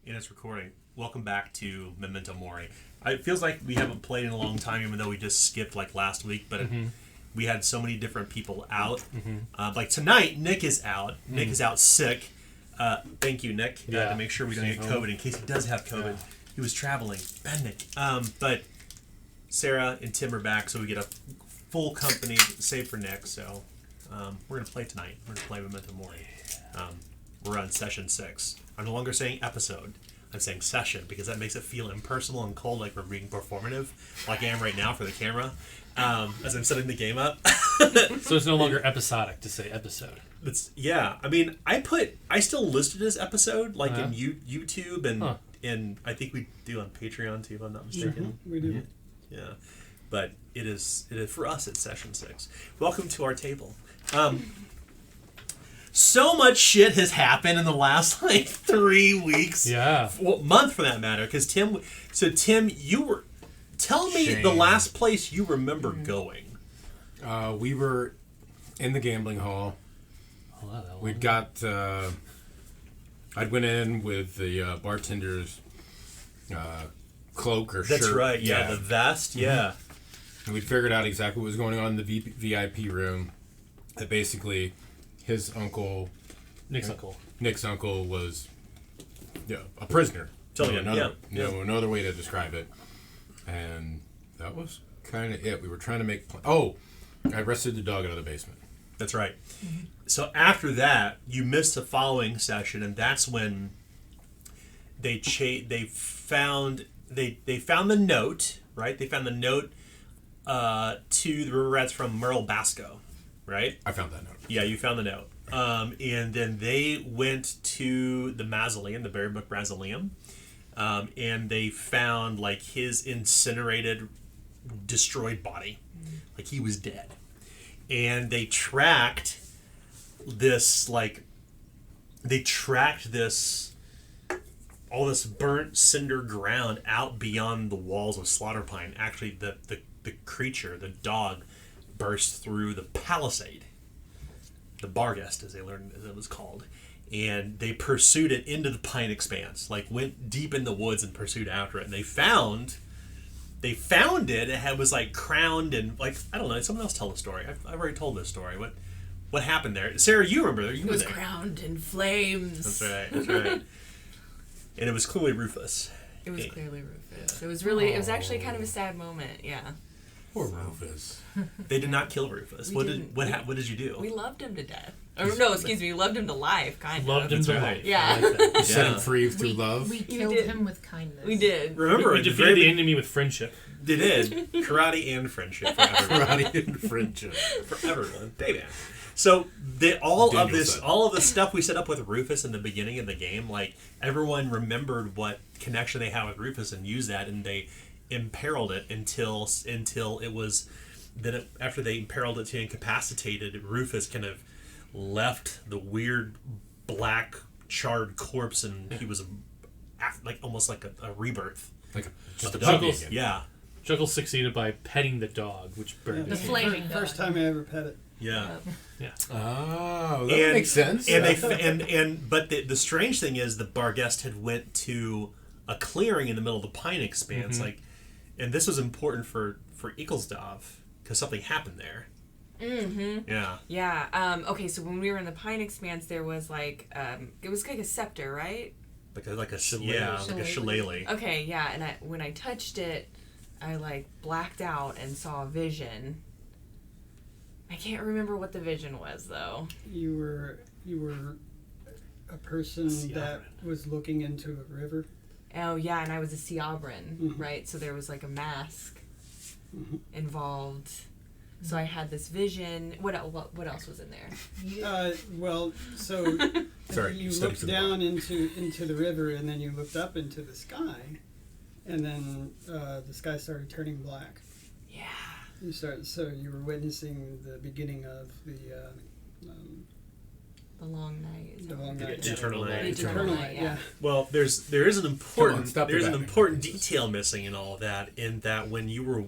And it's recording. Welcome back to Memento Mori. It feels like we haven't played in a long time, even though we just skipped like last week. But we had so many different people out. Like tonight, Nick is out. Nick is out sick. Thank you, Nick, to make sure we don't get COVID in case he does have COVID. Yeah. He was traveling. Bad Nick. But Sarah and Tim are back, so we get a full company, save for Nick. So we're going to play tonight. We're going to play Memento Mori. We're on session 6. I'm no longer saying episode. I'm saying session because that makes it feel impersonal and cold, like we're being performative, like I am right now for the camera, as I'm setting the game up. So it's no longer episodic to say episode. I mean, I still listed it as episode, like in YouTube and I think we do on Patreon too, if I'm not mistaken. We do. Yeah. But it is for us. It's session 6. Welcome to our table. So much shit has happened in the last, 3 weeks. Yeah. Month, for that matter. Because Tim, you were... Tell me the last place you remember going. We were in the gambling hall. We'd got... I'd went in with the bartender's cloak or shirt. That's right, yeah. The vest, yeah. And we'd figured out exactly what was going on in the VIP room. That basically... His uncle, Nick's uncle was a prisoner. No other way to describe it. And that was kind of it. We were trying to make... I arrested the dog out of the basement. That's right. Mm-hmm. So after that, you missed the following session, and that's when they found the note, right? They found the note to the river rats from Merle Basco, right? I found that note. Yeah, you found the note. And then they went to the mausoleum, the Berry Book Mausoleum, and they found, his incinerated, destroyed body. Like, he was dead. And they tracked this, all this burnt cinder ground out beyond the walls of Slaughter Pine. Actually, the creature, the dog, burst through the palisade. The Barghest, as it was called, and they pursued it into the Pine Expanse. Went deep in the woods and pursued after it. And they found it. It was crowned and I don't know. Someone else tell the story. I've already told this story. What happened there? Sarah, you remember? You it was crowned in flames. That's right. And it was clearly Rufus. It was clearly Rufus. It was really. It was actually kind of a sad moment. Yeah. Poor Rufus. They did not kill Rufus. What did you do? We loved him to death. Or no, excuse me, we loved him to life, kind of. Loved him to life. Yeah. You set him free through love. We killed him with kindness. We did. Remember, we defeated the enemy with friendship. They did. Karate and friendship for everyone. Karate and friendship. For everyone. Dayman. So all of the stuff we set up with Rufus in the beginning of the game, everyone remembered what connection they had with Rufus and used that, and they imperiled it until it was... Then after they imperiled it to incapacitated, Rufus kind of left the weird black charred corpse, and he was almost like a rebirth. Just a dog again. Yeah. Chuckles succeeded by petting the dog, which burned the flaming dog. First time I ever pet it. Yeah. Yeah. Oh, that makes sense. And but the strange thing is the Barghest had went to a clearing in the middle of the Pine Expanse, and this was important for Eaglesdov. Because something happened there. Mm-hmm. Yeah. Yeah. Okay, so when we were in the Pine Expanse, there was it was like a scepter, right? Like a shillelagh. Okay, yeah. And when I touched it, I blacked out and saw a vision. I can't remember what the vision was though. You were a person that was looking into a river. Oh yeah, and I was a Seabran, right? So there was a mask. Involved, so I had this vision. What else was in there? You looked down into the river, and then you looked up into the sky, and then the sky started turning black. Yeah. So you were witnessing the beginning of the long night. The long night. Eternal night. Eternal night. Yeah. Well, there is an important detail missing in all of that. In that when you were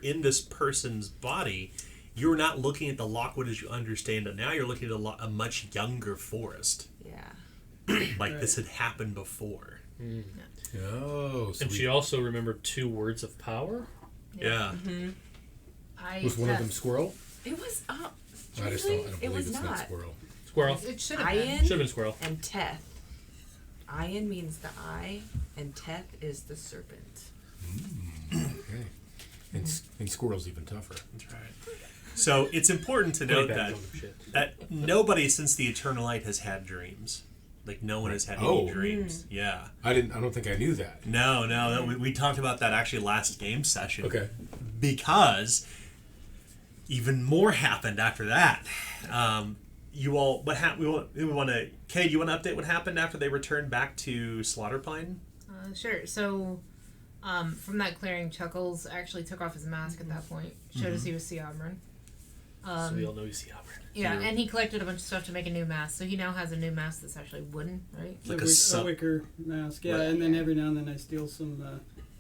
in this person's body, you were not looking at the Lockwood as you understand it now. You're looking at a much younger forest. Yeah. like this had happened before. Oh, so And she also remembered 2 words of power. Yeah. was one of them squirrel? It was I don't it believe was it's not. squirrel. Squirrel. It should have been. Iron Should have been squirrel. and Teth. Iron means the eye, and Teth is the serpent. Okay. And squirrel's even tougher. That's right. So it's important to note that nobody since the Eternal Light has had dreams. Like no one has had any dreams. Yeah. I don't think I knew that. No. We talked about that actually last game session. Okay. Because even more happened after that. You all, what happened? We want to. Kay, do you want to update what happened after they returned back to Slaughterpine? Sure. So, from that clearing, Chuckles actually took off his mask at that point. Showed us he was Seabrin. So we all know he's Seabrin. Yeah, and he collected a bunch of stuff to make a new mask. So he now has a new mask that's actually wooden, right? Like a wicker mask. Yeah, and then every now and then I steal some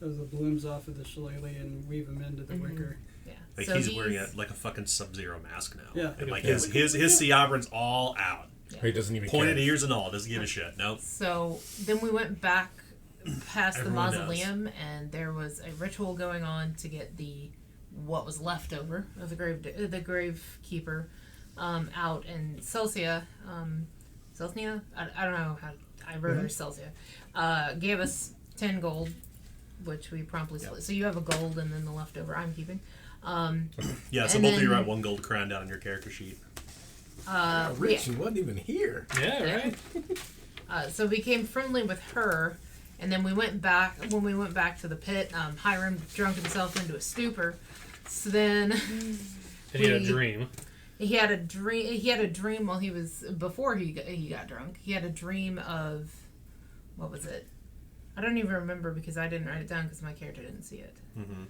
of the blooms off of the shillelagh and weave them into the wicker. Yeah. Like so he's wearing a fucking Sub-Zero mask now. Yeah. And like his Seabrin's all out. Yeah. He doesn't even Pointed care. ears and all. Doesn't give a shit. Nope. So then we went back past Everyone the mausoleum, and there was a ritual going on to get what was left over of the gravekeeper out, and Celsia, I don't know how I wrote her Celsia, gave us 10 gold, which we promptly split. So you have a gold, and then the leftover I'm keeping. Yeah, so both of you write 1 gold crown down on your character sheet. Rich, he wasn't even here. Yeah, right. So we became friendly with her, and then we went back. When we went back to the pit, Hiram drunk himself into a stupor. So then And he had a dream. He had a dream. He had a dream while before he got drunk. He had a dream of, what was it? I don't even remember because I didn't write it down because my character didn't see it. Mm-hmm.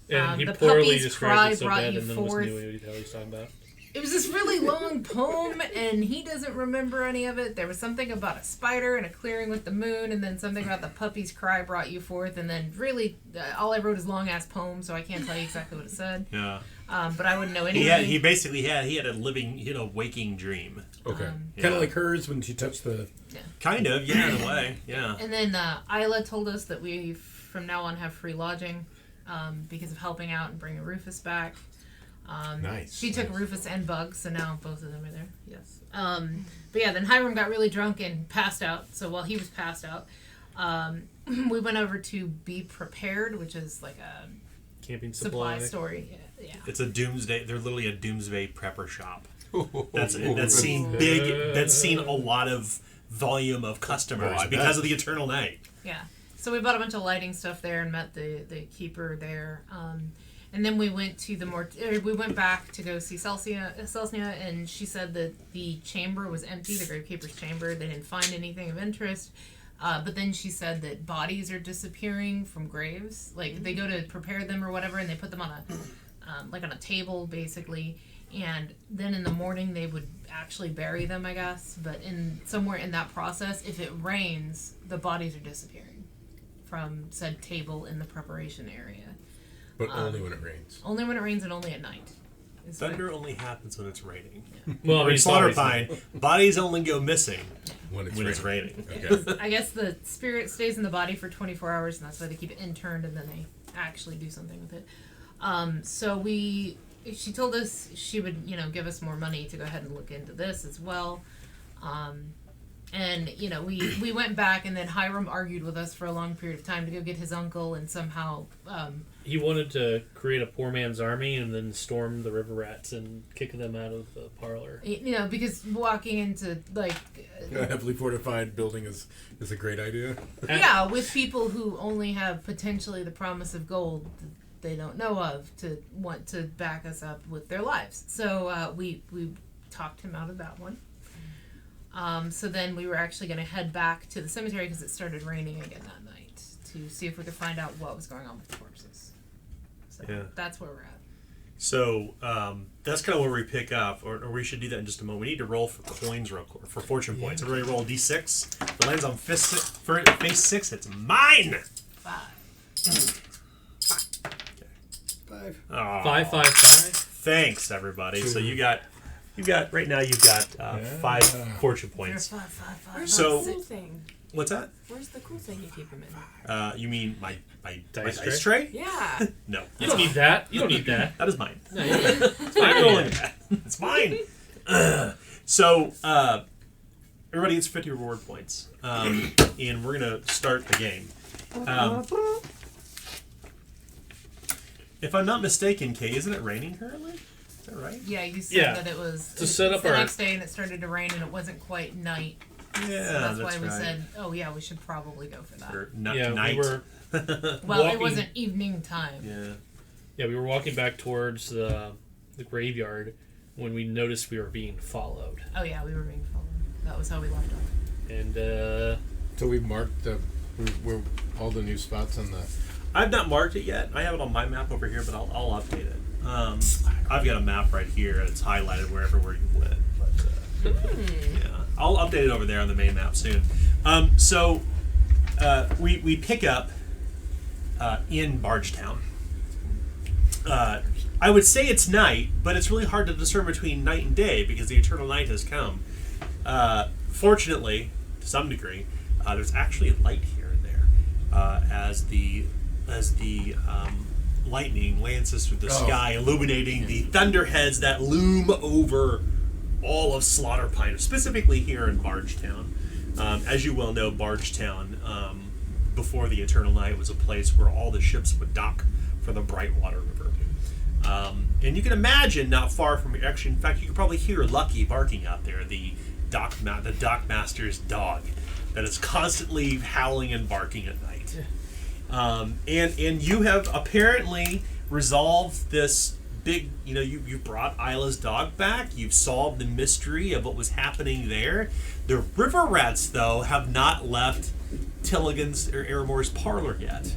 And he the poorly puppy's described cry it so brought bad you and then forth. knew what he was talking about. It was this really long poem, and he doesn't remember any of it. There was something about a spider and a clearing with the moon, and then something about the puppy's cry brought you forth, and then really, all I wrote is long-ass poem, so I can't tell you exactly what it said. Yeah. But I wouldn't know anything. He basically had a waking dream. Okay. Kind of like hers when she touched the... Yeah. Kind of, yeah, in a way, yeah. And then Isla told us that we, from now on, have free lodging because of helping out and bringing Rufus back. Nice. She took Rufus and Bugs, so now both of them are there. Yes. But yeah, then Hiram got really drunk and passed out. So while he was passed out, we went over to Be Prepared, which is like a Camping supply store. Yeah. It's a doomsday. They're literally a doomsday prepper shop. That's seen a lot of volume of customers because of the Eternal Night. Yeah. So we bought a bunch of lighting stuff there and met the keeper there. And then we went to we went back to go see Celsia, and she said that the chamber was empty, the gravekeeper's chamber. They didn't find anything of interest. But then she said that bodies are disappearing from graves. Like, they go to prepare them or whatever, and they put them on a table, basically. And then in the morning, they would actually bury them, I guess. But somewhere in that process, if it rains, the bodies are disappearing from said table in the preparation area. But only when it rains. Only when it rains and only at night. Thunder only happens when it's raining. Yeah. Well, I mean, Slaughterpine, bodies only go missing when it's raining. Okay. I guess the spirit stays in the body for 24 hours, and that's why they keep it interned, and then they actually do something with it. So she told us she would, give us more money to go ahead and look into this as well. And, we went back, and then Hiram argued with us for a long period of time to go get his uncle, and somehow... he wanted to create a poor man's army and then storm the river rats and kick them out of the parlor. Because walking into, A heavily fortified building is a great idea. Yeah, with people who only have potentially the promise of gold that they don't know of to want to back us up with their lives. So we talked him out of that one. So then we were actually going to head back to the cemetery because it started raining again that night to see if we could find out what was going on with the corpses. So that's where we're at. So that's kind of where we pick up, or we should do that in just a moment. We need to roll for coins real quick, for fortune points. Everybody roll a d6. If it lands on face 6, it's mine! 5. Five. Aw. 5, 5, 5. Thanks, everybody. So you got You've got 5 fortune points. Where's So- the cool thing? What's that? Where's the cool thing you keep him in? You mean my Dice dice tray? Yeah. No, You don't need that. You don't need that. that is mine. No, you don't. It's mine. Rolling that. It's mine. So everybody gets 50 reward points, and we're gonna start the game. If I'm not mistaken, Kay, isn't it raining currently? Is that right? Yeah, you said Yeah. that it was To set up the our- next day and it started to rain and it wasn't quite night. Yeah, So that's why right. we said, oh yeah, we should probably go for that. Or Yeah, night. we were. Well, walking- it wasn't evening time. Yeah. Yeah, we were walking back towards the graveyard when we noticed we were being followed, Oh yeah, we were being followed. That was how we left off. and So we've marked we're all the new spots on the. I've not marked it yet. I have it on my map over here, but I'll update it. I've got a map right here, and it's highlighted where you went. But yeah, I'll update it over there on the main map soon. So we pick up in Bargetown. I would say it's night, but it's really hard to discern between night and day because the eternal night has come. Fortunately, to some degree, there's actually a light here and there as the lightning lances through the sky, illuminating the thunderheads that loom over all of Slaughterpine, specifically here in Bargetown. As you well know, Bargetown, before the Eternal Night, was a place where all the ships would dock for the Brightwater River. And you can imagine, not far from here, actually, in fact, you can probably hear Lucky barking out there, the dockmaster's dog that is constantly howling and barking at night. And you have apparently resolved this big, you brought Isla's dog back. You've solved the mystery of what was happening there. The river rats, though, have not left Tilligan's or Aramore's parlor yet.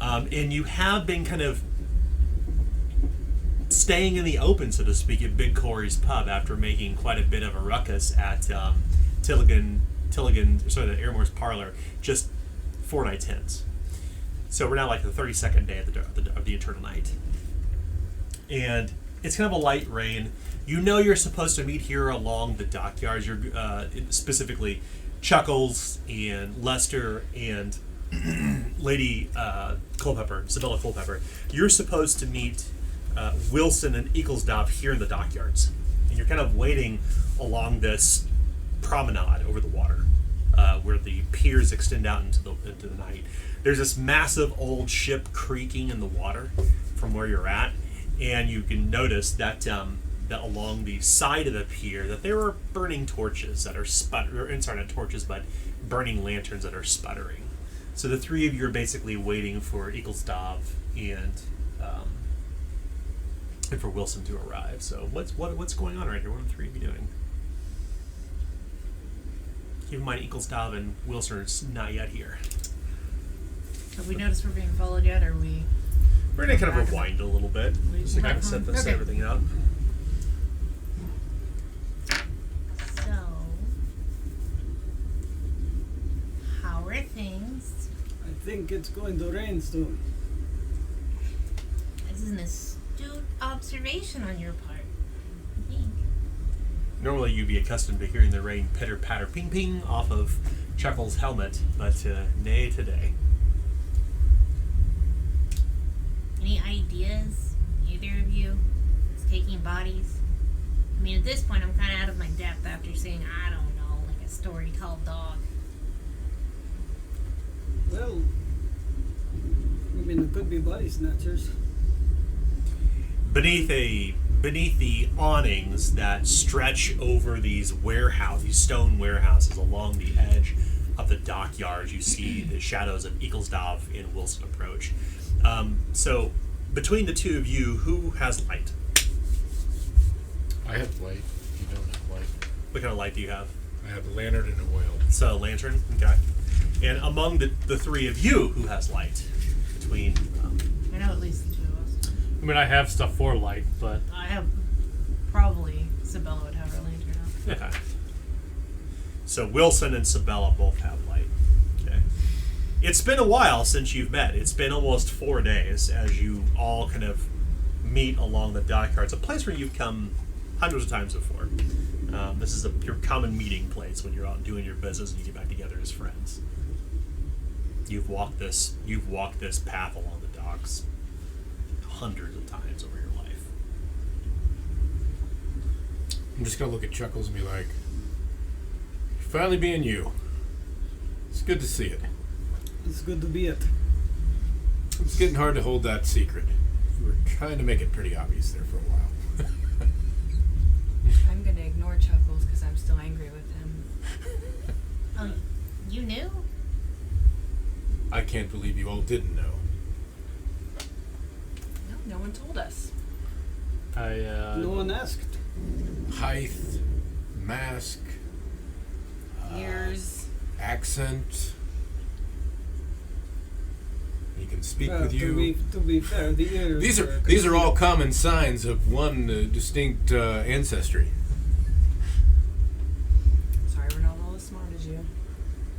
And you have been kind of staying in the open, so to speak, at Big Corey's pub after making quite a bit of a ruckus at Aramore's parlor just 4 nights hence. So we're now like the 32nd day of the Eternal Night. And it's kind of a light rain. You know you're supposed to meet here along the dockyards. You're specifically Chuckles and Lester and Lady Culpepper, Sabella Culpepper. You're supposed to meet Wilson and Eaglesdorf here in the dockyards. And you're kind of waiting along this promenade over the water where the piers extend out into the night. There's this massive old ship creaking in the water from where you're at, and you can notice that that along the side of the pier that there are burning torches that are not torches, but burning lanterns that are sputtering. So the three of you are basically waiting for Eaglesdorf and for Wilson to arrive. So what's going on right here? What are the three of you doing? Keep in mind, Eaglesdorf and Wilson are not yet here. Have we noticed we're being followed yet, or are we? We're gonna kind of rewind a little bit, just to kind of set Okay. everything up. So, how are things? I think it's going to rain soon. This is an astute observation on your part. I think. Normally, you'd be accustomed to hearing the rain pitter patter, ping ping off of Chuckles' helmet, but nay today. Any ideas, either of you? It's taking bodies. I mean, at this point, I'm kind of out of my depth after seeing, I don't know, like a story-told dog. Well, I mean, it could be body snatchers. Beneath the awnings that stretch over these stone warehouses along the edge of the dockyards, you see the shadows of Eaglesdorf and Wilson approach. So, between the two of you, who has light? I have light. You don't have light. What kind of light do you have? I have a lantern and a oil. So, lantern, okay. And among the three of you, who has light? Between I know at least the two of us. I mean, I have stuff for light, but I have probably Sabella would have her lantern out. okay. So Wilson and Sabella both have light. Okay. It's been a while since you've met. It's been almost 4 days as you all kind of meet along the dockyards, a place where you've come hundreds of times before. This is your common meeting place when you're out doing your business and you get back together as friends. You've walked this path along the docks hundreds of times over your life. I'm just gonna look at Chuckles and be like, finally being you. It's good to see it. It's good to be it. It's getting hard to hold that secret. You were trying to make it pretty obvious there for a while. I'm gonna ignore Chuckles because I'm still angry with him. Oh, you knew? I can't believe you all didn't know. No one told us. No one asked. Height, mask, Years. accent. He can speak with you. To be fair, the ears. These are all common signs of one distinct ancestry. Sorry, we're not all as smart as you.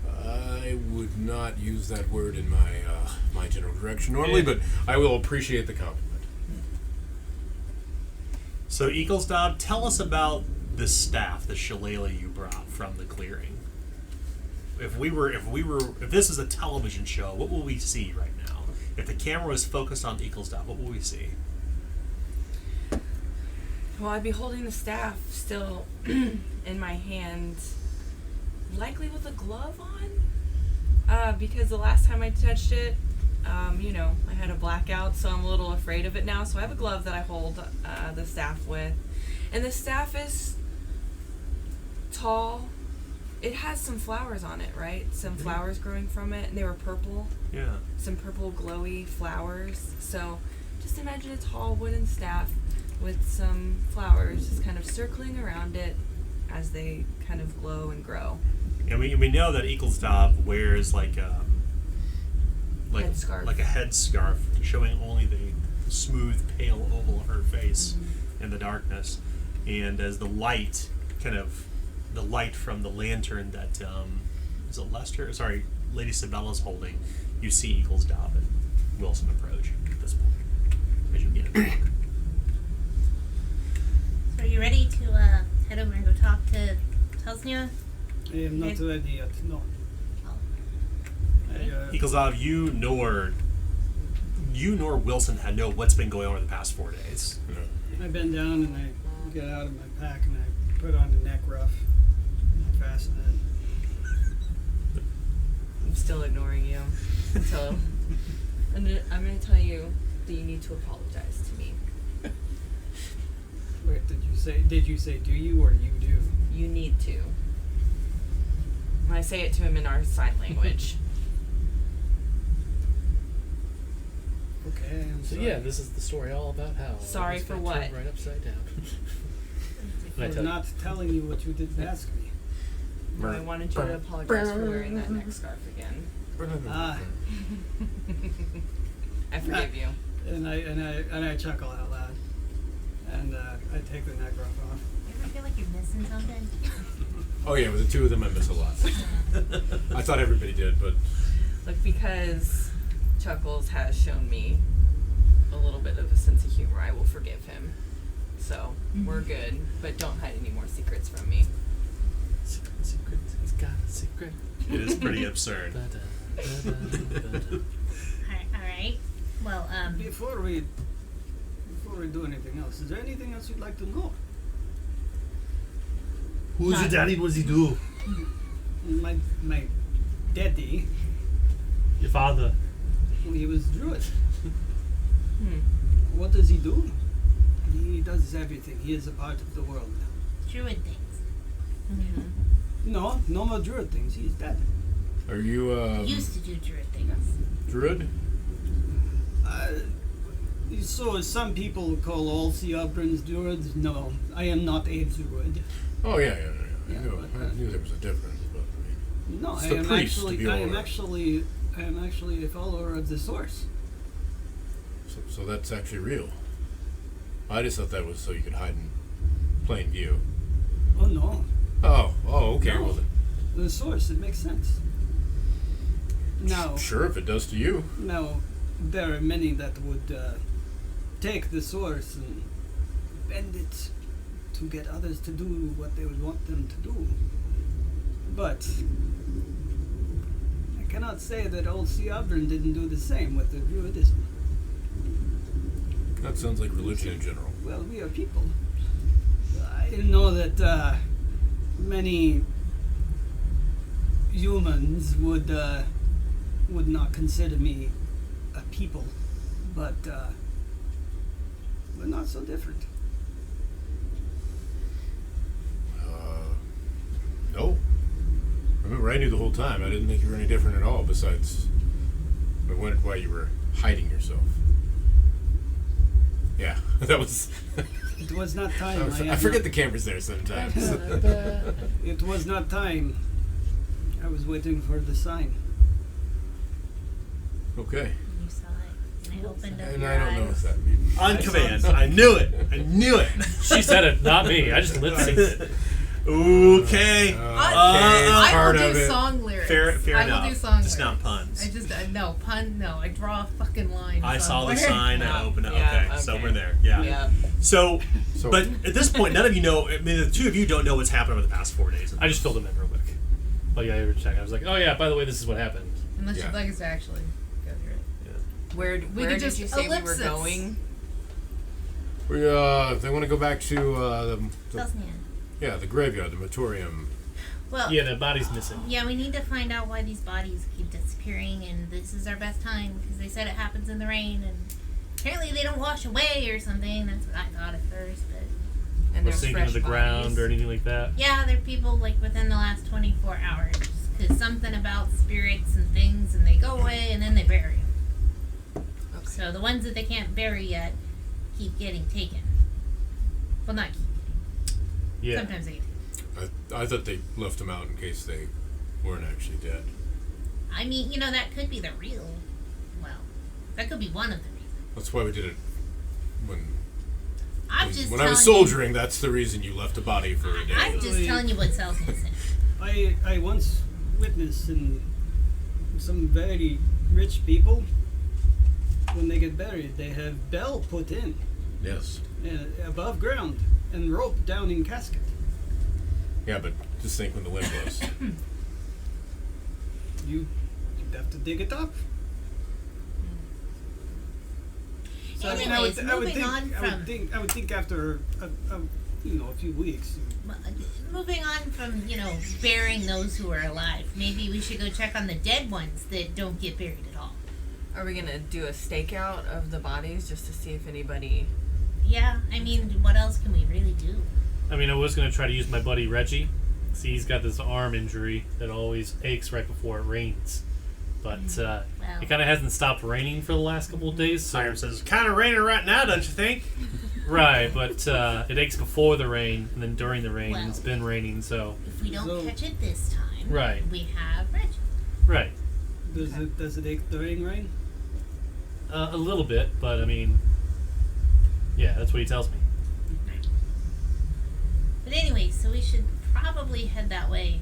I would not use that word in my general direction normally, but I will appreciate the compliment. So, Eaglesdob, tell us about the staff, the shillelagh you brought from the clearing. If this is a television show, what will we see right now? If the camera was focused on Eaglesdob, what will we see? Well, I'd be holding the staff still in my hand, likely with a glove on, because the last time I touched it, I had a blackout, so I'm a little afraid of it now. So I have a glove that I hold the staff with, and the staff is tall. It has some flowers on it, right? Some flowers growing from it, and they were purple. Yeah. Some purple glowy flowers. So just imagine a tall wooden staff with some flowers just kind of circling around it as they kind of glow and grow. And we know that Eaglesdob wears like a Headscarf. like a headscarf, showing only the smooth, pale oval of her face in the darkness. And as the light from the lantern that is it Lester? Sorry, Lady Sabella's holding, you see Eaglesdob and Wilson approach at this point as you get in the book. So are you ready to head over and go talk to Telsnia? I am not ready yet. No. Eaglesdob, you nor Wilson had know what's been going on over the past 4 days. I bend down and I get out of my pack and I put on the neck ruff and I fasten it. I'm still ignoring you. So I'm going to tell you that you need to apologize to me. Wait, did you say do you or you do? You need to. When I say it to him in our sign language. Okay, I'm So sorry. yeah, this is the story all about how. Sorry this for got what? turned right upside down. For not telling you what you didn't ask me. No, I wanted you to apologize for wearing that neck scarf again. Ah, I forgive you. and I chuckle out loud, and I take the neck ruff off. You ever feel like you're missing something? Oh yeah, with the two of them I miss a lot. I thought everybody did, but Look, because Chuckles has shown me a little bit of a sense of humor, I will forgive him. So, we're good, but don't hide any more secrets from me. Secret, he's got a secret. It is pretty absurd. Alright. Well, Before we do anything else, is there anything else you'd like to know? Who's your daddy? What does he do? My daddy, Your father. he was druid. What does he do? He does everything. He is a part of the world. druid things. No more druid things. He's dead. are you Used to do druid things. druid? So some people call all Seabrans druids. No, I am not a druid. Oh yeah. Yeah, I knew there was a difference, but I mean, No, It's I the am priest actually. of your I am order. actually a follower of the source. so that's actually real. I just thought that was so you could hide in plain view. Oh no, Oh, okay. No. Well, then, the source. It makes sense. Now, sure, if it does to you. now, there are many that would take the source and bend it to get others to do what they would want them to do. But I cannot say that old Siavern didn't do the same with the Druidism. That sounds like religion in general. Well, we are people. I know that many humans would not consider me a people, but we're not so different. No. I remember I knew the whole time. I didn't think you were any different at all, besides I wondered why you were hiding yourself. Yeah, that was... It was not time. I forget the camera's there sometimes. It was not time. I was waiting for the sign. Okay. You saw it, and I opened up And your I don't know what eyes. that means. On command. I knew it. I knew it. She said it, not me. I just lip synced it. Okay. I part will of do it. song lyrics. Fair I enough. will do song Just lyrics. not puns. I just no pun. No, I draw a fucking line. I saw the somewhere. sign. I opened it. Yeah, Okay, so okay. we're there. Yeah. Yeah. So, So- but at this point, none of you know. I mean, the two of you don't know what's happened over the past 4 days. I just filled him in real quick. Oh yeah, you were checking. I was like, oh yeah, by the way, this is what happened. Unless Yeah. you'd like us to actually go through it. Where We where could did just you say we were ellipsis. going? We they want to go back to the Self-man. the graveyard, the Matorium. Well, Yeah, the body's missing. yeah, we need to find out why these bodies keep disappearing, and this is our best time because they said it happens in the rain, and apparently they don't wash away or something. That's what I thought at first, but And Or there's sinking fresh to the ground bodies. or anything like that. yeah, they're people like within the last 24 hours because something about spirits and things, and they go away and then they bury them. Okay. So the ones that they can't bury yet keep getting taken. Well, not keep. Yeah. Sometimes they get taken. I thought they left them out in case they weren't actually dead. I mean, that could be the real. Well, that could be one of the reasons. That's why we did it when When I was soldiering. That's the reason you left a body for a day. I'm just telling you what Celsius said. I once witnessed in some very rich people, when they get buried, they have bell put in Yes. above ground and rope down in casket. Yeah, but just think when the wind blows. You have to dig it up. So Anyways, I would moving on from I would think after a few weeks. moving on from burying those who are alive. Maybe we should go check on the dead ones that don't get buried at all. Are we gonna do a stakeout of the bodies just to see if anybody? Yeah, I mean, what else can we really do? I mean, I was going to try to use my buddy Reggie. See, he's got this arm injury that always aches right before it rains. But Well, it kind of hasn't stopped raining for the last couple of days. So Siren says, "Kind of raining right now, don't you think?" right, but it aches before the rain and then during the rain. Well. It's been raining, so if we don't So- catch it this time, Right. we have Reggie. right, Does it ache during rain? a little bit, but I mean, yeah, that's what he tells me. But anyway, so we should probably head that way.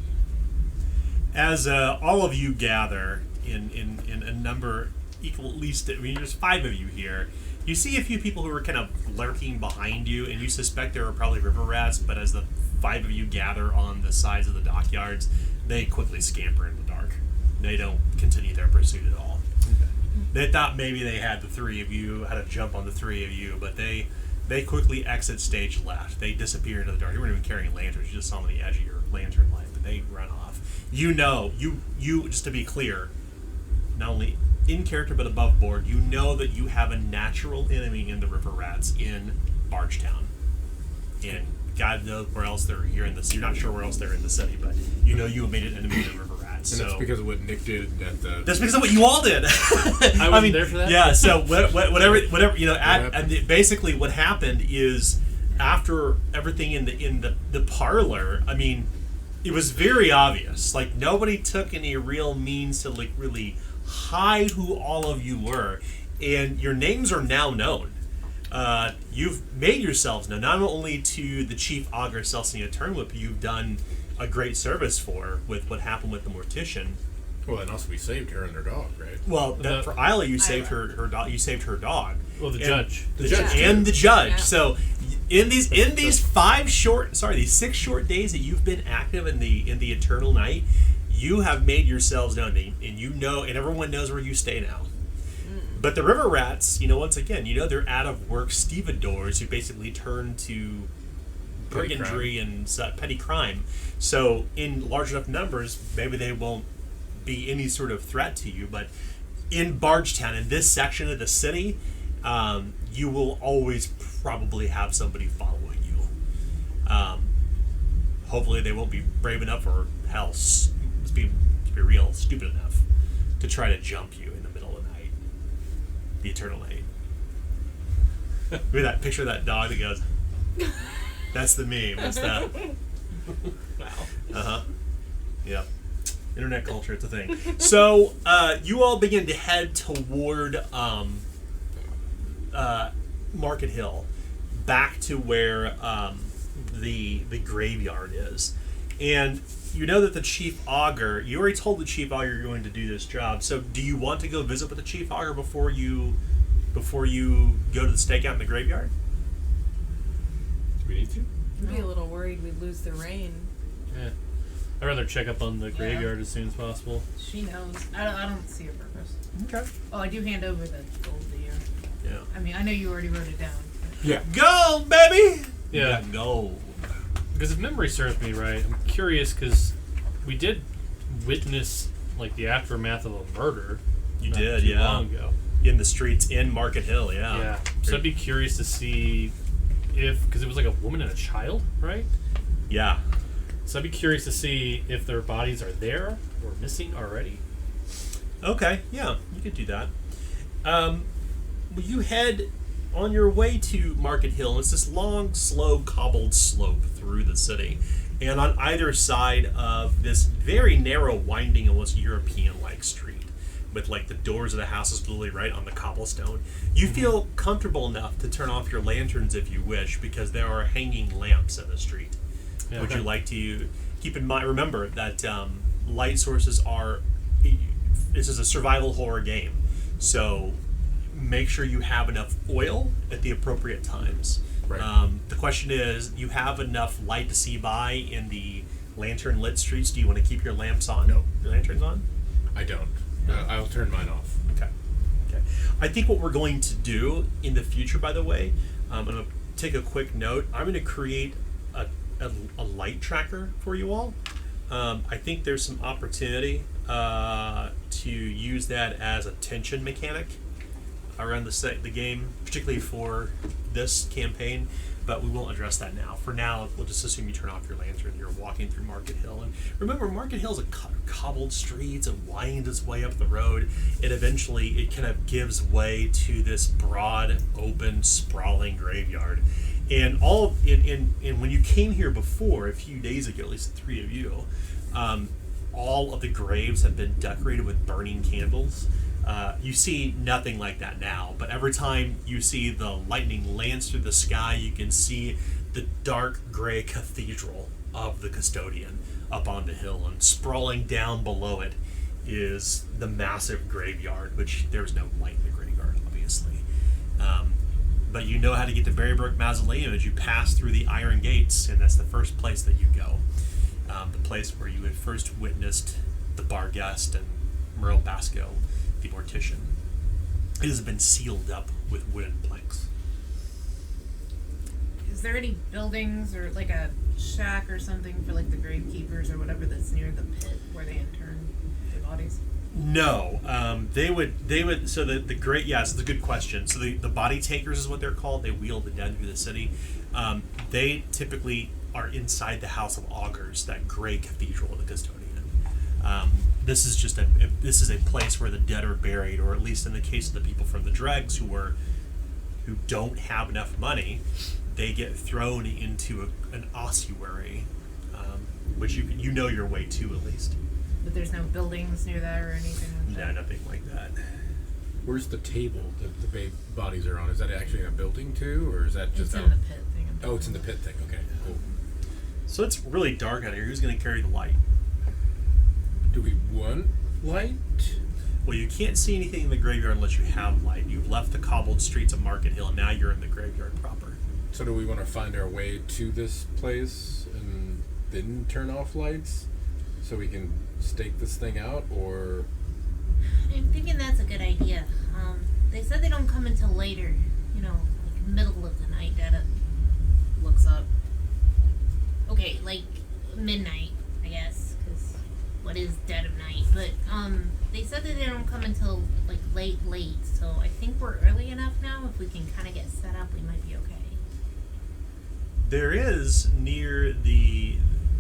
As all of you gather in a number equal, at least, I mean, there's 5 of you here. You see a few people who are kind of lurking behind you, and you suspect there are probably river rats, but as the 5 of you gather on the sides of the dockyards, they quickly scamper in the dark. They don't continue their pursuit at all. They thought maybe they had the 3 of you, had a jump on the 3 of you, but they quickly exit stage left. They disappear into the dark. You weren't even carrying lanterns. You just saw them on the edge of your lantern light, but they run off. You just to be clear, not only in character but above board, you know that you have a natural enemy in the river rats in Bargetown. And God knows where else they're here in this. You're not sure where else they're in the city, but you know you have made an enemy of the river rats. And So that's because of what Nick did at the... that's because of what you all did. I wasn't there for that? Yeah. So whatever happened? basically what happened is after everything in the parlor. I mean, it was very obvious. Like nobody took any real means to like really hide who all of you were, and your names are now known. You've made yourselves known not only to the chief augur Celsius Turnwhip, you've done a great service for with what happened with the mortician. Well, and also we saved her and her dog, right? Well, The- for Isla, you saved her dog. You saved her dog. Well, the And judge. the judge, and too. the judge. Yeah. So in these 6 short days that you've been active in the Eternal Night, you have made yourselves known, and you know, and everyone knows where you stay now. But the river rats, once again, they're out of work stevedores who basically turn to brigandry and petty crime. So in large enough numbers, maybe they won't be any sort of threat to you. But in Bargetown, in this section of the city, you will always probably have somebody following you. Hopefully they won't be brave enough, or hell, let's be real, stupid enough to try to jump you in the middle of the night. The Eternal Night. Look at that picture of that dog that goes, that's the meme. That's that. Wow. Yeah. Internet culture, it's a thing. So, you all begin to head toward Market Hill, back to where the graveyard is. And you know that the Chief Augur, you already told the Chief Augur you're going to do this job, so do you want to go visit with the Chief Augur before you go to the stakeout in the graveyard? Do we need to? I'd be a little worried we'd lose the rain. Yeah. I'd rather check up on the graveyard as soon as possible. She knows. I don't see a purpose. Okay. Oh, I do hand over the gold to you. Yeah. I mean, I know you already wrote it down. Yeah. Gold, baby! Yeah. Gold. Because if memory serves me right, I'm curious because we did witness like the aftermath of a murder. You not did, too yeah. long ago. In the streets in Market Hill, yeah. Yeah. So I'd be curious to see because it was like a woman and a child, right? Yeah. So I'd be curious to see if their bodies are there or missing already. Okay, yeah, you could do that. You head on your way to Market Hill, and it's this long, slow, cobbled slope through the city. And on either side of this very narrow, winding, almost European-like street, with like the doors of the houses literally right on the cobblestone, you feel comfortable enough to turn off your lanterns if you wish, because there are hanging lamps in the street. Yeah, Would okay. you like to keep in mind? Remember that light sources are. This is a survival horror game, so make sure you have enough oil at the appropriate times. Right. The question is, you have enough light to see by in the lantern lit streets? Do you want to keep your lamps on? No. Your lanterns on? I don't. I'll turn mine off. Okay. I think what we're going to do in the future, by the way, I'm going to take a quick note. I'm going to create a light tracker for you all. I think there's some opportunity to use that as a tension mechanic around the game, particularly for this campaign, but we won't address that now. For now, we'll just assume you turn off your lantern, you're walking through Market Hill. And remember, Market Hill's a cobbled streets, it winds its way up the road, and eventually it kind of gives way to this broad, open, sprawling graveyard. And and when you came here before, a few days ago, at least the three of you, all of the graves have been decorated with burning candles. You see nothing like that now, but every time you see the lightning lance through the sky, you can see the dark gray cathedral of the Custodian up on the hill, and sprawling down below it is the massive graveyard, which there's no light in the graveyard, obviously. But you know how to get to Berrybrook Mausoleum as you pass through the Iron Gates, and that's the first place that you go. The place where you had first witnessed the Barghest and Merle Basco, the mortician. It has been sealed up with wooden planks. Is there any buildings or like a shack or something for like the gravekeepers or whatever that's near the pit where they intern the bodies? No, they would. So the great, yes, it's a good question. So the body takers is what they're called. They wheel the dead through the city. They typically are inside the House of Augurs, that gray cathedral of the Custodian. This is just this is a place where the dead are buried, or at least in the case of the people from the dregs who don't have enough money, they get thrown into an ossuary, which you know your way to at least. But there's no buildings near that or anything like No, that? nothing like that. Where's the table that the bodies are on? Is that actually in a building too, or is that just It's out? in the pit thing. Oh, it's in the pit thing. Okay, cool. So it's really dark out here. Who's going to carry the light? Do we want light? Well, you can't see anything in the graveyard unless you have light. You've left the cobbled streets of Market Hill, and now you're in the graveyard proper. So do we want to find our way to this place and then turn off lights so we can stake this thing out, or? I'm thinking that's a good idea. They said they don't come until later, like middle of the night. Data looks up. Okay, like midnight, I guess, because what is dead of night? But they said that they don't come until like late, so I think we're early enough now. If we can kind of get set up, we might be okay. There is near the,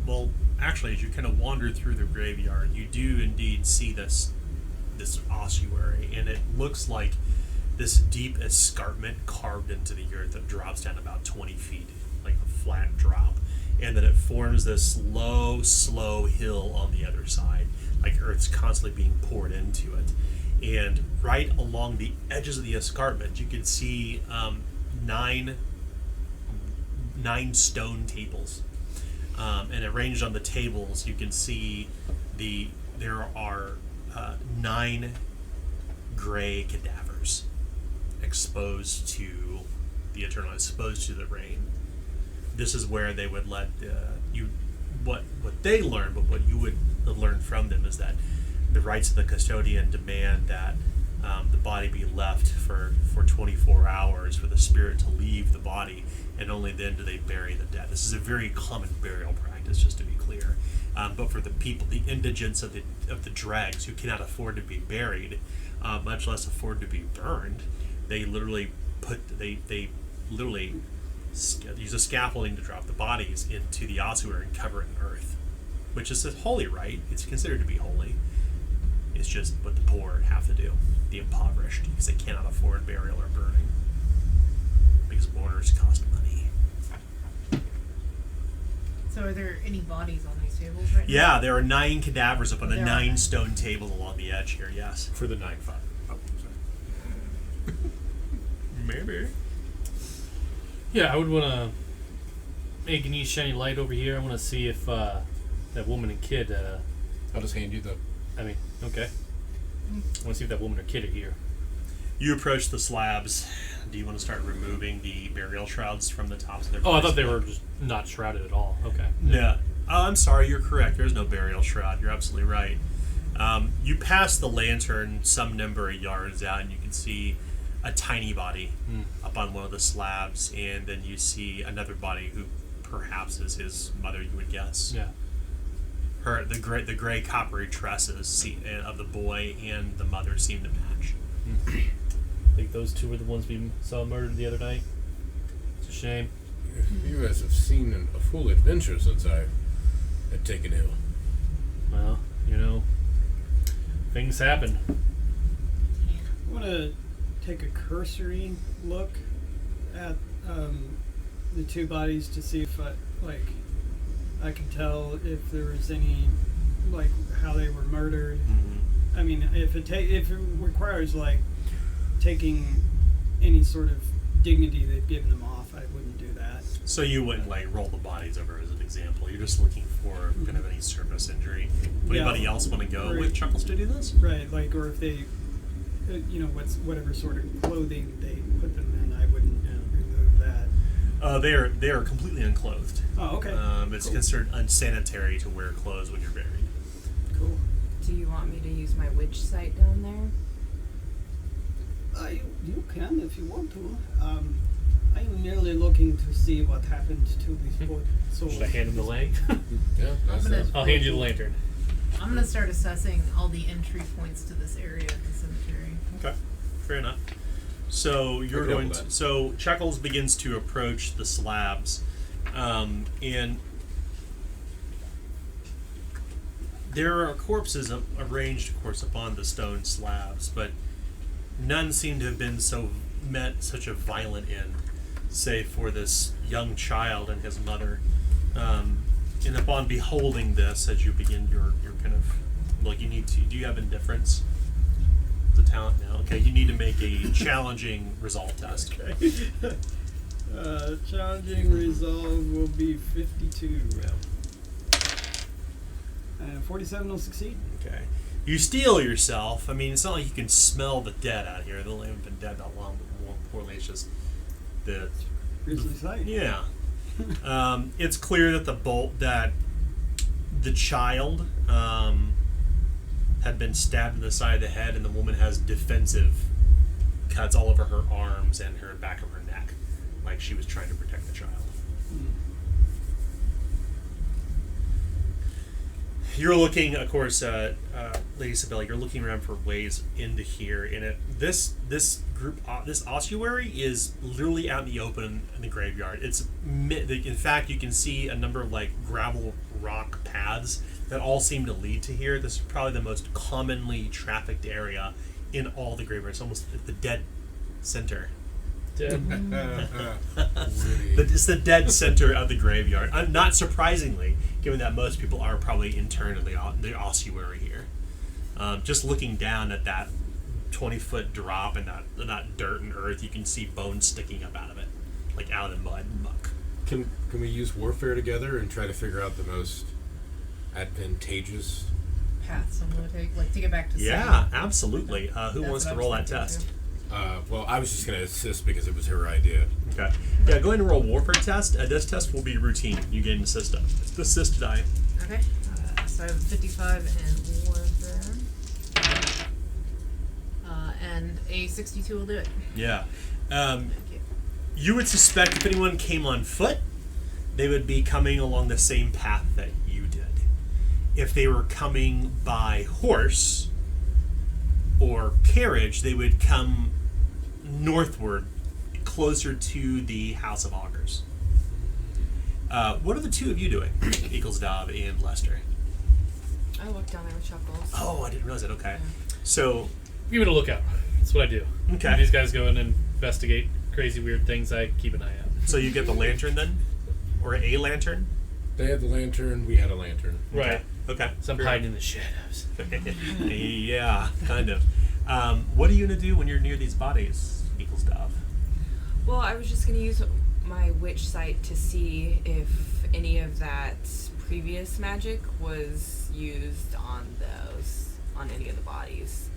well, actually, as you kind of wander through the graveyard, you do indeed see this ossuary, and it looks like this deep escarpment carved into the earth that drops down about 20 feet, like a flat drop, and then it forms this low, slow hill on the other side, like earth's constantly being poured into it. And right along the edges of the escarpment, you can see nine stone tables, and arranged on the tables, you can see there are 9 gray cadavers exposed to the eternal, exposed to the rain. This is where they would let what they learn, but what you would learn from them is that the rights of the custodian demand that the body be left for 24 hours for the spirit to leave the body, and only then do they bury the dead. This is a very common burial practice, just to be clear. But for the people, the indigents of the dregs who cannot afford to be buried, much less afford to be burned, they literally use a scaffolding to drop the bodies into the ossuary and cover it in earth, which is a holy rite. It's considered to be holy. It's just what the poor have to do, the impoverished, because they cannot afford burial or burning, because mourners cost money. So are there any bodies on these tables right now? Yeah, there are 9 cadavers up on the There are 9 9. stone tables along the edge here, yes. For the 9-5. Oh, sorry. Maybe. Yeah, I would want to make an East shiny light over here. I want to see if that woman and kid. I'll just hand you the. Okay. I want to see if that woman or kid are here. You approach the slabs. Do you want to start removing the burial shrouds from the tops of their Oh, I bodies? thought they were just not shrouded at all. Okay. Yeah. Oh, I'm sorry, you're correct. There's no burial shroud. You're absolutely right. You pass the lantern some number of yards out, and you can see a tiny body up on one of the slabs, and then you see another body who perhaps is his mother, you would guess. Yeah. The gray coppery tresses of the boy and the mother seem to match. I think those two were the ones we saw murdered the other night. It's a shame. You guys have seen a full adventure since I had taken ill. Well, things happen. I want to take a cursory look at the 2 bodies to see if I can tell if there was any, like, how they were murdered. Mm-hmm. I mean, if it requires like taking any sort of dignity they've given them off, I wouldn't do that. So you wouldn't roll the bodies over as an example. You're just looking for kind of any surface injury. Would Yeah. anybody else want to go Right. with Chuckles to do this? Right, like, or if they, whatever sort of clothing they put them in, I wouldn't remove that. They are completely unclothed. Oh, okay. It's Cool. considered unsanitary to wear clothes when you're buried. Cool. Do you want me to use my witch sight down there? You can if you want to. I am merely looking to see what happened to these poor souls. Should I hand him the lamp? Yeah, that's gonna- it. I'll hand you the lantern. I'm gonna start assessing all the entry points to this area of the cemetery. Okay, fair enough. So you're can going double to. that. So Chuckles begins to approach the slabs, and there are corpses arranged, of course, upon the stone slabs, but none seem to have been met such a violent end, save for this young child and his mother. And upon beholding this, as you begin your kind of, you need to. Do you have indifference? The talent now. Okay, you need to make a challenging resolve test. Okay. Challenging resolve will be 52. 47 will succeed. Okay. You steel yourself. I mean, it's not like you can smell the dead out here. They only haven't been dead that long, but more importantly, it's just the Grisly sight. Yeah. It's clear that the child had been stabbed in the side of the head, and the woman has defensive cuts all over her arms and her back of her neck, like she was trying to protect the child. You're looking, of course, Lady Sabella, you're looking around for ways into here. And this group, this ossuary is literally out in the open in the graveyard. In fact, you can see a number of like gravel rock paths that all seem to lead to here. This is probably the most commonly trafficked area in all the graveyards. It's almost the dead center. It's the dead center of the graveyard. Not surprisingly, given that most people are probably interned in the ossuary here. Just looking down at that 20-foot drop and that dirt and earth, you can see bones sticking up out of it, like out of the mud and muck. Can we use warfare together and try to figure out the most advantageous paths I'm gonna take, like to get back to Yeah, city? absolutely. Who That's wants to what I roll was that thinking, test? Well, I was just going to assist because it was her idea. Okay. Yeah, go ahead and roll a warfare test. This test will be routine. You gain an assist die. It's the assist die. Okay. So I have 55 in warfare. And a 62 will do it. Yeah. Thank you. You would suspect if anyone came on foot, they would be coming along the same path that you did. If they were coming by horse or carriage, they would come northward, closer to the House of Augurs. What are the two of you doing, Eaglesdove and Lester? I looked down there with Chuckles. Oh, I didn't realize that. Okay. So, Give it a lookout. That's what I do. Okay. When these guys go in and investigate crazy, weird things, I keep an eye out. so you get the lantern then? Or a lantern? They had the lantern, we had a lantern. Right. Okay. So I'm hiding in the shadows. Yeah, kind of. What are you going to do when you're near these bodies, Eaglesdove? Well, I was just going to use my witch sight to see if any of that previous magic was used on any of the bodies.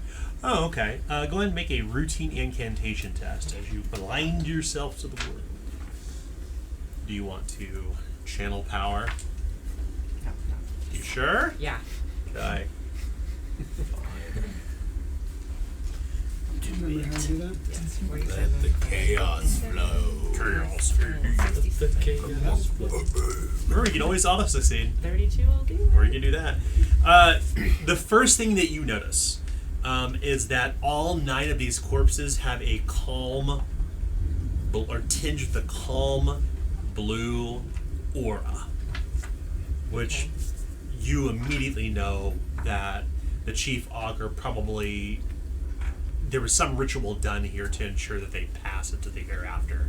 Oh, okay. Go ahead and make a routine incantation test as you blind yourself to the world. Do you want to channel power? No. You sure? Yeah. Okay. Remember how to do that? Yes. Let 47. the chaos flow. Chaos. The chaos. Remember, you can always auto succeed. 32 will do. Or you can do that. The first thing that you notice is that all 9 of these corpses have a calm, or tinged with a calm blue aura, which you immediately know that the chief augur probably, there was some ritual done here to ensure that they pass into the hereafter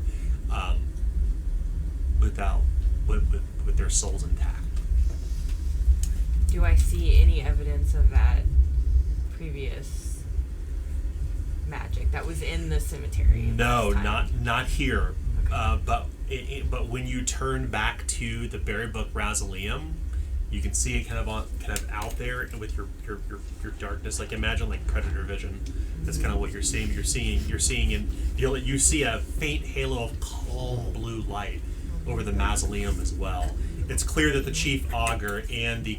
with their souls intact. Do I see any evidence of that previous magic that was in the cemetery? No, last time? not here. Okay. But when you turn back to the Berry Book Rausoleum, you can see it kind of out there with your darkness. Like imagine like predator vision. That's kind of what you're seeing. You're seeing, and you see a faint halo of calm blue light over the mausoleum as well. It's clear that the chief augur and the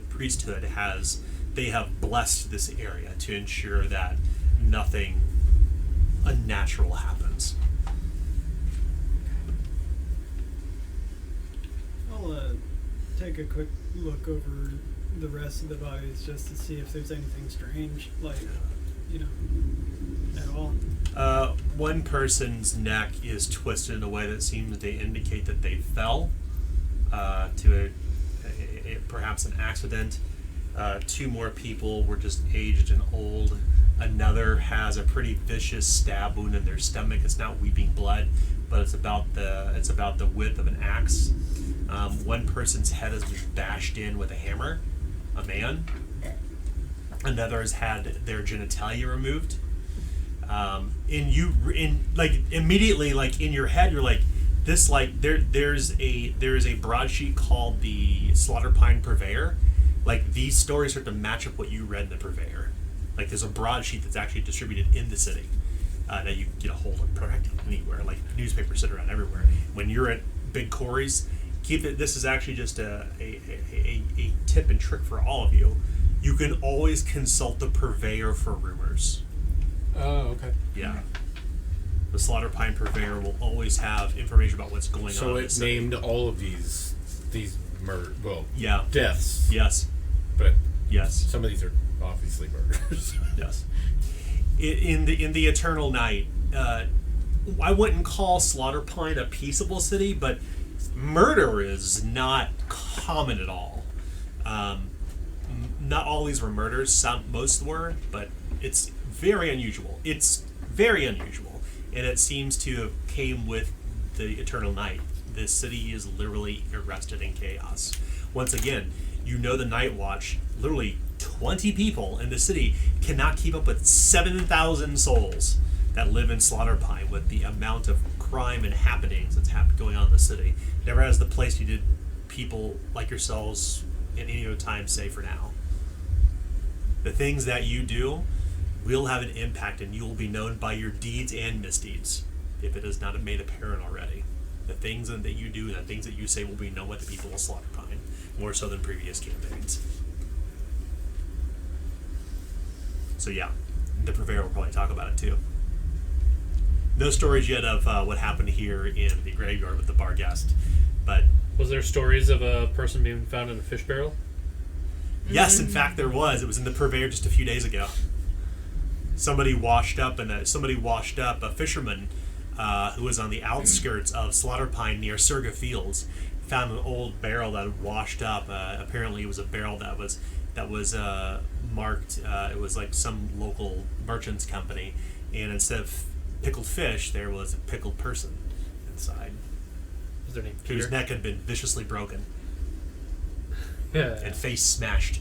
priesthood have blessed this area to ensure that nothing unnatural happens. I'll take a quick look over the rest of the bodies just to see if there's anything strange, like, at all. One person's neck is twisted in a way that seems to indicate that they fell to perhaps an accident. 2 more people were just aged and old. Another has a pretty vicious stab wound in their stomach. It's not weeping blood, but it's about the width of an axe. One person's head has been bashed in with a hammer, a man. Another has had their genitalia removed. Immediately, like in your head, you're like, this, like there's a broadsheet called the Slaughter Pine Purveyor. Like these stories start to match up what you read in the Purveyor. Like there's a broadsheet that's actually distributed in the city. that you can get a hold of practically anywhere, like newspapers sit around everywhere. When you're at big quarries, keep it. This is actually just a tip and trick for all of you. You can always consult the purveyor for rumors. Oh, okay. Yeah. The Slaughter Pine Purveyor will always have information about what's going on. So in it the city. named all of these murder, Yeah. deaths. Yes. But Yes. some of these are obviously murders. Yes. In the Eternal Night, I wouldn't call Slaughter Pine a peaceable city, but murder is not common at all. Not all these were murders. Most were, but it's very unusual. It's very unusual, and it seems to have came with the Eternal Night. This city is literally arrested in chaos. Once again, you know the Night Watch, literally 20 people in the city cannot keep up with 7,000 souls that live in Slaughter Pine with the amount of crime and happenings that's going on in the city. Never has the place you did people like yourselves in any other time say for now. The things that you do will have an impact, and you will be known by your deeds and misdeeds, if it is not made apparent already. The things that you do and the things that you say will be known by the people of Slaughter Pine, more so than previous campaigns. So yeah, the Purveyor will probably talk about it too. No stories yet of what happened here in the graveyard with the bar guest, but Was there stories of a person being found in a fish barrel? yes, in fact there was. It was in the Purveyor just a few days ago. Somebody washed up, a fisherman who was on the outskirts of Slaughter Pine near Surga Fields, found an old barrel that had washed up. Apparently, it was a barrel that was marked. It was like some local merchant's company, and instead of pickled fish, there was a pickled person inside, Was their name whose Peter? neck had been viciously broken Yeah. and face smashed.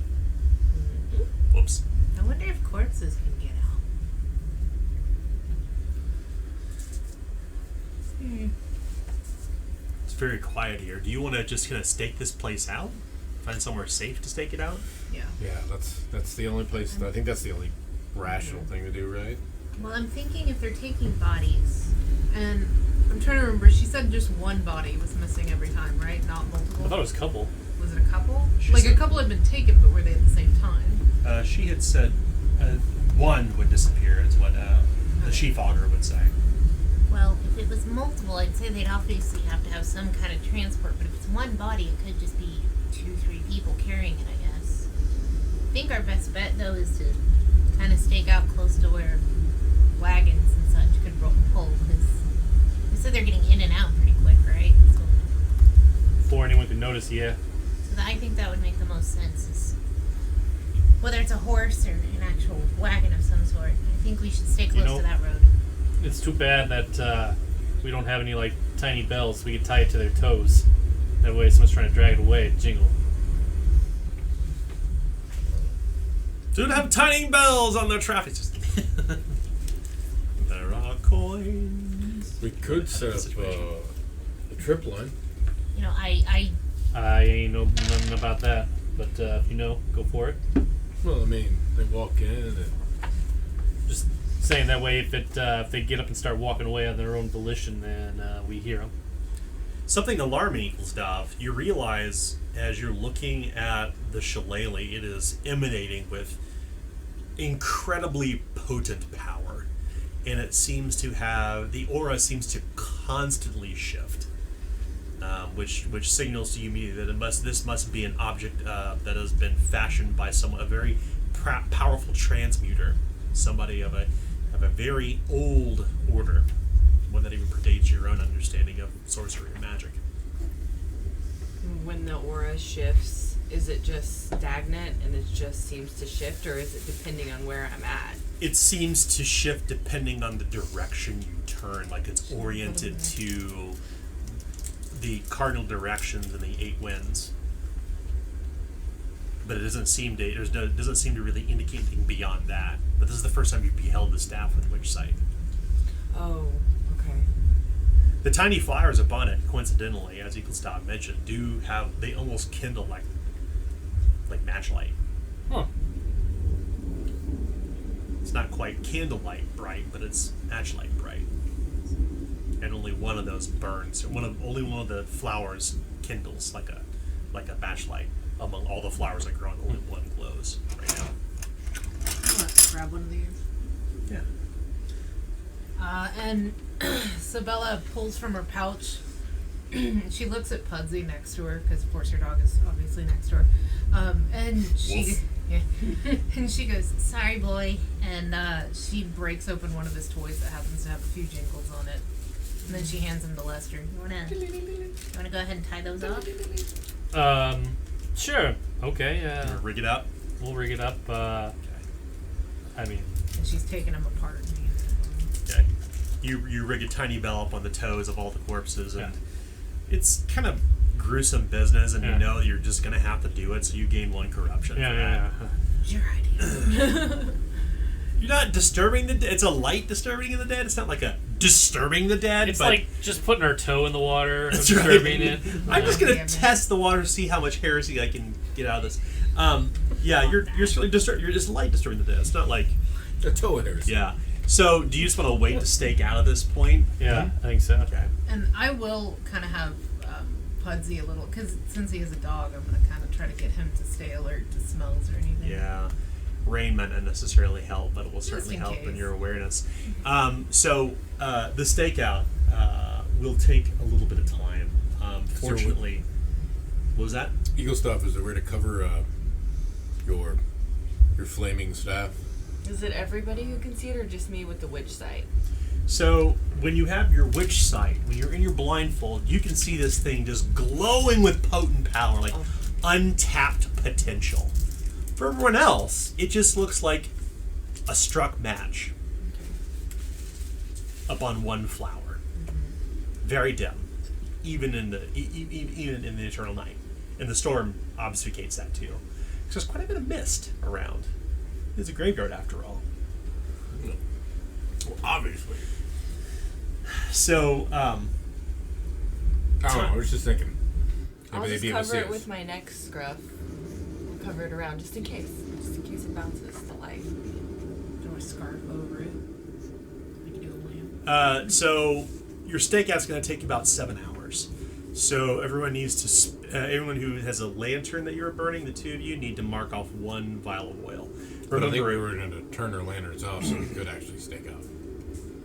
Whoops. I wonder if corpses can get out. It's very quiet here. Do you want to just kind of stake this place out? Find somewhere safe to stake it out? Yeah. Yeah, that's the only place. I think that's the only rational thing to do, right? Well, I'm thinking if they're taking bodies, and I'm trying to remember. She said just one body was missing every time, right? Not multiple. I thought it was a couple. Was it a couple? She Like a said- couple had been taken, but were they at the same time? She had said one would disappear, is what the chief augur would say. Well, if it was multiple, I'd say they'd obviously have to have some kind of transport. But if it's one body, it could just be 2-3 people carrying it, I guess. I think our best bet, though, is to kind of stake out close to where wagons and such could pull. Because they said they're getting in and out pretty quick, right? So Before anyone could notice, yeah. I think that would make the most sense. Is whether it's a horse or an actual wagon of some sort. I think we should stay close know- to that road. It's too bad that we don't have any like tiny bells so we could tie it to their toes. That way, if someone's trying to drag it away, it'd jingle. Don't have tiny bells on their traffic system. There are coins. We could set up a trip line. You know, I I ain't know nothing about that, but if you know, go for it. Well, I mean, they walk in and Just saying that way, if they get up and start walking away on their own volition, then we hear them. Something alarming, Gustav. You realize as you're looking at the shillelagh, it is emanating with incredibly potent power, and it seems to have the aura seems to constantly shift, which signals to you immediately that this must be an object that has been fashioned by someone, a very powerful transmuter, somebody of a very old order, one that even predates your own understanding of sorcery and magic. When the aura shifts, is it just stagnant and it just seems to shift, or is it depending on where I'm at? It seems to shift depending on the direction you turn, like it's oriented to the cardinal directions and the 8 winds. But it doesn't seem to really indicate anything beyond that. But this is the first time you beheld the staff with witch sight. Oh, okay. The tiny flowers upon it, coincidentally, as Eaglestop mentioned, they almost kindle like matchlight. Huh. It's not quite candlelight bright, but it's matchlight bright. And only one of those burns. Only one of the flowers kindles like a matchlight. Among all the flowers that grow on, only one glows right now. Let's grab one of these. Yeah. And Sabella pulls from her pouch. She looks at Pudsey next to her, because of course her dog is obviously next to her. And she and she goes, "Sorry, boy," and she breaks open one of his toys that happens to have a few jingles on it. And then she hands him to Lester. You wanna go ahead and tie those off? Sure. Okay. You rig it up? We'll rig it up. I mean, And she's taking them apart. And handing it to him. Okay. You rig a tiny bell up on the toes of all the corpses, and Yeah. it's kind of gruesome business, and Yeah. you know you're just going to have to do it, so you gain 1 corruption for that. yeah. It's your idea. You're not disturbing the dead. It's a light disturbing of the dead. It's not like a disturbing the dead. It's but like just putting our toe in the water, That's disturbing right. it. I'm just going Yeah, to man. test the water to see how much heresy I can get out of this. You're certainly you're just light disturbing the dead. It's not like A toe hitters. yeah. So do you just want to wait to stake out of this point? Yeah, I think so. Okay. And I will kind of have Pudsey a little, because since he is a dog, I'm going to kind of try to get him to stay alert to smells or anything. Yeah. Rain might not necessarily help, but it will certainly in help in case. your awareness. So the stakeout will take a little bit of time. Fortunately, what was that? Eagle stuff, is there a way to cover your flaming staff? Is it everybody who can see it, or just me with the witch sight? So when you have your witch sight, when you're in your blindfold, you can see this thing just glowing with potent power, like untapped potential. For everyone else, it just looks like a struck match up on one flower. Very dim, even in the even in the eternal night, and the storm obfuscates that too. So there's quite a bit of mist around. It's a graveyard after all. Well, obviously. So, I don't know, I was just thinking. I'll maybe just they'd be able to cover see it us. with my neck scruff. I'll cover it around just in case it bounces to life. Throw a scarf over it. Like you do a lamp. So your stakeout's going to take you about 7 hours. So everyone needs to, everyone who has a lantern that you're burning, the two of you need to mark off 1 vial of oil. But I think we Remember, were going to turn our lanterns off so we could actually stake out.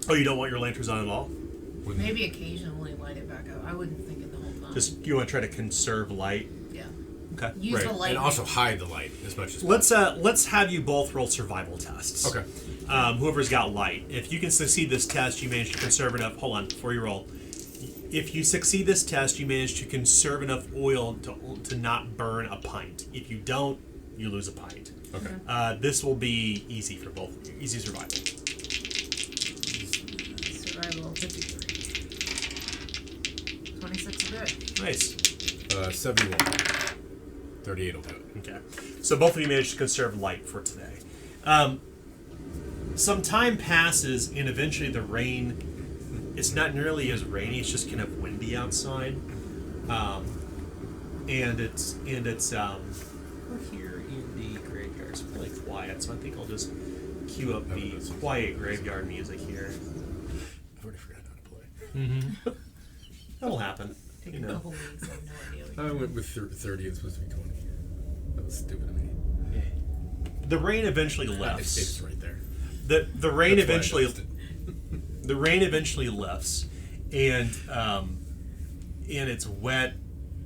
oh, you don't want your lanterns on at all? Wouldn't- Maybe occasionally light it back up. I wouldn't think it the whole time. Just you want to try to conserve light. yeah. Okay. Use the light. And also hide the light as much as Let's have you both roll survival tests. Okay. Whoever's got light. If you can succeed this test, you manage to conserve enough. Hold on, before you roll. If you succeed this test, you manage to conserve enough oil to not burn a pint. If you don't, you lose a pint. Okay. This will be easy for both of you. Easy survival. Survival 53. 26 is good. Nice. 71. 38 will do it. Okay. So both of you managed to conserve light for today. Some time passes, and eventually the rain, it's not nearly as rainy, it's just kind of windy outside. And it's we're here in the graveyard. It's really quiet, so I think I'll just cue up the quiet graveyard music here. I've already forgotten how to play. Mm-hmm. That'll happen. Take You a know. couple weeks. I have no idea what I you're went with 30, it's supposed to be 20. That was stupid of me. The rain eventually It's lifts. right there. The rain That's why I eventually missed it. the rain eventually lifts, and it's wet.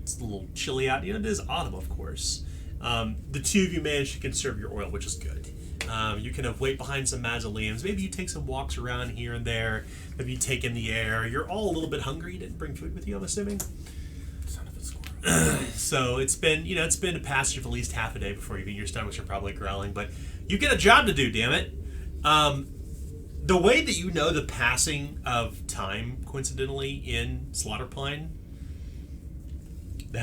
It's a little chilly out. You know, it is autumn, of course. The two of you manage to conserve your oil, which is good. You kind of wait behind some mausoleums. Maybe you take some walks around here and there. Maybe you take in the air. You're all a little bit hungry. You didn't bring food with you, I'm assuming. Son of a squirrel. So it's been a passage of at least half a day before your stomachs are probably growling. But you get a job to do, damn it. The way that you know the passing of time, coincidentally, in Slaughterpine, the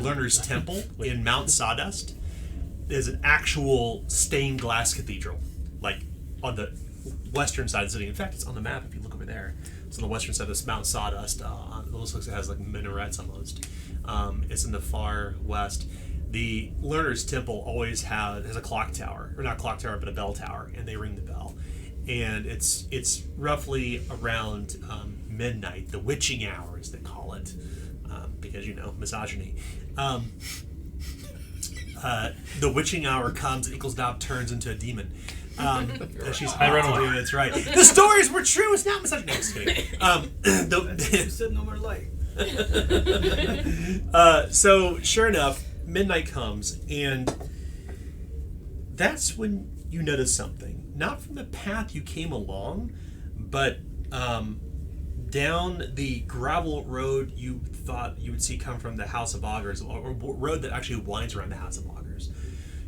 Learner's Temple in Mount Sawdust, is an actual stained glass cathedral, like on the western side of the city. In fact, it's on the map if you look over there. It's on the western side of this Mount Sawdust. It looks like it has like minarets almost. It's in the far west. the Learner's Temple always has a clock tower, or not clock tower, but a bell tower, and they ring the bell. And it's roughly around midnight, the witching hour, as they call it, because, misogyny. The witching hour comes, and Eaglesnob turns into a demon. She's I run away. That's right. The stories were true. It's not misogyny. No, just kidding. Sitting on my light. So sure enough, midnight comes, and that's when you notice something. Not from the path you came along, but down the gravel road you thought you would see come from the House of Augurs, or road that actually winds around the House of Augurs.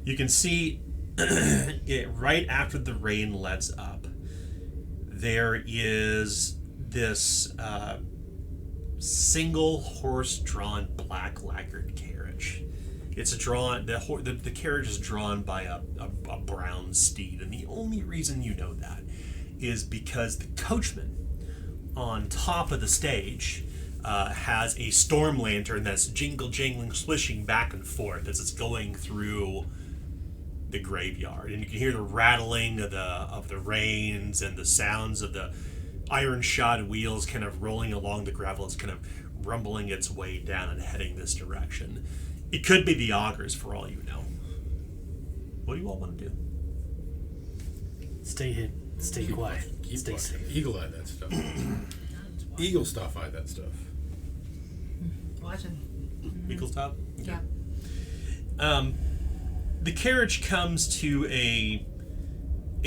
You can see it right after the rain lets up. There is this single horse-drawn black lacquered carriage. It's drawn. The carriage is drawn by a brown steed, and the only reason you know that is because the coachman on top of the stage has a storm lantern that's jingling, swishing back and forth as it's going through the graveyard, and you can hear the rattling of the reins and the sounds of the iron shod wheels kind of rolling along the gravel. It's kind of rumbling its way down and heading this direction. It could be the Augurs, for all you know. What do you all want to do? Stay hidden. Stay quiet. Stay safe. Eagle-eye that stuff. Eagle stuff-eye that stuff. Watching. Eagle's top? Yeah. The carriage comes to a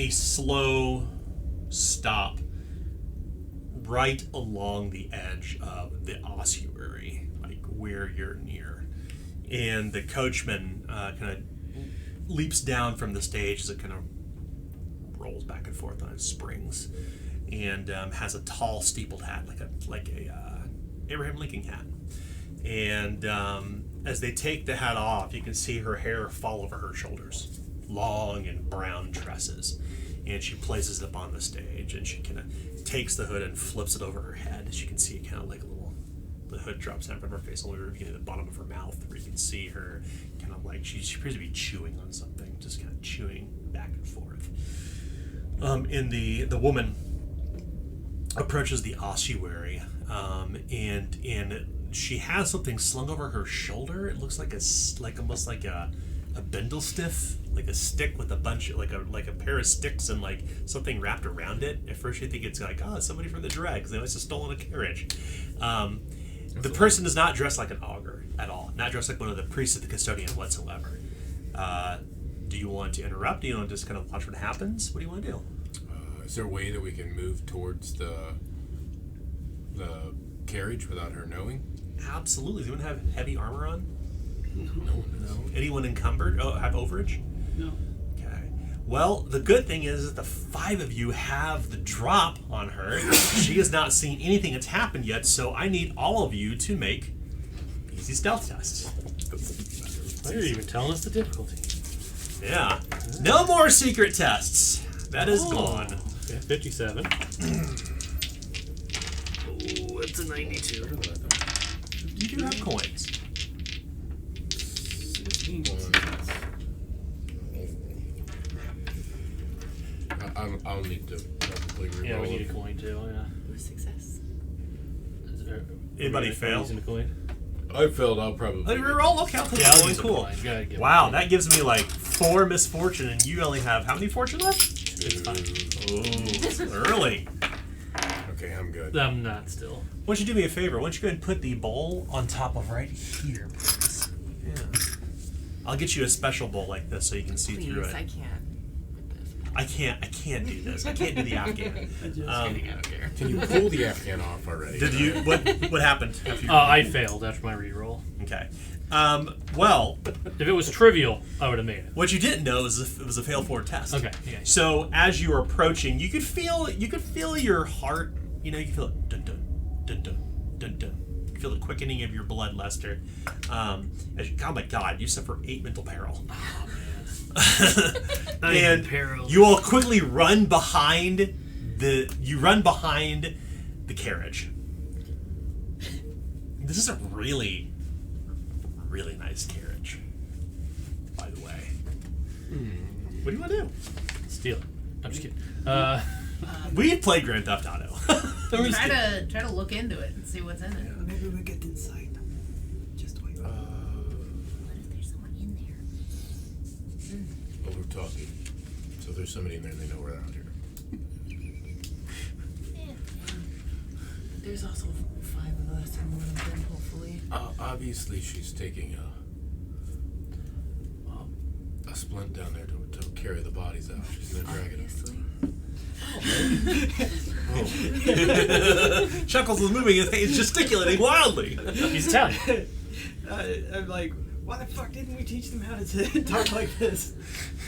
slow stop right along the edge of the ossuary, like where you're near. And the coachman kind of leaps down from the stage as it kind of rolls back and forth on its springs, and has a tall steepled hat, like a Abraham Lincoln hat. And as they take the hat off, you can see her hair fall over her shoulders, long and brown tresses. And she places it up on the stage, and she kind of takes the hood and flips it over her head. As you can see, kind of like the hood drops down from her face, only revealing the bottom of her mouth, where you can see her kind of like she appears to be chewing on something, just kind of chewing back and forth. And the woman approaches the ossuary, and she has something slung over her shoulder. It looks almost like a bindle stiff, like a stick with a bunch of, like a pair of sticks and like something wrapped around it. At first you think it's like, somebody from the dregs. They must have stolen a carriage. The person is not dressed like an augur at all. Not dressed like one of the priests of the custodian whatsoever. Do you want to interrupt? Do you want to just kind of watch what happens? What do you want to do? Is there a way that we can move towards the carriage without her knowing? Absolutely. Does anyone have heavy armor on? No. Anyone encumbered? Oh, have overage? No. Okay. Well, the good thing is that the 5 of you have the drop on her. She has not seen anything that's happened yet, so I need all of you to make easy stealth tests. Why are you even telling us the difficulty? Yeah. No more secret tests. That is gone. Okay, 57. Oh, it's a 92. You do have coins. 16. I'll need to probably reroll. Yeah, we need a coin too. Yeah. Ooh, success. Anybody fail? Using a coin. I failed. I'll probably. Let me reroll. Okay, I'll take Yeah, I'll the coin. use a Cool. coin. Gotta get Wow, one. that gives me like 4 misfortune, and you only have how many fortune left? It's fine. Oh, early. Okay, I'm good. I'm not still. Why don't you do me a favor? Why don't you go ahead and put the bowl on top of right here, please? Yeah. I'll get you a special bowl like this so you can see through Please, it. I can't. With this. I can't do this. I can't do the Afghan. I just I don't care. Can you pull the Afghan off already? Did you? What happened? After you I failed after my reroll. Okay. Well, If it was trivial, I would have made it. what you didn't know is it was a fail forward test. Okay. Yeah. So as you were approaching, you could feel your heart. You can feel it. Dun dun dun dun dun dun. You feel the quickening of your blood, Lester. Oh my God! You suffer 8 mental peril. And you all quickly run behind the carriage. This is a really, really nice carriage. What do you want to do? Steal it. I'm just kidding. We played Grand Theft Auto. Try to look into it and see what's in it. Maybe we get inside. Just wait. What if there's someone in there? Well, we're talking. So there's somebody in there and they know we're out here. There's also 5 of us and one of them, hopefully. Obviously, she's taking a splint down there to carry the bodies out. She's gonna drag it Oh. Chuckles is moving his hands, gesticulating wildly. He's Italian. I'm like, why the fuck didn't we teach them how to talk like this?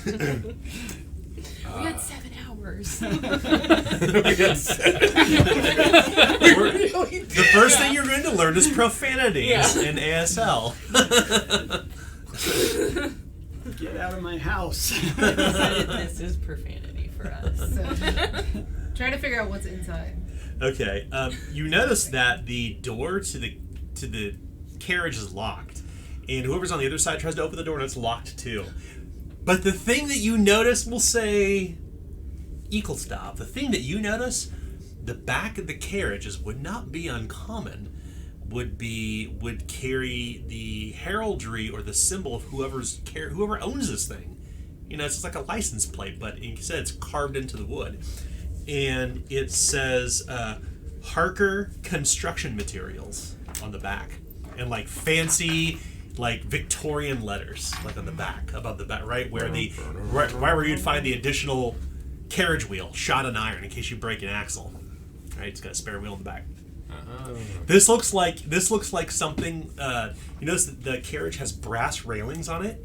We had 7 hours. The first thing you're going to learn is profanities in ASL. Get out of my house. This is profanity for us. So, try to figure out what's inside. Okay, you notice that the door to the carriage is locked, and whoever's on the other side tries to open the door and it's locked too. But the thing that you notice, we'll say, equal stop. The thing that you notice, the back of the carriages would not be uncommon. Would carry the heraldry or the symbol of whoever owns this thing. You know, it's just like a license plate, but instead it's carved into the wood, and it says Harker Construction Materials on the back, and like fancy, like Victorian letters, like on the back, above the back, right where where you'd find the additional carriage wheel, shot in iron in case you break an axle. Right, it's got a spare wheel in the back. This looks like something. You notice that the carriage has brass railings on it.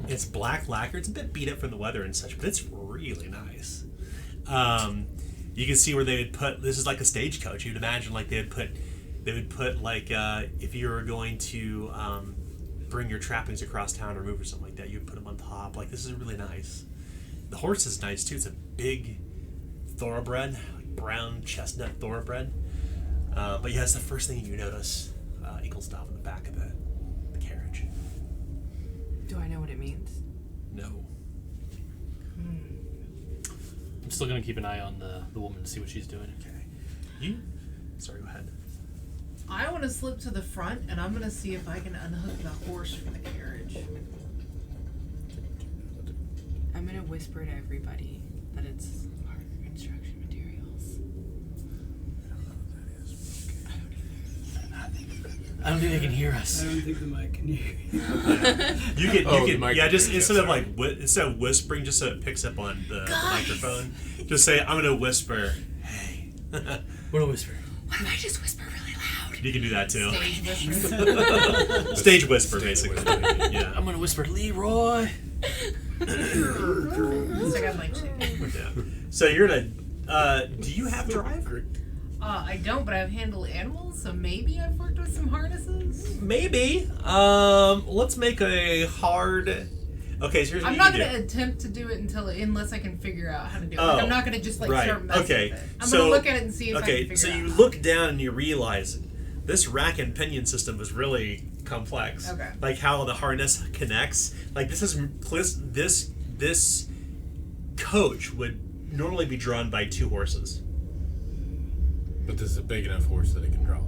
It's black lacquer. It's a bit beat up from the weather and such, but it's really nice. You can see where they would put. This is like a stagecoach. You'd imagine like they would put like if you were going to bring your trappings across town or move or something like that, you'd put them on top. Like, this is really nice. The horse is nice too. It's a big thoroughbred, like brown chestnut thoroughbred. But yeah, it's the first thing you notice. Eagle stop in the back of the carriage. Do I know what it means? No. I'm still gonna keep an eye on the woman to see what she's doing. Okay. Sorry, go ahead. I want to slip to the front, and I'm gonna see if I can unhook the horse from the carriage. I'm gonna whisper to everybody that it's Harker Construction Materials. I don't think they can hear us. I don't think the mic can hear you. You can just instead of whispering, just so it picks up on the microphone, just say, I'm gonna whisper, hey. What do I whisper? What if I just whisper really loud? You can do that too. Stage whisper. Stage whisper, basically. Yeah. I'm gonna whisper, Leroy. So I got my 2. Yeah. So you're gonna. Do you have drive? I don't, but I've handled animals, so maybe I've worked with some harnesses. Maybe. Let's make a hard. Okay, so here's what I'm you not can going to do. attempt to do it unless I can figure out how to do it. Oh, Like, I'm not going to just right. start messing Okay, with it. I'm so- going to look at it and see if I can Okay, figure so it out. you look down and you realize this rack and pinion system is really complex. Okay. Like how the harness connects. Like this coach would normally be drawn by 2 horses. But this is a big enough horse that it can draw it.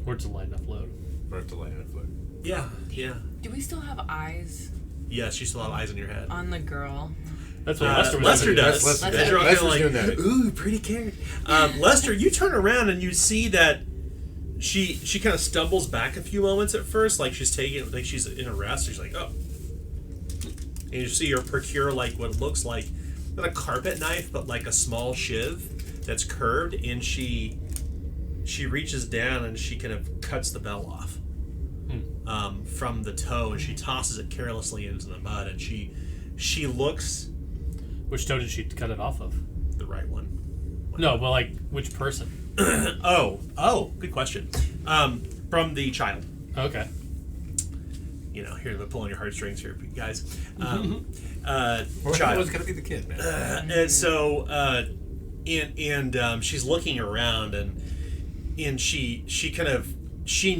Or it's a light enough load. Or it's a light enough foot. Yeah, yeah. Do we still have eyes Yes, you still have eyes on your head. on the girl? That's what Lester was Lester doing. does. Lester You're all Lester's kinda like, doing that. ooh, pretty carrot. Lester, you turn around and you see that she kind of stumbles back a few moments at first, like she's in a rest. She's like, oh. And you see her procure like what looks like not a carpet knife, but like a small shiv that's curved, and she reaches down and she kind of cuts the bell off from the toe, and she tosses it carelessly into the mud, and she looks Which toe did she cut it off of? the right one. No, but like which person? Oh, good question. From the child. Okay. You know, here they're pulling your heartstrings here, guys. Or Child. it's gonna be the kid, man. And so, she's looking around, and she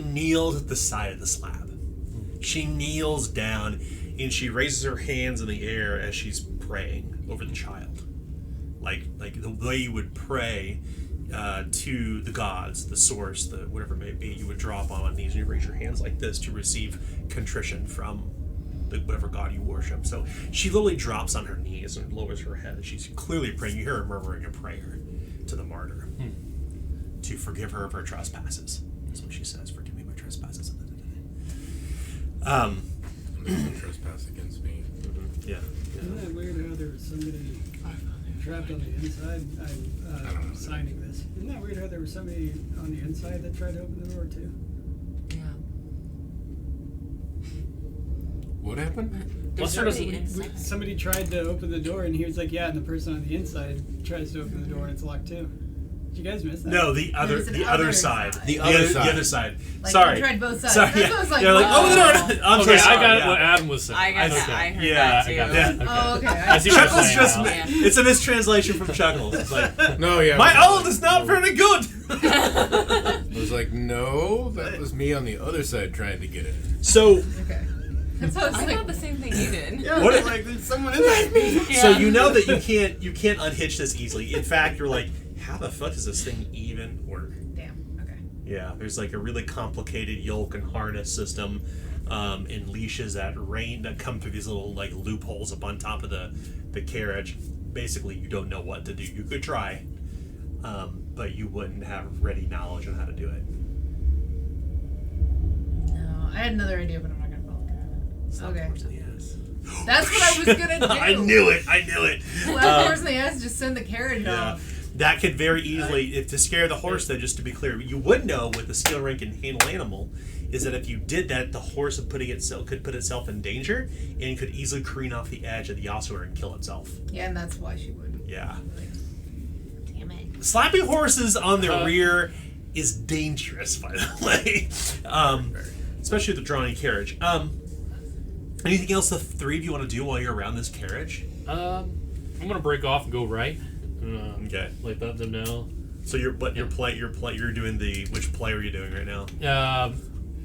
kneels at the side of the slab. She kneels down, and she raises her hands in the air as she's praying over the child, like the way you would pray to the gods, the source, the whatever it may be. You would drop on knees and you raise your hands like this to receive contrition from whatever god you worship. So she literally drops on her knees and lowers her head. She's clearly praying. You hear her murmuring a prayer to the martyr to forgive her of her trespasses. That's what she says. Forgive me my trespasses. Trespass against me. Yeah. Isn't that weird how there was somebody trapped on the inside? I'm signing this. Isn't that weird how there was somebody on the inside that tried to open the door too? Yeah. What happened? What sort of Somebody tried to open the door and he was like, yeah, and the person on the inside tries to open the door and it's locked too. Did you guys miss that? No, the other side. The other side. Like, Sorry. you tried both sides. Sorry. That's what I was like, They're like, whoa. open the door. I'm Okay, so sorry. I got what Adam was saying. I got that. I heard that too. I got that. Okay. Oh, okay. I see what you're Chuckles saying just now. it's a mistranslation from Chuckles. It's like, No, yeah. my old is not very good. I was like, no, that was me on the other side trying to get it. So Okay. That's what I was I like. thought the same thing you did. Yeah, What if- like there's someone in there. So you know that you can't unhitch this easily. In fact, you're like, how the fuck does this thing even work? Damn. Okay. Yeah, there's like a really complicated yoke and harness system, and leashes that come through these little like loopholes up on top of the carriage. Basically, you don't know what to do. You could try, but you wouldn't have ready knowledge on how to do it. No, I had another idea, but I'm not gonna follow that. Okay. Unfortunately, yes. That's what I was gonna do. I knew it. Well, unfortunately, I was just send the carriage Yeah. off. That could very easily, if to scare the horse, though, just to be clear, you would know with the skill rank and handle animal is that if you did that, the horse could put itself in danger and could easily careen off the edge of the ossuary and kill itself. Yeah, and that's why she wouldn't. Yeah. Damn it. Slapping horses on their rear is dangerous, by the way. Especially with the drawing carriage. Anything else the three of you want to do while you're around this carriage? I'm gonna break off and go right. Okay. Like let them know. So you're doing which play are you doing right now?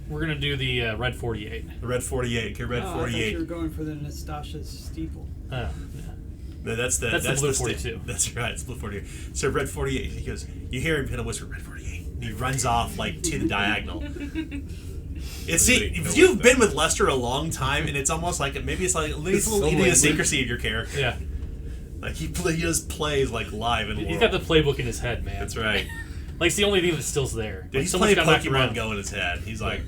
We're gonna do the red 48. The red 48. Okay, red I thought 48. you were going for the Nastasha's steeple. Yeah. No, that's the blue 42. That's right, it's blue 48. So red 48. He goes, you hear him kind of whisper, red 48, and he runs off like to the diagonal. If you've been with Lester a long time, and it's almost like it's a little idiosyncrasy of your character. Yeah. Like he just plays like live in the He's world. got the playbook in his head, man. That's right. Like it's the only thing that's still there. Dude, Like, he's someone's playing got knocked Pokemon around. Go in his head. He's like,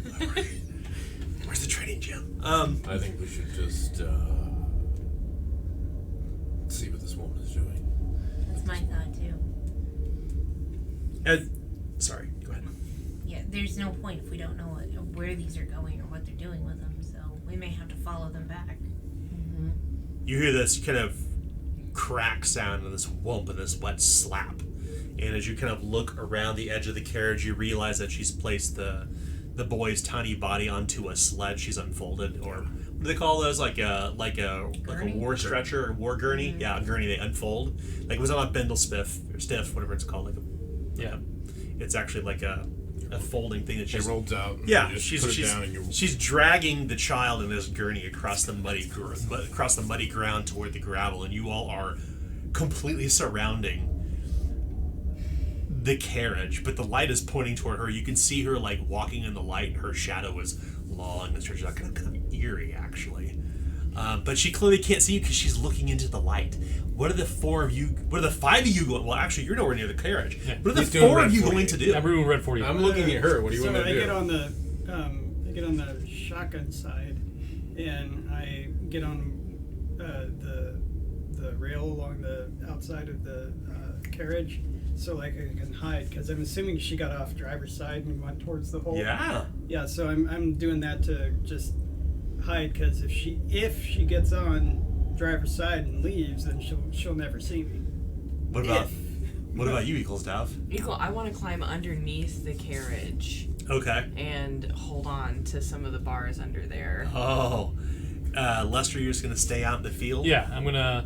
where's the training gym? I think we should just see what this woman is doing. That's my thought too. Sorry, go ahead. Yeah, there's no point if we don't know where these are going or what they're doing with them, so we may have to follow them back. You hear this kind of crack sound and this whump and this wet slap. And as you kind of look around the edge of the carriage, you realize that she's placed the boy's tiny body onto a sled she's unfolded, or what do they call those? Like a war stretcher or war gurney? Mm-hmm. Yeah, a gurney they unfold. Like it was on a bindle stiff, whatever it's called. It's actually like a folding thing that It rolls out. And yeah, you just put it down and she's dragging the child in this gurney across the muddy ground toward the gravel, and you all are completely surrounding the carriage. But the light is pointing toward her. You can see her like walking in the light, and her shadow is long and stretched out, kind of eerie actually. But she clearly can't see you because she's looking into the light. What are the five of you going? Well, actually, you're nowhere near the carriage. Yeah. What are He's the doing four red of you 48. going to do? I'm doing red 48. I'm looking at her. What do you So want me to I do? get on the shotgun side, and I get on the rail along the outside of the carriage, so like I can hide. Because I'm assuming she got off driver's side and went towards the hole. Yeah. Yeah. So I'm doing that to just hide. Because if she gets on driver's side and leaves, then she'll never see me. What about you, Equals Dav? Eagle, I want to climb underneath the carriage Okay. and hold on to some of the bars under there. Oh, Lester, you're just gonna stay out in the field? Yeah, I'm gonna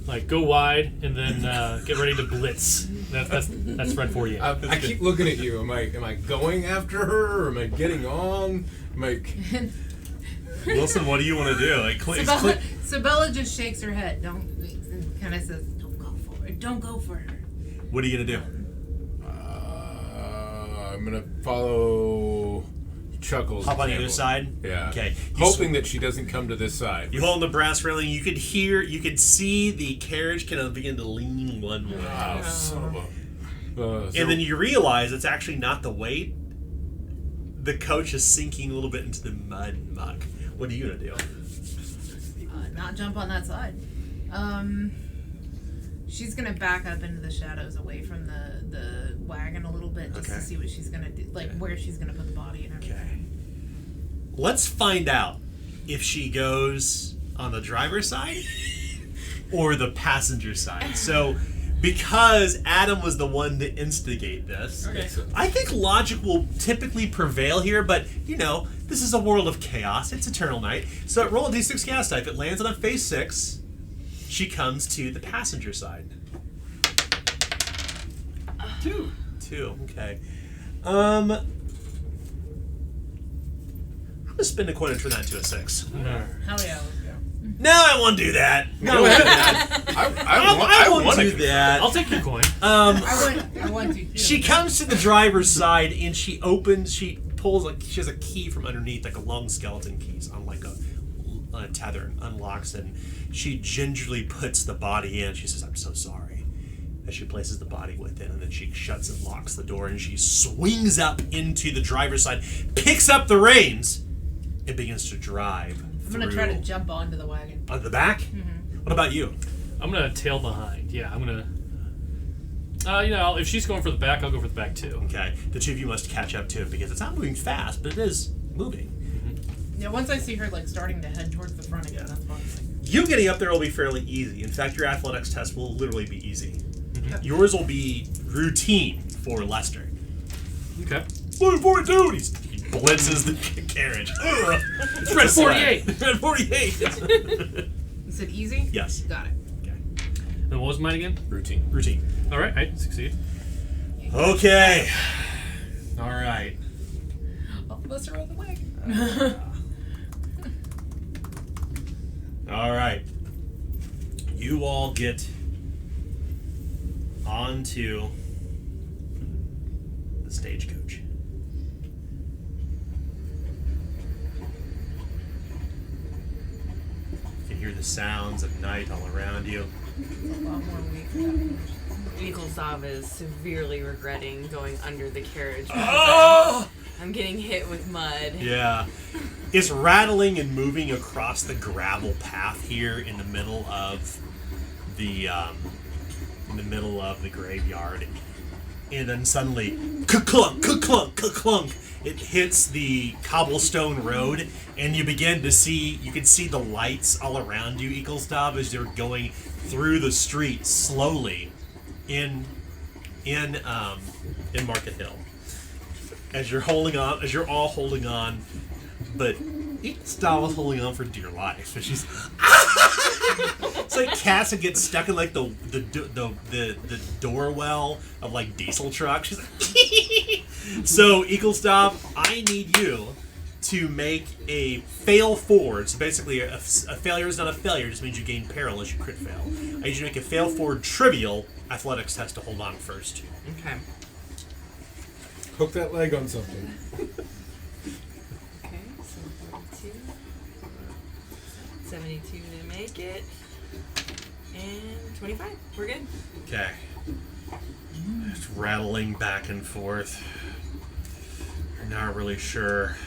like go wide and then get ready to blitz. That's red 48. I keep looking at you. Am I going after her, or am I getting on? Am I? Wilson, what do you want to do? Sabella just shakes her head. Kind of says, "Don't go for it. Don't go for her." What are you gonna do? I'm gonna follow Chuckles. Hop on the other example. side? Yeah. Okay. Hoping that she doesn't come to this side. You hold the brass railing. You could see the carriage kind of begin to lean one way. Wow, son of a... And then you realize it's actually not the weight. The coach is sinking a little bit into the mud and muck. What are you gonna do? Not jump on that side. She's gonna back up into the shadows away from the wagon a little bit just to see what she's gonna do, where she's gonna put the body and everything. Okay. Let's find out if she goes on the driver's side or the passenger side. So, because Adam was the one to instigate this, I think logic will typically prevail here, but, this is a world of chaos. It's Eternal Night. So roll a d6 chaos die. If it lands on a phase 6, she comes to the passenger side. 2. 2, okay. I'm going to spend a coin and turn that into a 6. Hell yeah. No, I won't do that. No, I won't do that. I'll take your coin. I want to. She comes to the driver's side and she pulls she has a key from underneath, like a long skeleton key on like a tether, and unlocks it. And she gingerly puts the body in. She says, "I'm so sorry." As she places the body within, and then she shuts and locks the door, and she swings up into the driver's side, picks up the reins, and begins to drive. I'm gonna try to jump onto the wagon. On the back? Mm-hmm. What about you? I'm gonna tail behind. Yeah, I'm gonna. If she's going for the back, I'll go for the back too. Okay. The two of you must catch up to it because it's not moving fast, but it is moving. Yeah, once I see her starting to head towards the front again, that's fine. You getting up there will be fairly easy. In fact, your athletics test will literally be easy. Mm-hmm. Yours will be routine for Lester. Okay. 42! He blitzes the carriage. It's red 48. Red 48. You said easy? Yes. Got it. Okay. And what was mine again? Routine. All right, I succeed. Okay. All right. I'll bust her on the wagon. All right. You all get onto the stagecoach. You can hear the sounds of night all around you. A lot more weak. Nikolsov is severely regretting going under the carriage. Oh! I'm getting hit with mud. Yeah. It's rattling and moving across the gravel path here in the middle of the graveyard. And then suddenly, ka-clunk, ka-clunk, ka-clunk, it hits the cobblestone road, and you can see the lights all around you, Eaglestav, as you're going through the street slowly in Market Hill. As you're all holding on, but Eaglestav is holding on for dear life. And she's it's like cats that get stuck in like the door well of like diesel truck. She's like So Eaglestav, I need you to make a fail forward. So basically a failure is not a failure, it just means you gain peril as you crit fail. I need you to make a fail forward trivial athletics test to hold on first. Okay. Hook that leg on something. Okay, so 42. 72 to make it. And 25. We're good. Okay. It's rattling back and forth. You're not really sure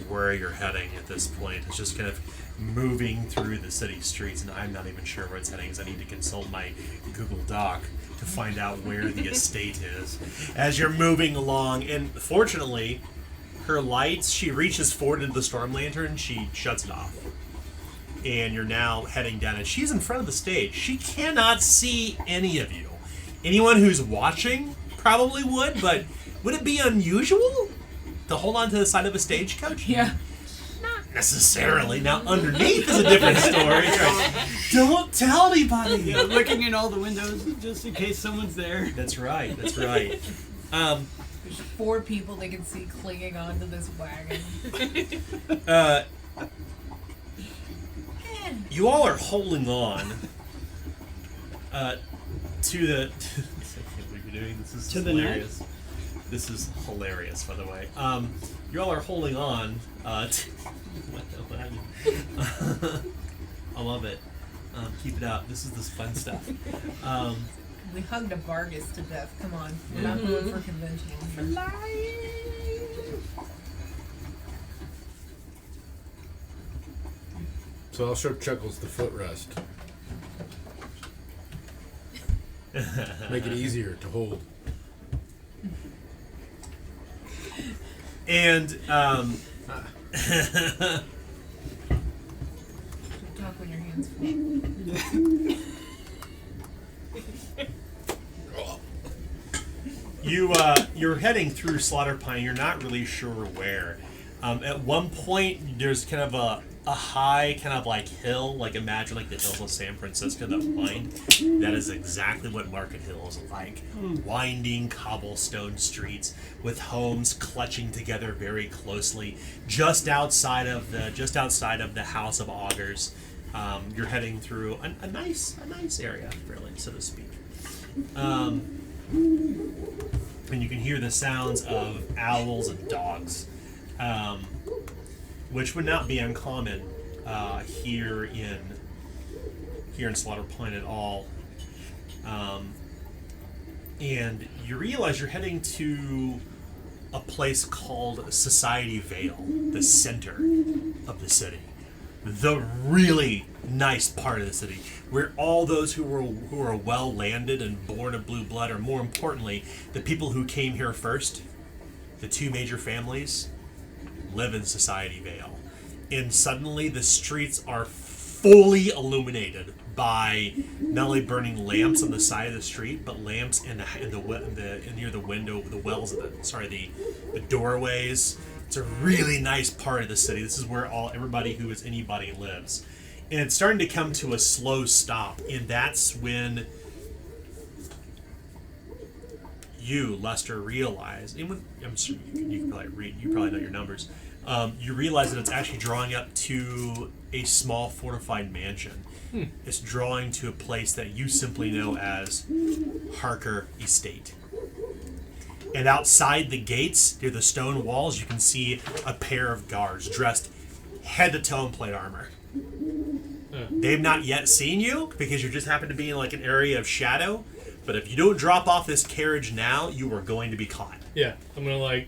where you're heading at this point. It's just kind of moving through the city streets, and I'm not even sure where it's heading because I need to consult my Google Doc to find out where the estate is. As you're moving along, and fortunately, her lights, she reaches forward into the storm lantern, she shuts it off. And you're now heading down, and she's in front of the stage. She cannot see any of you. Anyone who's watching probably would, but would it be unusual to hold on to the side of a stagecoach? Yeah. Not necessarily. Now, underneath is a different story. Don't tell anybody. Yeah, looking in all the windows just in case someone's there. That's right. That's right. There's 4 people they can see clinging onto this wagon. You all are holding on to the. I can't believe you're doing this. This is To the hilarious. This is hilarious, by the way. You all are holding on. I love it. Keep it up. This is this fun stuff. We hugged a Vargas to death. Come on. We're not going for conventional. So I'll show Chuckles the footrest. Make it easier to hold. And Talk when your hands full. you're heading through Slaughter Pine. You're not really sure where. At one point, there's kind of a high kind of like hill, like imagine like the hills of San Francisco that wind. That is exactly what Market Hill is like. Winding cobblestone streets with homes clutching together very closely. Just outside of the House of Augurs, you're heading through a nice area, really, so to speak. And you can hear the sounds of owls and dogs. Which would not be uncommon here in Slaughter Pine at all. And you realize you're heading to a place called Society Vale, the center of the city. The really nice part of the city, where all those who are well landed and born of blue blood, or more importantly, the people who came here first, the two major families, live in Society Vale. And suddenly the streets are fully illuminated by not only burning lamps on the side of the street, but lamps in near the window, the wells of the doorways. It's a really nice part of the city. This is where everybody who is anybody lives. And it's starting to come to a slow stop, and that's when you, Lester, realize, I'm sure you can probably read, you probably know your numbers. You realize that it's actually drawing up to a small fortified mansion. It's drawing to a place that you simply know as Harker Estate. And outside the gates, near the stone walls, you can see a pair of guards dressed head to toe in plate armor. They've not yet seen you because you just happen to be in like an area of shadow. But if you don't drop off this carriage now, you are going to be caught. Yeah, I'm gonna like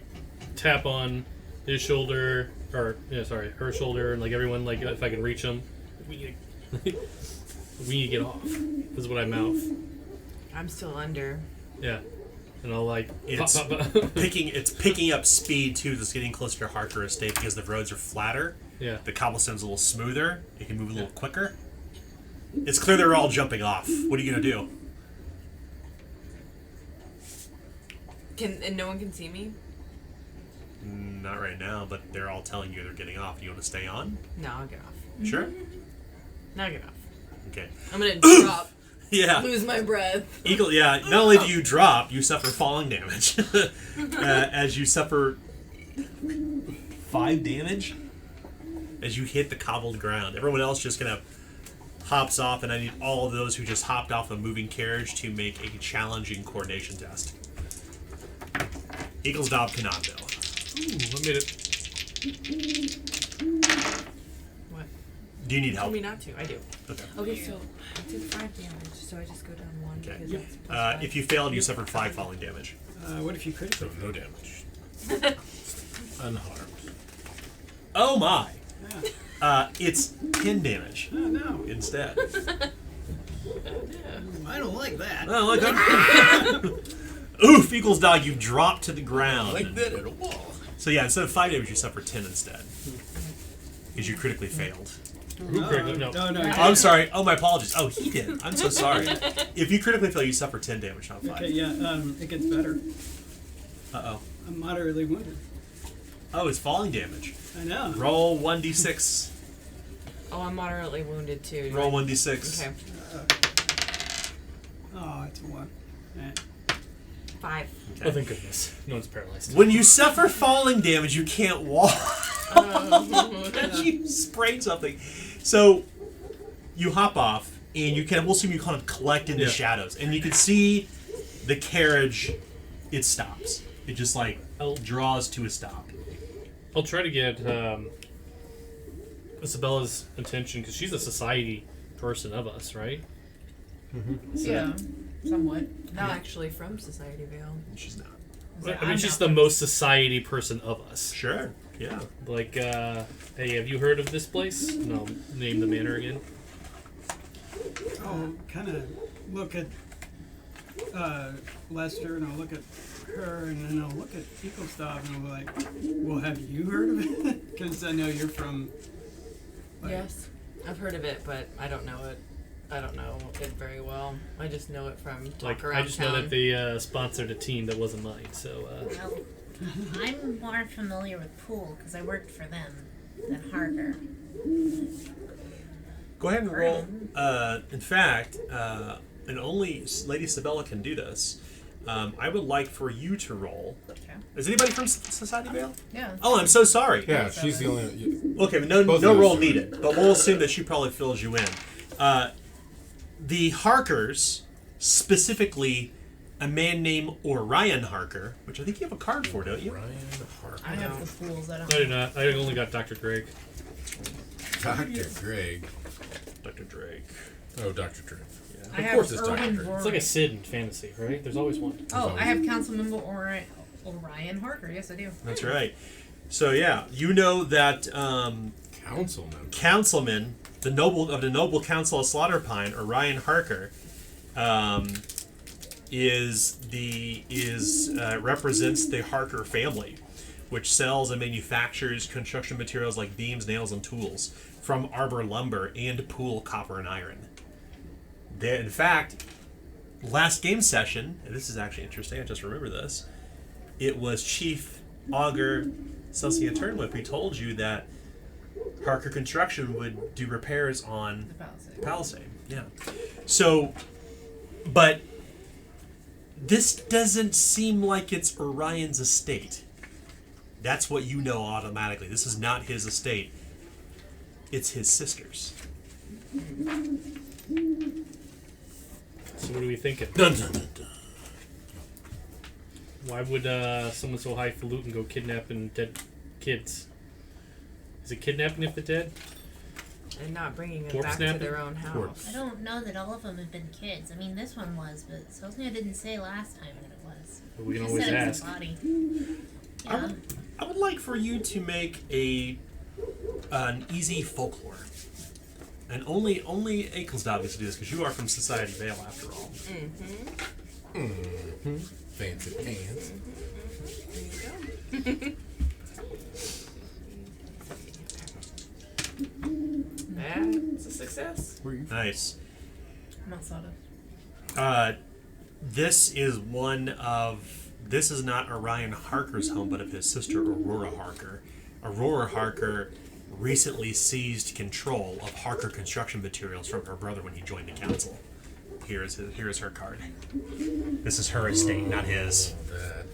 tap on his shoulder, or her shoulder, and like everyone, like if I can reach them, we need to get off. This is what I mouth. I'm still under. Yeah, and I'll like It's pop. picking up speed too. It's getting closer to Harker Estate because the roads are flatter. Yeah. The cobblestone's a little smoother. It can move a little quicker. It's clear they're all jumping off. What are you gonna do? And no one can see me? Not right now, but they're all telling you they're getting off. You want to stay on? No, I'll get off. Sure. No, I'll get off. Okay. I'm gonna drop. Yeah. Lose my breath. Eagle. Yeah. Not only do you drop, you suffer falling damage. As you suffer 5 damage as you hit the cobbled ground. Everyone else just kind of hops off, and I need all of those who just hopped off a moving carriage to make a challenging coordination test. Eagle's Dob cannot, though. Ooh, I made it. What? Do you need Tell help? me not to. I do. Okay. Okay, so I did 5 damage, so I just go down 1 Okay. because that's plus 5. If you failed, you suffered 5 falling damage. What if you So critically? no damage. Unharmed. Oh my! Yeah. It's 10 damage Oh no. instead. I don't like that. Oh, like that. Oof! Eagle's Dog, you drop to the ground. Like that at a wall. So yeah, instead of 5 damage, you suffer 10 instead. Because you critically failed. Who critically? No. No. Oh, I'm sorry. Oh, my apologies. Oh, he did. I'm so sorry. If you critically fail, you suffer 10 damage, not 5. Okay, yeah, it gets better. Uh-oh. I'm moderately wounded. Oh, it's falling damage. I know. Roll 1d6. Oh, I'm moderately wounded too. Roll 1d6. Okay. Oh, it's a 1. Eh. 5. Oh, thank goodness. No one's paralyzed. When you suffer falling damage, you can't walk. You sprayed something. So you hop off, and we'll see you kind of collect in the shadows, and you can see the carriage. It stops. It just like draws to a stop. I'll try to get Isabella's attention because she's a society person of us, right? Yeah, somewhat. Not actually from Society Vale. She's not. I mean, she's the most society person of us. Sure. Yeah. Like, hey, have you heard of this place? And I'll name the manor again. I'll kind of look at Lester, and I'll look at her, and then I'll look at Eaglestaff, and I'll be like, well, have you heard of it? Because I know you're from... Yes, I've heard of it, but I don't know it. I don't know it very well. I just know it from talk around I just town. know that they sponsored a team that wasn't mine, so... Well, I'm more familiar with Pool because I worked for them than Harker. Go ahead and roll. In fact, and only Lady Sabella can do this. I would like for you to roll. Okay. Is anybody from Society Vale? Yeah. Oh, I'm so sorry. Yeah, she's the only. Okay, but no Both no of us roll are. needed. But we'll assume that she probably fills you in. The Harkers, specifically a man named Orion Harker, which I think you have a card for, don't you? Ryan Harper. I have the Pools. I don't. I do not. I only got Dr. Greg. Dr. Greg. Dr. Drake. Oh, Dr. Drake. I Of have course it's Dr. Irwin Drake. It's like a Sid in fantasy, right? There's always one. Oh, I have Councilmember Orion Harker. Yes, I do. That's right. So yeah, you know that Councilman. councilman, the noble council of Slaughterpine, Orion Harker, represents the Harker family, which sells and manufactures construction materials like beams, nails, and tools from Arbor Lumber and Pool Copper and Iron. In fact, last game session, and this is actually interesting, I just remember this, it was Chief Augur Celsia Turnlip who told you that Harker Construction would do repairs on The Palisade. Palisade. Yeah. So, but this doesn't seem like it's Orion's estate. That's what you know automatically. This is not his estate. It's his sister's. So what are we thinking? Dun, dun, dun, dun. Why would someone so highfalutin go kidnapping dead kids? Is it kidnapping if they're dead? And not bringing them Corpse back snapping? to their own house. Corpse. I don't know that all of them have been kids. I mean, this one was, but Sosnia didn't say last time that it was. But we can She always said it was ask. a body. I Yeah. would like for you to make an easy folklore. And only Ecclesdale gets to do this because you are from Society Vale after all. Fancy pants. That's a success. Where are you from? Nice. Masada. This is this is not Orion Harker's home, but of his sister Aurora Harker. Aurora Harker recently seized control of Harker Construction Materials from her brother when he joined the council. Here is her card. This is her estate, not his. That.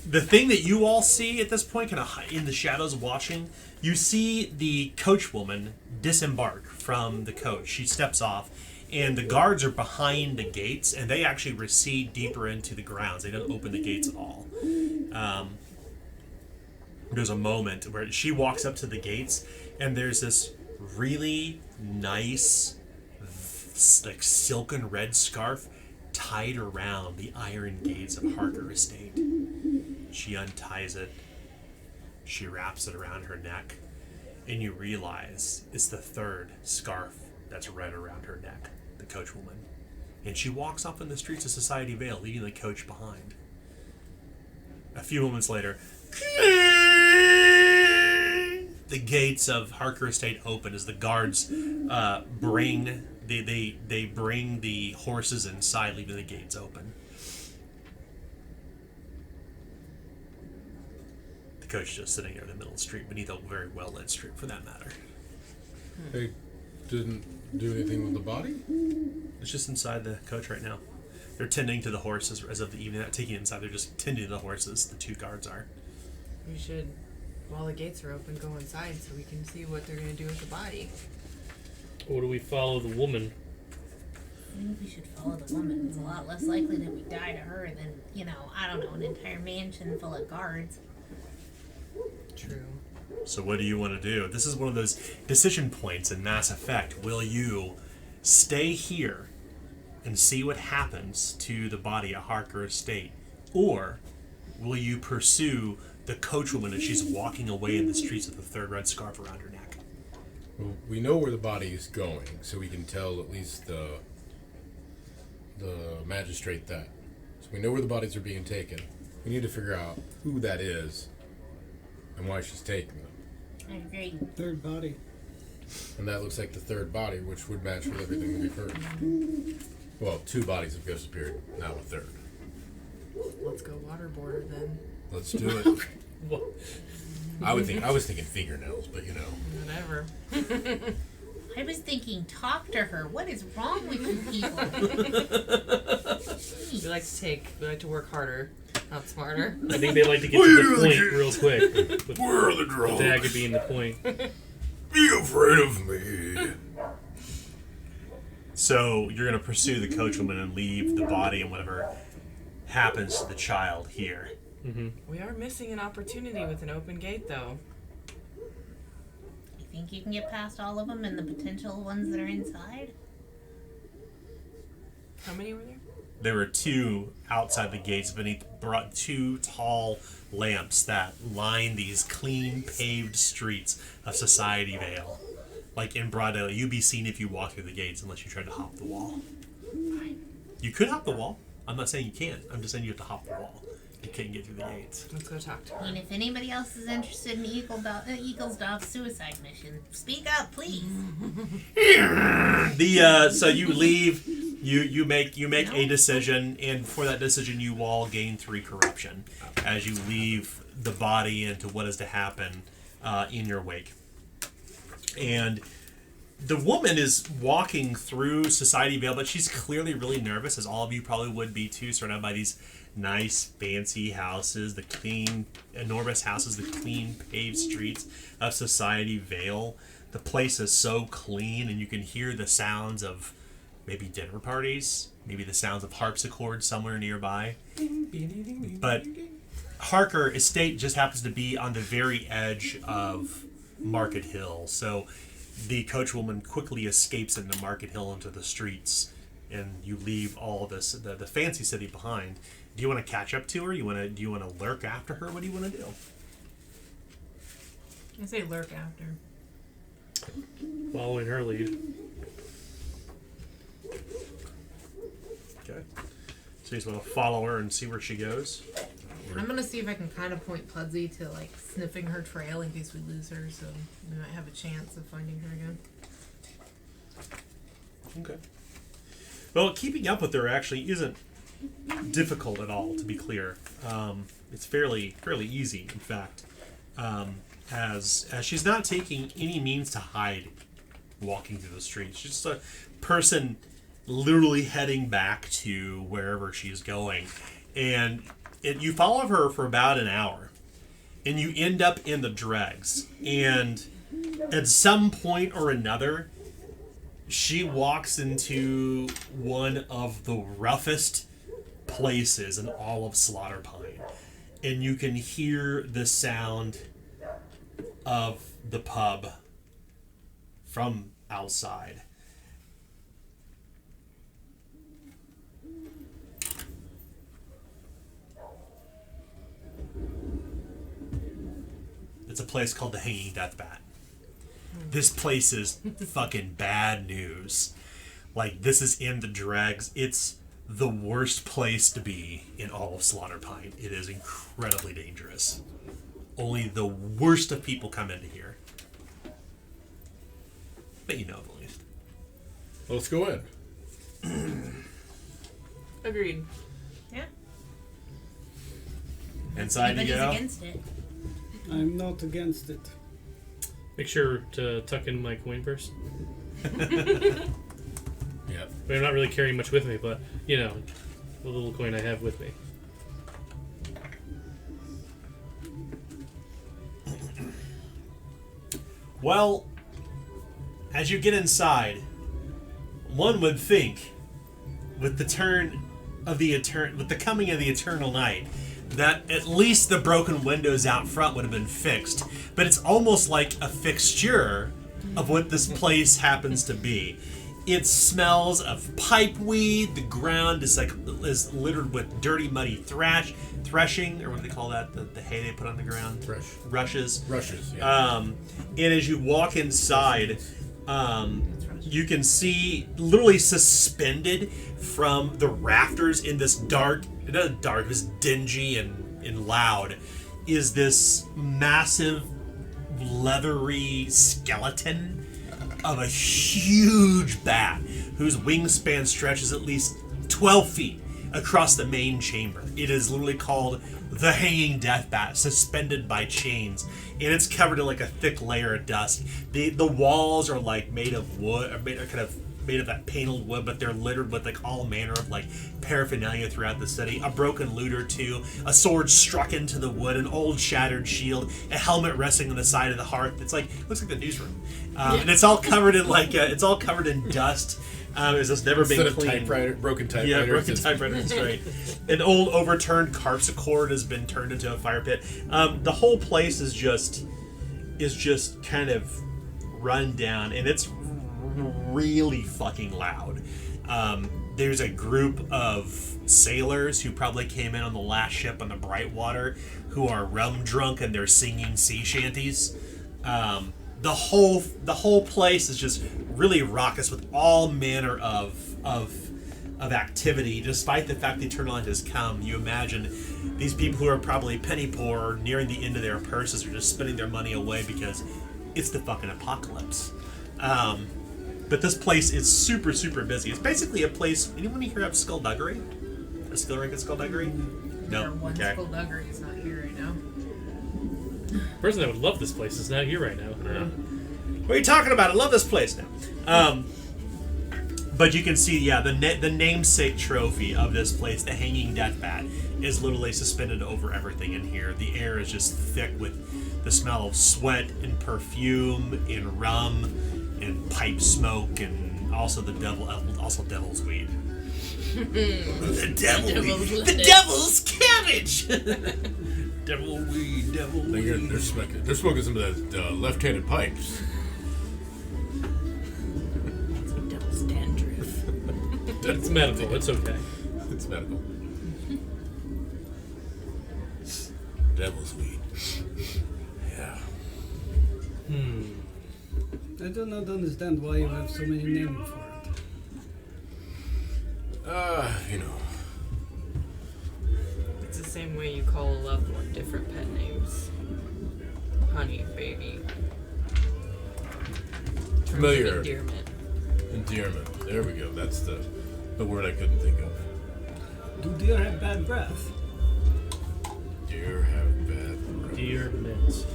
The thing that you all see at this point, kind of in the shadows watching, you see the coachwoman disembark from the coach. She steps off, and the guards are behind the gates, and they actually recede deeper into the grounds. They don't open the gates at all. There's a moment where she walks up to the gates, and there's this really nice, like silken red scarf tied around the iron gates of Harker Estate. She unties it. She wraps it around her neck, and you realize it's the third scarf that's red around her neck, the coachwoman. And she walks off in the streets of Society Vale, leaving the coach behind. A few moments later, the gates of Harker Estate open as the guards bring the horses inside, leaving the gates open. The coach just sitting there in the middle of the street, beneath a very well lit street, for that matter. They didn't do anything with the body? It's just inside the coach right now. They're tending to the horses as of the evening. Not taking it inside. They're just tending to the horses. The two guards are. We should While the gates are open, go inside so we can see what they're gonna do with the body. Or do we follow the woman? I think we should follow the woman. It's a lot less likely that we die to her than, I don't know, an entire mansion full of guards. True. So what do you want to do? This is one of those decision points in Mass Effect. Will you stay here and see what happens to the body at Harker Estate? Or will you pursue the coachwoman as she's walking away in the streets with the third red scarf around her neck? Well, we know where the body is going, so we can tell at least the magistrate that. So we know where the bodies are being taken. We need to figure out who that is and why she's taking them. I agree. Third body. And that looks like the third body, which would match with everything that we've heard. Well, 2 bodies have disappeared, now a third. Let's go waterboard then. Let's do it. What? I was thinking fingernails, but Whatever. I was thinking, talk to her. What is wrong with you people? We like to work harder, not smarter. I think they like to get to the point real quick. With, where are the with drugs? Dagger being the point. Be afraid of me. So you're going to pursue the coachwoman and leave the body and whatever happens to the child here. Mm-hmm. We are missing an opportunity with an open gate, though. You think you can get past all of them and the potential ones that are inside? How many were there? There were 2 outside the gates beneath 2 tall lamps that line these clean paved streets of Society Vale. Like in broad daylight, you'd be seen if you walk through the gates unless you tried to hop the wall. You could hop the wall. I'm not saying you can't. I'm just saying you have to hop the wall. You can't get through the gates. Let's go talk to I mean, her. if anybody else is interested in Eagle's suicide mission, speak up, please. So you leave. You make a decision, and for that decision, you all gain 3 corruption as you leave the body into what is to happen in your wake. And the woman is walking through Society Vale, but she's clearly really nervous, as all of you probably would be too, surrounded by these nice, fancy houses, the clean, enormous houses, the clean paved streets of Society Vale. The place is so clean, and you can hear the sounds of maybe dinner parties, maybe the sounds of harpsichords somewhere nearby. But Harker Estate just happens to be on the very edge of Market Hill, so the coachwoman quickly escapes into Market Hill into the streets, and you leave all this the fancy city behind. Do you want to catch up to her? Do you want to lurk after her? What do you want to do? I say lurk after. Following her lead. Okay. So you just want to follow her and see where she goes. I'm gonna see if I can kind of point Pudsey to like sniffing her trail in case we lose her, so we might have a chance of finding her again. Okay. Well, keeping up with her actually isn't difficult at all, to be clear. It's fairly easy, in fact, as she's not taking any means to hide walking through the streets. She's just a person literally heading back to wherever she's going. And you follow her for about an hour, and you end up in the dregs. And at some point or another, she walks into one of the roughest places in all of Slaughter Pine, and you can hear the sound of the pub from outside. It's a place called the Hanging Death Bat. This place is fucking bad news. Like, this is in the dregs. It's the worst place to be in all of Slaughter Pine. It is incredibly dangerous. Only the worst of people come into here. But you know at least. Well, let's go in. Agreed. Yeah. Inside you Anybody's go. against it. I'm not against it. Make sure to tuck in my coin purse. Yep. I mean, I'm not really carrying much with me, but, you know, the little coin I have with me. Well, as you get inside, one would think, with the coming of the eternal night, that at least the broken windows out front would have been fixed. But it's almost like a fixture of what this place happens to be. It smells of pipeweed. The ground is littered with dirty, muddy threshing, or what do they call that? The hay they put on the ground. Rushes. Yeah. And as you walk inside, you can see literally suspended from the rafters in this this dingy and loud, is this massive leathery skeleton of a huge bat whose wingspan stretches at least 12 feet across the main chamber. It is literally called the Hanging Death Bat, suspended by chains, and it's covered in like a thick layer of dust. The walls are like made of wood, or made of that paneled wood, but they're littered with like all manner of like paraphernalia throughout the city. A broken lute or two, a sword struck into the wood, an old shattered shield, a helmet resting on the side of the hearth. It's like, looks like the newsroom, and it's all covered in it's all covered in dust. It's just never been cleaned. Broken typewriter. Yeah, broken typewriter. That's right. An old overturned harpsichord has been turned into a fire pit. The whole place is just kind of run down, and it's really fucking loud. There's a group of sailors who probably came in on the last ship on the Brightwater, who are rum drunk and they're singing sea shanties. The whole place is just really raucous with all manner of activity. Despite the fact the eternal night has come, you imagine these people who are probably penny poor, nearing the end of their purses, are just spending their money away because it's the fucking apocalypse. But this place is super, super busy. It's basically a place. Anyone here have skullduggery? A skill rank of skullduggery? No. One Okay. skullduggery is not here right now. The person that would love this place is not here right now. What are you talking about? I love this place now. But you can see, the namesake trophy of this place, the Hanging Death Bat, is literally suspended over everything in here. The air is just thick with the smell of sweat and perfume and rum and pipe smoke, and also devil's weed. The devil's cabbage. Devil weed, devil weed. They're smoking some of that left-handed pipes. Devil's dandruff. It's medical. It's okay. It's medical. Devil's weed. Yeah. I do not understand why you have so many names for it. You know. It's the same way you call a loved one different pet names. Honey, baby. Terms of Familiar. endearment. Endearment. There we go. That's the word I couldn't think of. Do deer have bad breath? Deer have bad breath. Dear mint.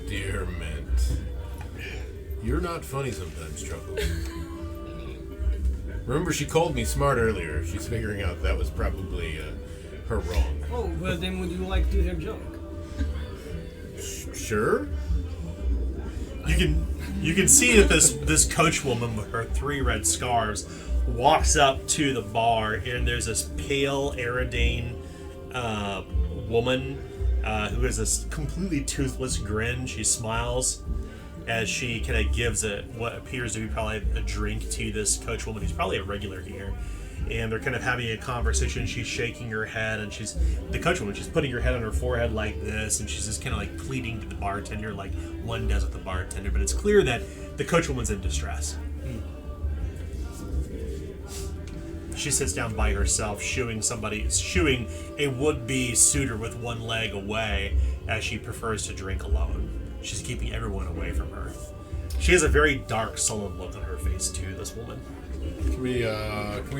Dear mint. You're not funny sometimes, Truckle. Remember, she called me smart earlier. She's figuring out that was probably her wrong. Oh, well then would you like to hear a joke? Sure. You can see that this coachwoman with her 3 red scarves walks up to the bar, and there's this pale Aridane woman who has this completely toothless grin. She smiles as she kind of gives what appears to be probably a drink to this coachwoman who's probably a regular here. And they're kind of having a conversation. She's shaking her head, and she's putting her head on her forehead like this, and she's just kind of like pleading to the bartender like one does with the bartender. But it's clear that the coachwoman's in distress. She sits down by herself, shooing a would-be suitor with one leg away, as she prefers to drink alone. She's keeping everyone away from her. She has a very dark, sullen look on her face too, this woman. Can we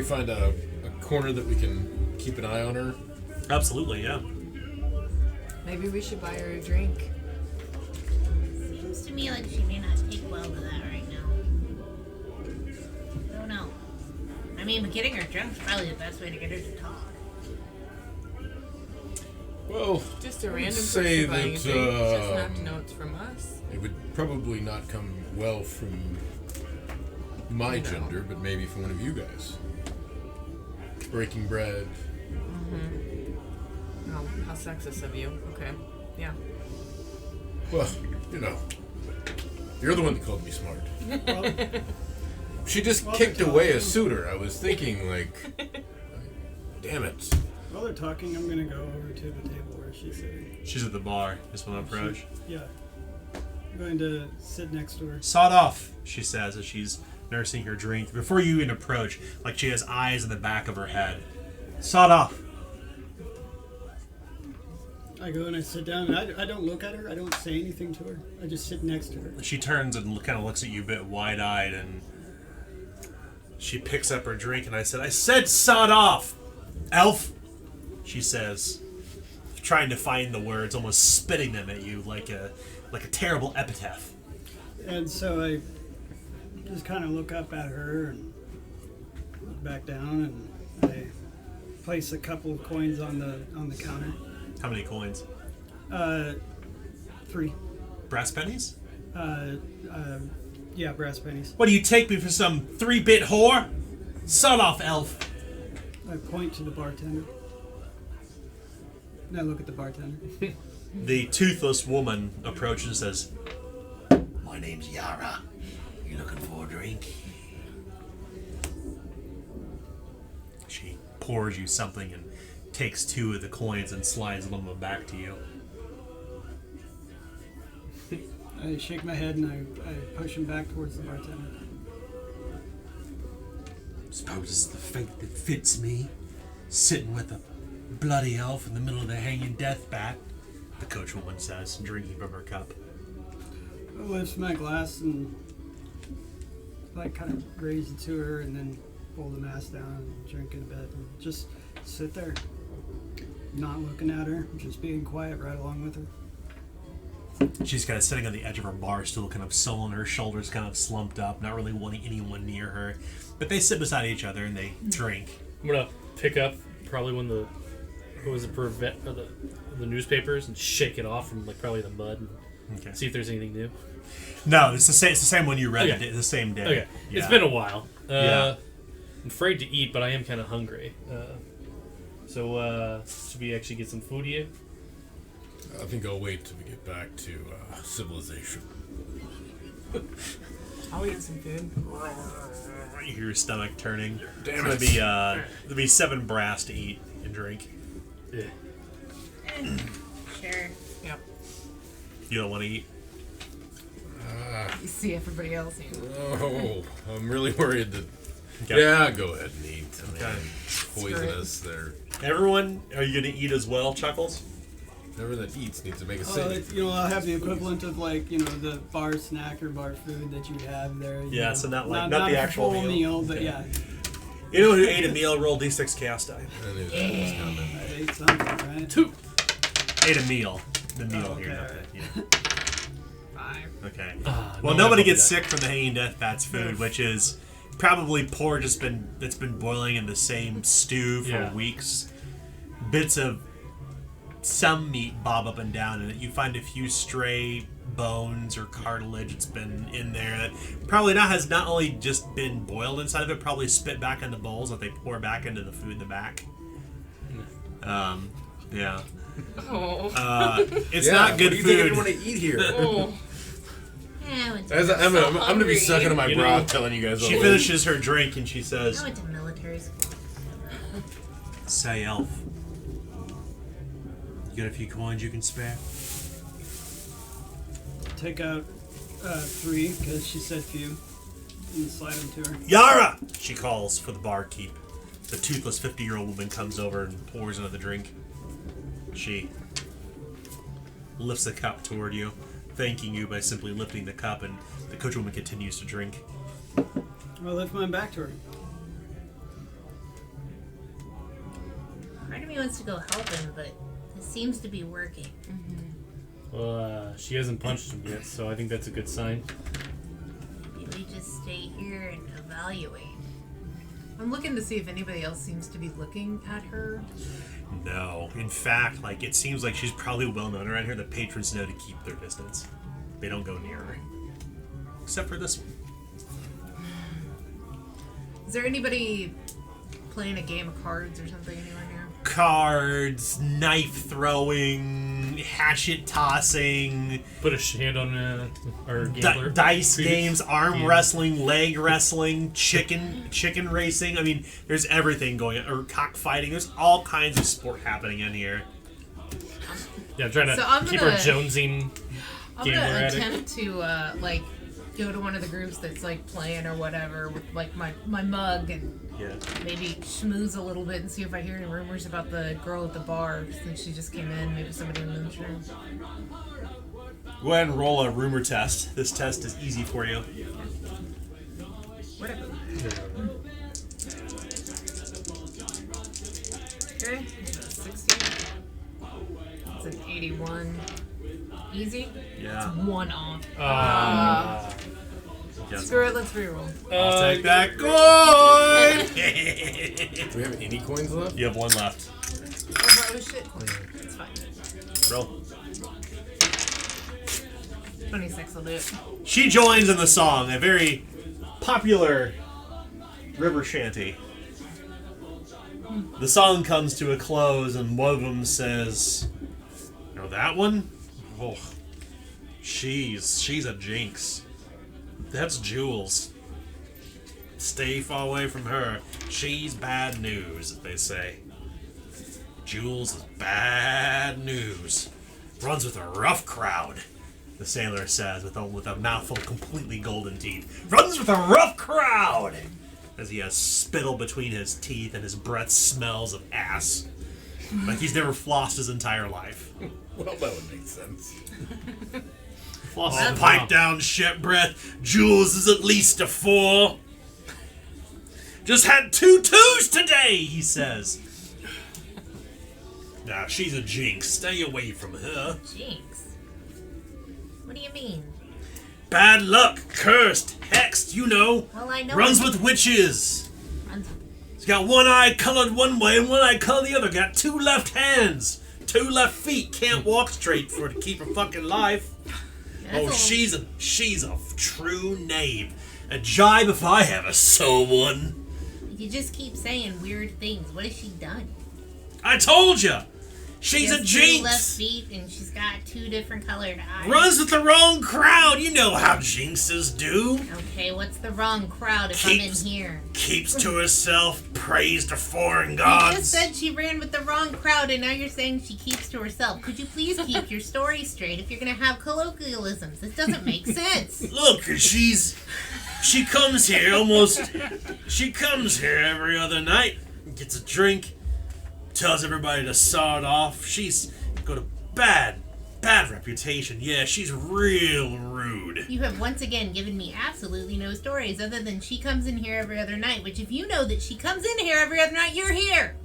find a corner that we can keep an eye on her? Absolutely, yeah. Maybe we should buy her a drink. Seems to me like she may not take well to that right now. I don't know. I mean, getting her drunk is probably the best way to get her to talk. Well, Just a I would random say person buying a that, drink. Doesn't have to know it's from us. it would probably not come well from my gender, but maybe from one of you guys. Breaking bread. Oh, how sexist of you. Okay. Yeah. Well, you know, you're the one that called me smart. Well, She just Well, kicked they're away a talking. suitor. I was thinking, like, damn it. while they're talking, I'm gonna go over to the table where she's sitting. She's at the bar. This one approach. Yeah. I'm going to sit next to her. Sawed off, she says as she's nursing her drink. Before you even approach, like she has eyes in the back of her head. Sawed off. I go and I sit down, and I don't look at her. I don't say anything to her. I just sit next to her. She turns and kind of looks at you a bit wide-eyed, and she picks up her drink, and I said sawed off, elf, she says, trying to find the words, almost spitting them at you like a terrible epitaph. And so I just kind of look up at her and look back down, and I place a couple of coins on the counter. How many coins? 3. Brass pennies? Yeah, brass pennies. What do you take me for, some 3-bit whore? Sawed off, elf. I point to the bartender. And I look at the bartender. The toothless woman approaches and says, "My name's Yara. You looking for a drink?" She pours you something and takes 2 of the coins and slides them back to you. I shake my head and I push him back towards the bartender. Suppose it's the fate that fits me, sitting with a bloody elf in the middle of the hanging death bat, the coachwoman says, drinking from her cup. I lift my glass and like kind of raise it to her and then pull the mask down and drink in bed and just sit there, not looking at her, just being quiet right along with her. She's kind of sitting on the edge of her bar stool, kind of sullen, her shoulders kind of slumped up, not really wanting anyone near her. But they sit beside each other and they drink. I'm gonna pick up probably one of the newspapers and shake it off from like probably the mud and Okay. see if there's anything new. No, it's the same one you read Okay. the same day. Okay, Yeah. it's been a while. Yeah. I'm afraid to eat, but I am kind of hungry. So should we actually get some food here? I think I'll wait till we get back to civilization. I'll eat some food. You hear your stomach turning. Damn It's it. gonna be there'll be 7 brass to eat and drink. Yeah. Sure. Yep. You don't want to eat? You see everybody else eating. Oh, I'm really worried that. Okay. Yeah, go ahead and eat. I mean, Okay. poisonous. They're Everyone, are you going to eat as well, Chuckles? whoever that eats needs to make a Oh, save. I'll have the equivalent of like, the bar snack or bar food that you'd have there. Yeah, know. so not the a actual full meal. but Okay. yeah. Anyone who ate a meal, roll D6 chaos die. I knew that was coming. I ate something, right? 2. Ate a meal. The meal Oh, here, okay, not alright. the, yeah. 5. Okay. Ah, Well, no, nobody I gets love sick from the hanging death bat's food, which is probably pork that's been boiling in the same stew for Yeah. weeks. Bits of some meat bob up and down in it. You find a few stray bones or cartilage that's been in there that probably has not only just been boiled inside of it, probably spit back in the bowls that they pour back into the food in the back. Yeah. Oh. It's Yeah, not good what do you think food. I want to eat here? Oh. Yeah, I went to, I'm going to be sucking on my You brow know, telling you guys all She this. finishes her drink and she I says, went to military school. "Say, elf, you got a few coins you can spare?" Take out 3 because she said few and slide them to her. Yara! She calls for the barkeep. The toothless 50-year-old woman comes over and pours another drink. She lifts the cup toward you, thanking you by simply lifting the cup, and the coachwoman continues to drink. I lift mine back to her. Part of me wants to go help him, but it seems to be working. Well, she hasn't punched him yet, so I think that's a good sign. Maybe we just stay here and evaluate. I'm looking to see if anybody else seems to be looking at her. No. In fact, like, it seems like she's probably well known around here. The patrons know to keep their distance. They don't go near her. Except for this one. Is there anybody playing a game of cards or something anywhere near? Cards, knife throwing, hatchet tossing, Put a hand on our gambler. dice Previous- games, arm Yeah. wrestling, leg wrestling, chicken racing. I mean, there's everything going on. Or cockfighting. There's all kinds of sport happening in here. Yeah, I'm trying So to I'm keep gonna- her jonesing. I'm Gambler gonna addict. attempt to like go to one of the groups that's like playing or whatever with like my mug and Yeah. maybe schmooze a little bit and see if I hear any rumors about the girl at the bar since she just came in. Maybe somebody in the room. Go ahead and roll a rumor test. This test is easy for you. Whatever. Okay, 16. It's an 81. Easy. Yeah. One off. Yes. Screw it. Let's reroll. I'll take that coin! Do we have any coins left? You have one left. Oh shit. It's fine. Roll. 26 will do it. She joins in the song, a very popular river shanty. The song comes to a close, and one of them says, "You know that one? Oh, she's a jinx. That's Jules. Stay far away from her. She's bad news," they say. Jules is bad news. Runs with a rough crowd, the sailor says with a mouthful of completely golden teeth. Runs with a rough crowd! As he has spittle between his teeth and his breath smells of ass. Like he's never flossed his entire life. Well, that would make sense. All pipe down shit breath. Jules is at least a 4. Just had 2 2s today, he says. Nah, she's a jinx. Stay away from her. Jinx. What do you mean? Bad luck, cursed, hexed, you know. Well, I know. Runs with witches. Runs. He's got one eye colored one way and one eye colored the other. Got 2 left hands, 2 left feet. Can't walk straight for to keep her fucking life. Oh, she's a true knave. A jibe if I ever saw one. You just keep saying weird things. What has she done? I told you. She She's has a 2 jinx. left feet and she's got 2 different colored eyes. Runs with the wrong crowd. You know how jinxes do. Okay, what's the wrong crowd if I'm in Keeps- here? Keeps to herself. Prays to foreign You gods. just said she ran with the wrong crowd and now you're saying she keeps to herself. Could you please keep your story straight if you're going to have colloquialisms? This doesn't make sense. Look, she comes here she comes here every other night, gets a drink, tells everybody to saw it off. She's got a bad reputation. Yeah, she's real rude. You have once again given me absolutely no stories other than she comes in here every other night, which if you know that she comes in here every other night, you're here.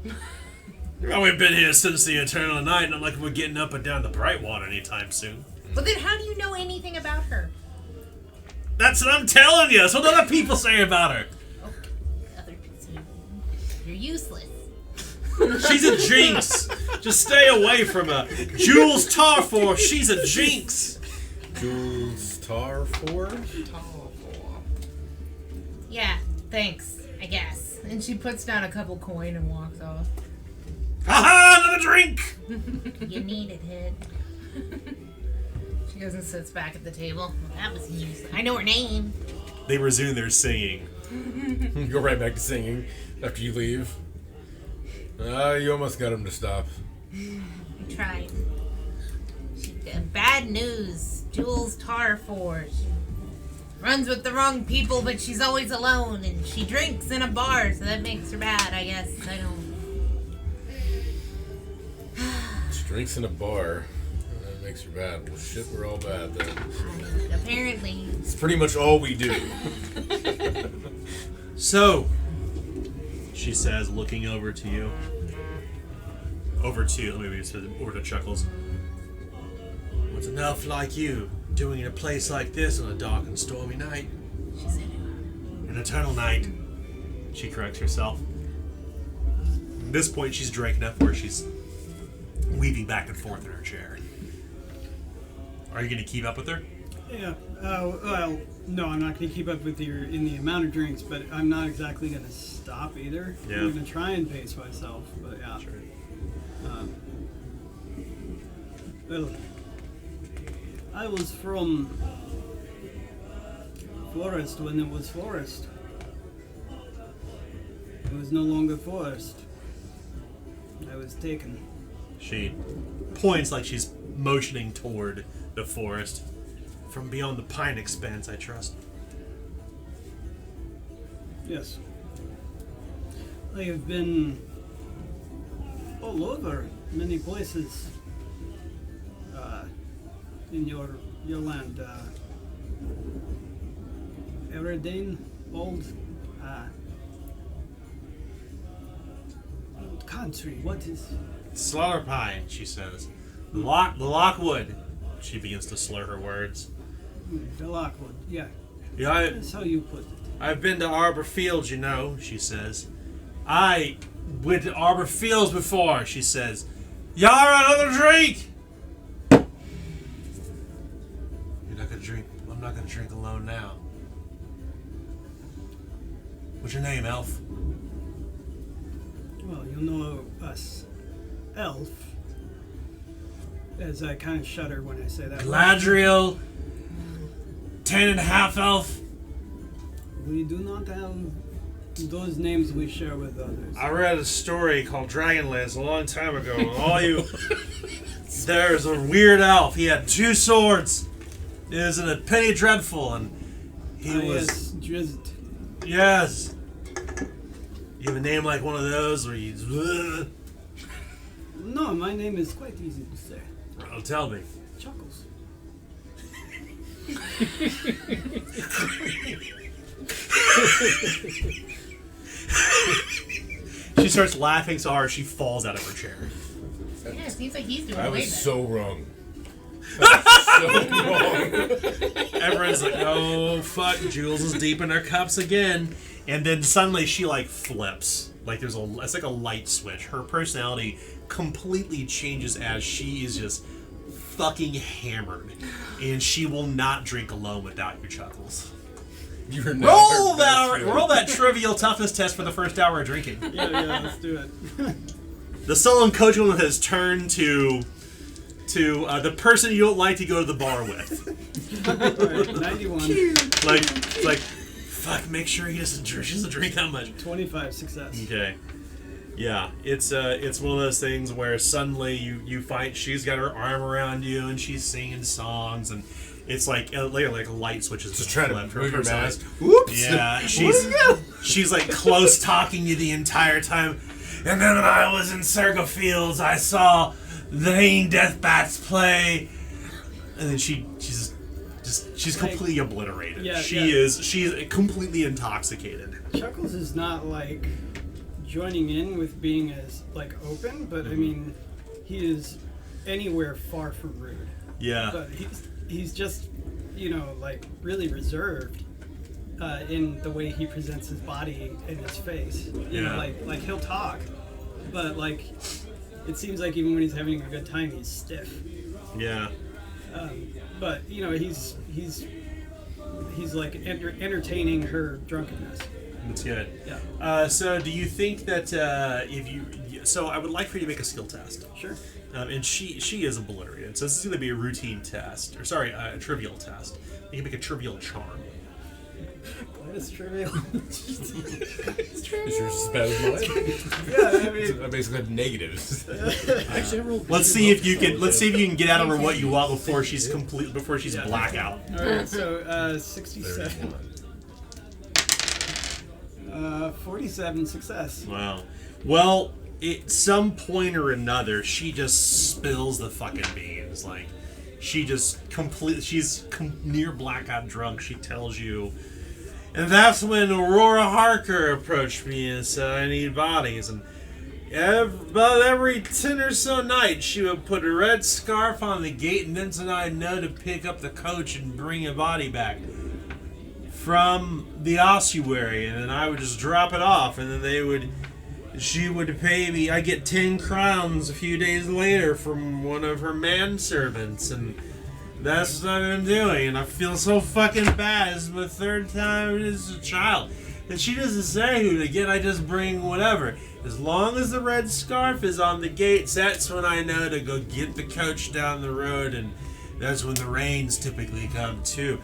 Well, we've been here since the eternal night, and I'm like we're getting up and down the bright water anytime soon. But then how do you know anything about her? That's what I'm telling you. That's what other people say about her. Other people, you're useless. She's a jinx. Just stay away from her. Jules Tarfor, she's a jinx. Jules Tarfor? Yeah, thanks, I guess. And she puts down a couple coin and walks off. Haha, another drink. You need it, Head. She goes and sits back at the table. Well, that was useless. I know her name. They resume their singing. You go right back to singing after you leave. You almost got him to stop. I tried. Bad news. Jules Tarfor. She runs with the wrong people, but she's always alone, and she drinks in a bar, so that makes her bad, I guess. I don't... She drinks in a bar. And that makes her bad. Well, shit, we're all bad then. Apparently. It's pretty much all we do. So, she says, looking over to you. Over to Chuckles. What's an elf like you doing in a place like this on a dark and stormy night? She said, An eternal night. She corrects herself. At this point, she's drank enough where she's weaving back and forth in her chair. Are you going to keep up with her? Yeah. Well, no, I'm not going to keep up with you in the amount of drinks, but I'm not exactly going to stop either. Yeah. I'm going to try and pace myself, but yeah. Sure. Well, I was from forest when it was forest. It was no longer forest. I was taken. She points like she's motioning toward the forest. From beyond the pine expanse, I trust. Yes. I have been all over many places in your land. Eridane, old country. What is? Slaughter pine, she says. The Lockwood. She begins to slur her words. The Lockwood. Yeah, Yeah, that's how you put it. I've been to Arbor Fields, you know, she says. I went to Arbor Fields before, she says. Yara, another drink! You're not gonna drink. I'm not gonna drink alone now. What's your name, elf? Well, you know us, elf. As I kind of shudder when I say that. Galadriel. 10.5 elf. We do not have those names we share with others. I read a story called Dragonlance a long time ago. And all you, there's a weird elf. He had 2 swords. It was in a penny dreadful, and he was. Yes, Drizzt. Yes. You have a name like one of those where you. No, my name is quite easy to say. Well, tell me. Chuckles. She starts laughing so hard she falls out of her chair. Yeah, it seems like he's doing I way was better. so wrong. I was so wrong. Everyone's like, oh, fuck, Jules is deep in her cups again. And then suddenly she, like, flips. Like, it's like a light switch. Her personality completely changes as she is just fucking hammered. And she will not drink alone without your Chuckles. You're not Roll her best friend. roll that trivial toughness test for the first hour of drinking. Yeah, let's do it. The sullen coach has turned to the person you don't like to go to the bar with. Alright, 91. Like, fuck, make sure she doesn't drink that much. 25 success. Okay. Yeah, it's one of those things where suddenly you find she's got her arm around you and she's singing songs and it's like a light switches. Just trying to move your mask. Whoops. Yeah, she's like close talking you the entire time. And then when I was in Circle Fields, I saw the Hanging Death Bats play, and then she's completely obliterated. Yeah, She's completely intoxicated. Chuckles is not like joining in with being as like open, but I mean, he is anywhere far from rude. Yeah. But he's just, like really reserved in the way he presents his body and his face. You know, like he'll talk, but like it seems like even when he's having a good time, he's stiff. Yeah. But he's like entertaining her drunkenness. That's good. Yeah. So do you think that so I would like for you to make a skill test. Sure. And she is obliterated, so this is going to be a routine test, or sorry, a trivial test. You can make a trivial charm. That is trivial. Is yours as bad as mine? Yeah, I mean, I basically have negatives. Let's see if you can get out of her what you want before she's blackout. all right, so 67. 47 success. Wow. Well, at some point or another, she just spills the fucking beans. Like, she's near blackout drunk. She tells you, and that's when Aurora Harker approached me and said, I need bodies. And about every 10 or so nights, she would put a red scarf on the gate, and then I'd know to pick up the coach and bring a body back. from the ossuary, and then I would just drop it off, and then she would pay me. I get 10 crowns a few days later from one of her manservants, and that's what I've been doing, and I feel so fucking bad. This is my 3rd time as a child. And she doesn't say who to get, I just bring whatever. As long as the red scarf is on the gates, that's when I know to go get the coach down the road, and that's when the rains typically come too.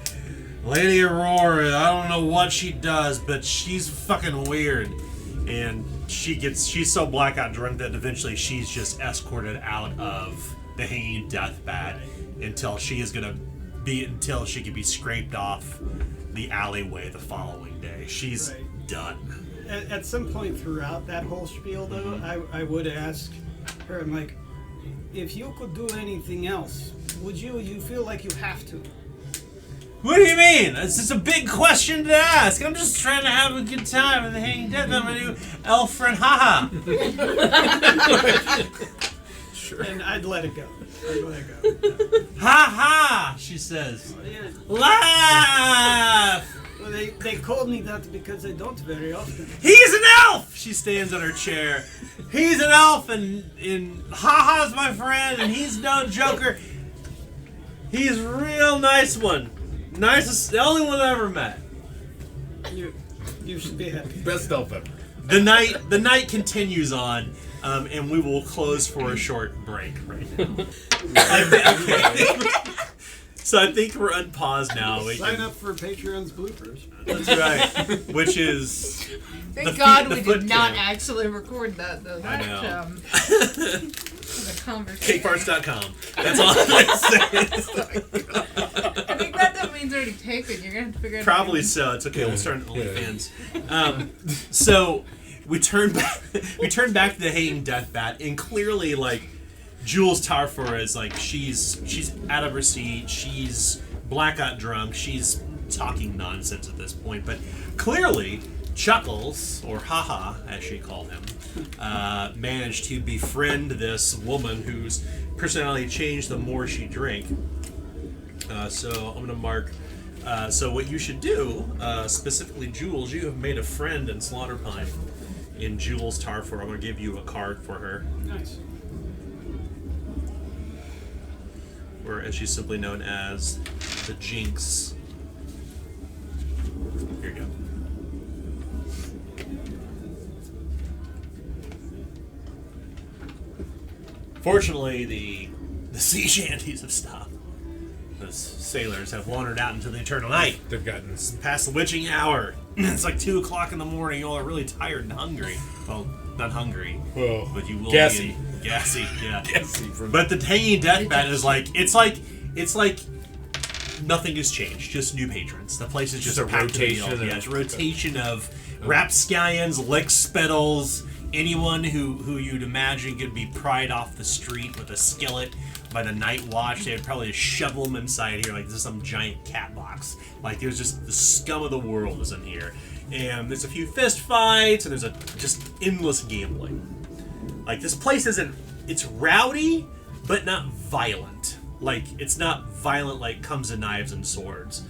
Lady Aurora, I don't know what she does, but she's fucking weird. And she's so blackout drunk that eventually she's just escorted out of the hanging deathbed until she can be scraped off the alleyway the following day. She's done. At some point throughout that whole spiel, though, I would ask her, I'm like, if you could do anything else, would you? You feel like you have to? What do you mean? It's just a big question to ask. I'm just trying to have a good time in the hanging death. I'm gonna do Alfred haha. Sure. And I'd let it go. Ha ha, she says. Yeah. Laugh! Well, they called me that because I don't very often. He's an elf! She stands on her chair. He's an elf, and Ha-Ha's my friend, and he's no joker. He's a real nice one. Nicest, the only one I ever met. You should be happy. Best elf ever. The night continues on, and we will close for a short break right now. So I think we're unpaused now. Sign up for Patreon's bloopers. That's right. Which is... Thank God we foot did not cam. actually record that, though. I That, know. the conversation. Cakeparts.com. That's all I'm going to say. I think that domain's already taken. You're going to have to figure it out. Probably so. It's okay. We'll start an OnlyFans. So we turn back to the hanging deathbat, and clearly, like, Jules Tarfor is like she's out of her seat. She's blackout drunk. She's talking nonsense at this point. But clearly, Chuckles, or Haha, as she called him, managed to befriend this woman whose personality changed the more she drank. So I'm gonna mark. So what you should do, specifically Jules, you have made a friend in Slaughterpine. In Jules Tarfor, I'm gonna give you a card for her. Nice. Or as she's simply known as the Jinx. Here you go. Fortunately, the sea shanties have stopped. The sailors have wandered out into the eternal night. They've gotten It's past the witching hour. It's like 2 o'clock in the morning. You all are really tired and hungry. Well, not hungry, well, but you will gassy. be gassy. Yeah. Gassy from But the hanging deathbed is like it's like nothing has changed. Just new patrons. The place is just a packed to the rotation gills. of- Yeah, it's a rotation of rapscallions, lickspittles, anyone who you'd imagine could be pried off the street with a skillet by the night watch. They'd probably shovel them inside here like this is some giant cat box. Like there's just the scum of the world is in here. And there's a few fist fights, and there's just endless gambling. Like, this place it's rowdy, but not violent. Like, it's not violent like comes to knives and swords.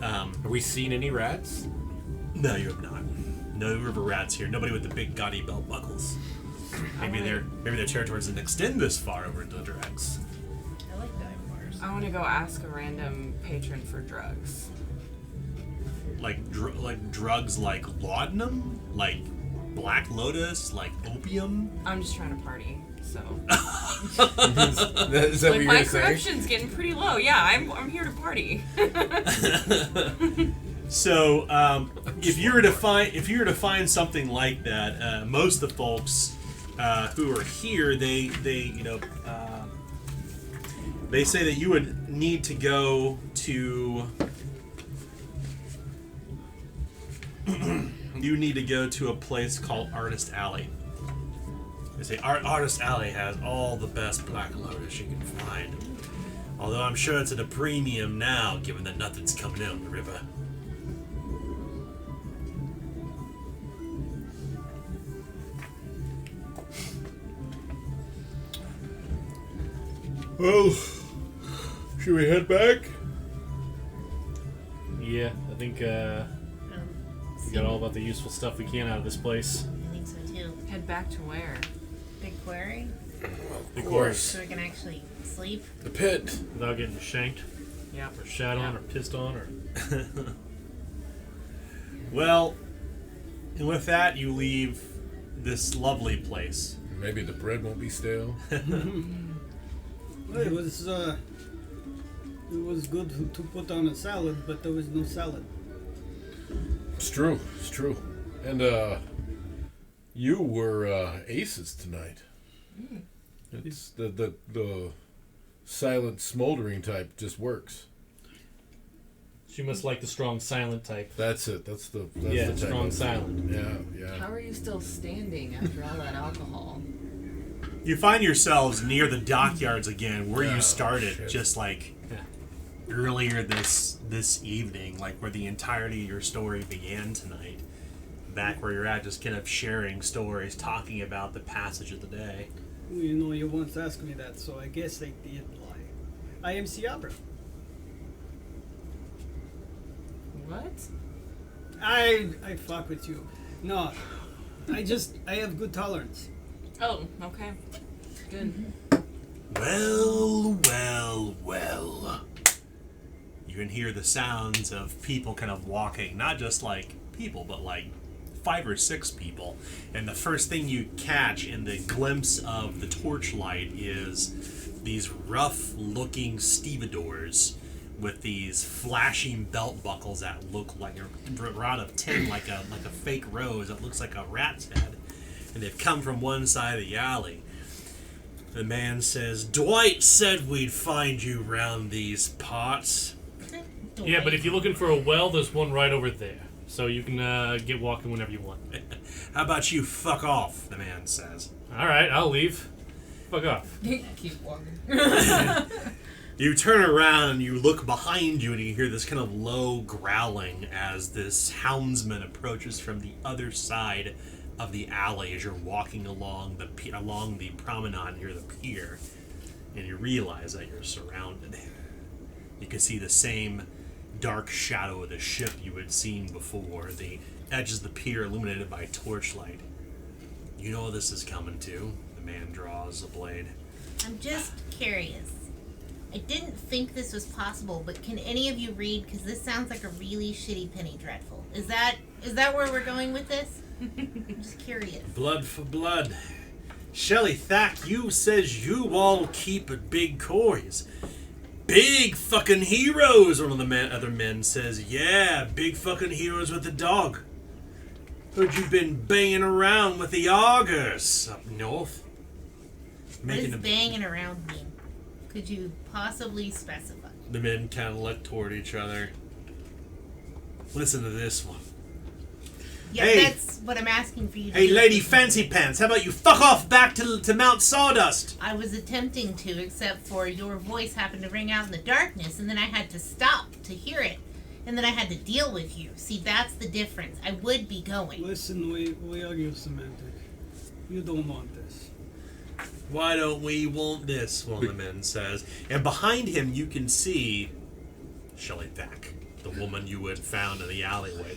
Have we seen any rats? No, you have not. No river rats here. Nobody with the big gaudy belt buckles. Maybe their territory doesn't extend this far over into the dregs. I like dive bars. I want to go ask a random patron for drugs. Like drugs like laudanum? Like Black Lotus? Like opium? I'm just trying to party, so. Is that what Like, you're my gonna say? corruption's getting pretty low. Yeah, I'm here to party. So, if you were to find something like that, most of the folks who are here, they say that you would need to go to a place called Artist Alley. They say Artist Alley has all the best Black Lotus you can find. Although I'm sure it's at a premium now, given that nothing's coming in on the river. Well, should we head back? Yeah, I think we got all about the useful stuff we can out of this place. I think so too. Head back to where? Big quarry, Of course. so we can actually sleep. The pit. Without getting shanked. Yeah. Or shat on or pissed on or... Well, and with that, you leave this lovely place. Maybe the bread won't be stale. Well, it was good to put on a salad, but there was no salad. It's true. It's true. And you were aces tonight. It's the silent smoldering type just works. She must like the strong silent type. That's it. That's the Yeah, type strong of- silent. Yeah. How are you still standing after all that alcohol? You find yourselves near the dockyards again, where Oh, you started, shit. just like Yeah. earlier this evening, like where the entirety of your story began tonight. Back where you're at, just kind of sharing stories, talking about the passage of the day. You know, you once asked me that, so I guess I did lie. I am Ciabra. What? I fuck with you. No, I have good tolerance. Oh, okay. Good. Well. You can hear the sounds of people kind of walking, not just like people, but like 5 or 6 people. And the first thing you catch in the glimpse of the torchlight is these rough-looking stevedores with these flashing belt buckles that look like a out of tin, like a fake rose that looks like a rat's head. And they've come from one side of the alley. The man says, "Dwight said we'd find you round these parts." Yeah, but if you're looking for a well, there's one right over there. So you can get walking whenever you want. How about you fuck off, the man says. Alright, I'll leave. Fuck off. Keep walking. You turn around and you look behind you and you hear this kind of low growling as this houndsman approaches from the other side of the alley as you're walking along the promenade near the pier, and you realize that you're surrounded. You can see the same dark shadow of the ship you had seen before, the edges of the pier illuminated by torchlight. You know what this is coming to. The man draws a blade. I'm just curious. I didn't think this was possible, but can any of you read? Because this sounds like a really shitty Penny Dreadful. Is that where we're going with this? I'm just curious. Blood for blood. Shelley Thack, you says you all keep at big coys. Big fucking heroes, one of the other men says. Yeah, big fucking heroes with the dog. Heard you've been banging around with the augurs up north. What does banging around mean? Could you possibly specify? The men kind of look toward each other. Listen to this one. Yeah, Hey. that's what I'm asking for you to Hey, do. Lady Fancy Pants, how about you fuck off back to Mount Sawdust? I was attempting to, except for your voice happened to ring out in the darkness, and then I had to stop to hear it. And then I had to deal with you. See, that's the difference. I would be going. Listen, we argue semantic. You don't want this. Why don't we want this? One of the men says. And behind him, you can see Shelley Thack, the woman you had found in the alleyway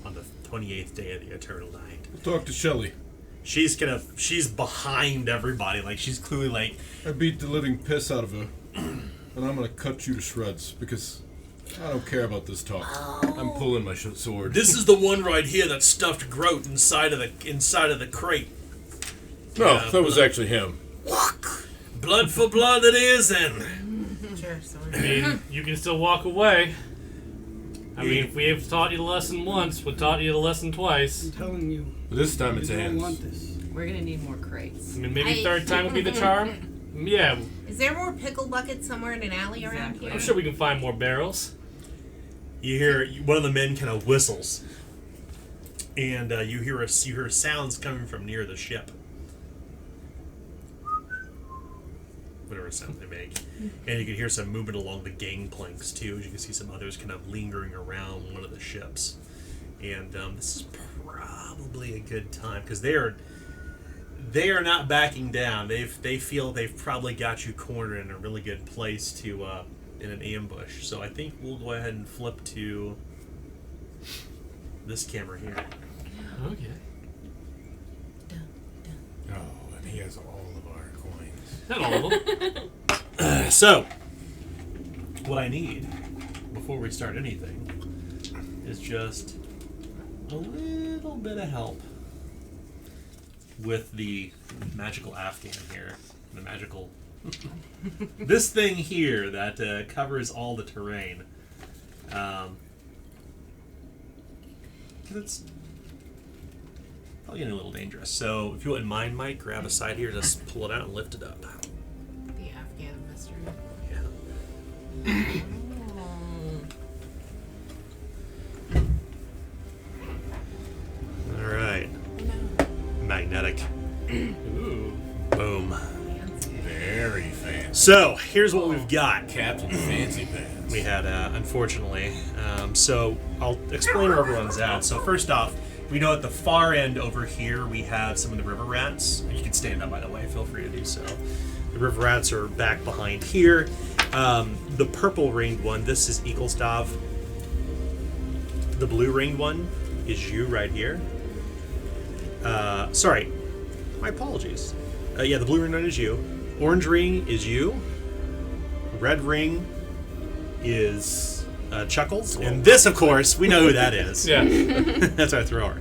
on the 28th day of the Eternal Night. We'll talk to Shelly. She's behind everybody. Like, she's clearly like, I beat the living piss out of her, and I'm gonna cut you to shreds because I don't care about this talk. I'm pulling my sword. this is the one right here that stuffed Groat inside of the crate. No, Yeah, that was actually him. Blood for blood it is, then. Sure, so I mean, you can still walk away. I mean, if we have taught you the lesson once, we taught you the lesson twice. I'm telling you, This time you it's don't hands. want this. We're gonna need more crates. I mean, maybe I- third time would be the charm. Yeah, Is there more pickle buckets somewhere in an alley around Exactly. here? I'm sure we can find more barrels. You hear one of the men kind of whistles, and you hear sounds coming from near the ship. Whatever sound they make, and you can hear some movement along the gangplanks too. As you can see some others kind of lingering around one of the ships, and this is probably a good time because they are not backing down. They feel they've probably got you cornered in a really good place to in an ambush. So I think we'll go ahead and flip to this camera here. Okay. Oh, and he has all of our coins. Not all of them. So, what I need before we start anything is just a little bit of help with the magical Afghan here. The magical... this thing here that covers all the terrain. 'Cause it's probably getting a little dangerous. So, if you wouldn't mind, Mike, grab a side here, just pull it out and lift it up. The Afghan mystery. Yeah. All right. Magnetic. Ooh. Boom. Very fancy. So, here's what we've got. Captain Fancy Pants. We had, unfortunately. So, I'll explain where everyone's at. So, first off, we know at the far end over here, we have some of the river rats. You can stand up, by the way. Feel free to do so. The river rats are back behind here. The purple ringed one, this is Eaglestav. The blue ringed one is you right here. Sorry. My apologies. Yeah, the blue ring is you. Orange ring is you. Red ring is Chuckles. And this, of course, we know who that is. Yeah. That's our thrower.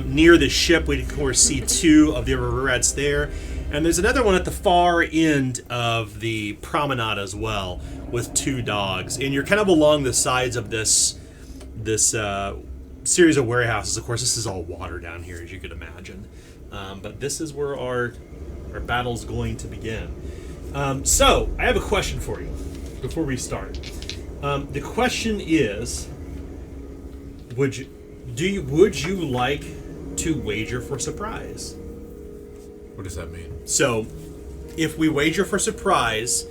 Near the ship, we, of course, see two of the river rats there. And there's another one at the far end of the promenade as well, with two dogs. And you're kind of along the sides of this series of warehouses. Of course, this is all water down here, as you could imagine. But this is where our battle's going to begin. So, I have a question for you before we start. The question is, would you like to wager for surprise? What does that mean? So, if we wager for surprise,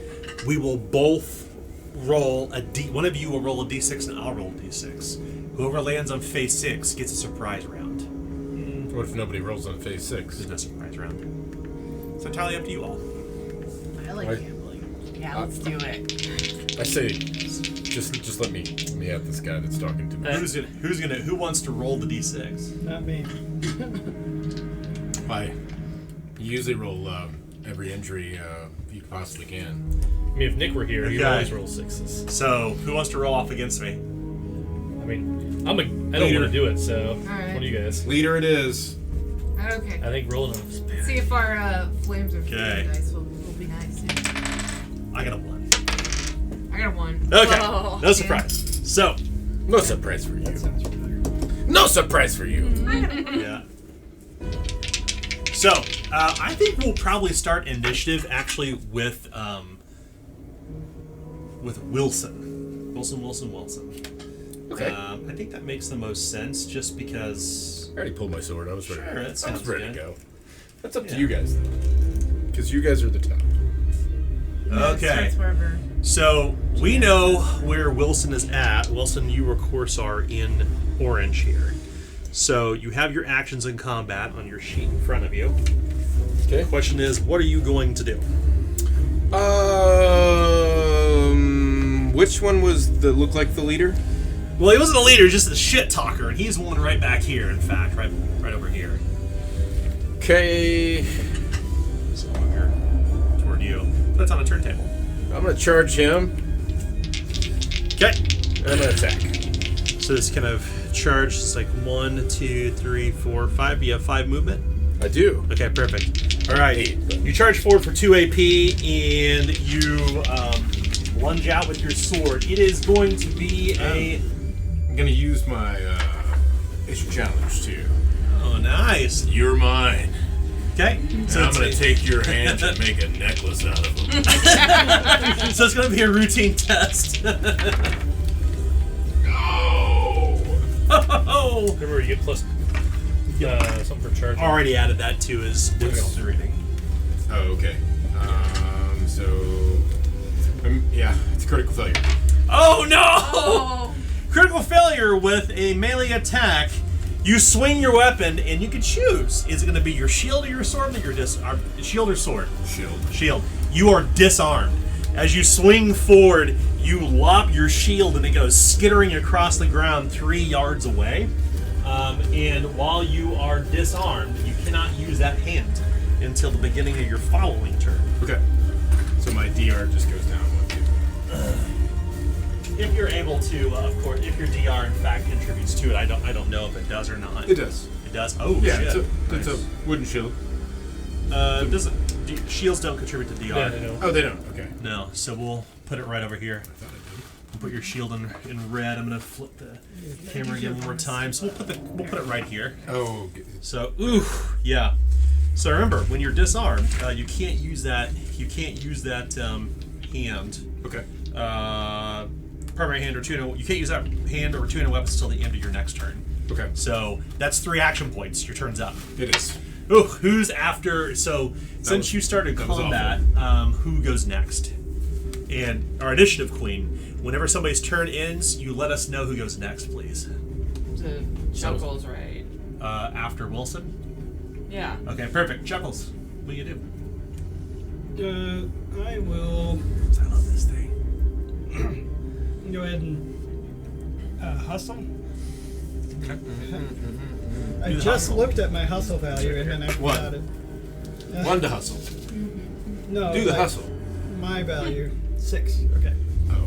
we will both roll a D. One of you will roll a D6 and I'll roll a D6. Whoever lands on phase 6 gets a surprise round. What if nobody rolls on phase 6? There's no surprise round. So entirely up to you all. I like Right. gambling. Yeah, let's do it. I say, just let me have this guy that's talking to me. Who wants to roll the D6? Not me. I usually roll every injury you possibly can. I mean, if Nick were here, he'd Okay. always roll 6s. So, who wants to roll off against me? I mean, I don't Leader. want to do it, so Alright. what do you guys? Leader it is. Okay. I think rolling off is bad. See if our flames are Okay. dice will be nice. I got a 1. I got a 1. Okay, Oh, no surprise. So, No surprise for you. That sounds familiar. No surprise for you. yeah. So, I think we'll probably start initiative actually with Wilson. Wilson. Okay. I think that makes the most sense, just because. I already pulled my sword. I was ready. Sure, that I was sounds ready good. to go. That's up to Yeah. you guys, because you guys are the top. Okay. Starts wherever. So we know where Wilson is at. Wilson, you of course are in orange here. So you have your actions in combat on your sheet in front of you. Okay. The question is, what are you going to do? Which one was the look like the leader? Well, he wasn't a leader, just a shit talker, and he's one right back here. In fact, right over here. Okay. So here, toward you. That's on a turntable. I'm gonna charge him. Okay. And I'm gonna attack. So this kind of charge is like 1, 2, 3, 4, 5. You have 5 movement. I do. Okay, perfect. All right, 8, but- you charge forward for 2 AP, and you lunge out with your sword. It is going to be a. I'm gonna use my issue challenge too. Oh, nice. You're mine. Okay. So I'm gonna take your hands and make a necklace out of them. So it's going to be a routine test. Oh! Remember, you get plus something for charging. Already added that to his difficulty rating. Oh, okay. Yeah, it's a critical failure. Oh no! Oh. Critical failure with a melee attack. You swing your weapon, and you can choose. Is it going to be your shield or your sword? Shield or sword? Shield. Shield. You are disarmed. As you swing forward, you lop your shield, and it goes skittering across the ground 3 yards away. And while you are disarmed, you cannot use that hand until the beginning of your following turn. Okay. So my DR just goes down one, two. If you're able to, of course, if your DR in fact contributes to it, I don't know if it does or not. It does. It does. Oh Yeah, shit! it's a wooden shield. Shields don't contribute to DR. Yeah, I know. Oh, they don't. Okay. No, so we'll put it right over here. I thought I did. We'll put your shield in red. I'm gonna flip the camera again one more time. So we'll put it right here. Oh. So yeah. So remember, when you're disarmed, you can't use that. You can't use that hand. Okay. Primary hand or two. You can't use that hand or two-handed weapons until the end of your next turn. Okay. So that's 3 action points. Your turn's up. It is. Ooh, who's after? So since you started that was combat, who goes next? And our initiative queen. Whenever somebody's turn ends, you let us know who goes next, please. So Chuckles, right? After Wilson. Yeah. Okay, perfect. Chuckles, what do you do? I will I love this thing. go ahead and hustle. I Do the just hustle. looked at my hustle value and then I What? forgot it. One to hustle. No. Do the like, hustle. My value 6. Okay. Oh.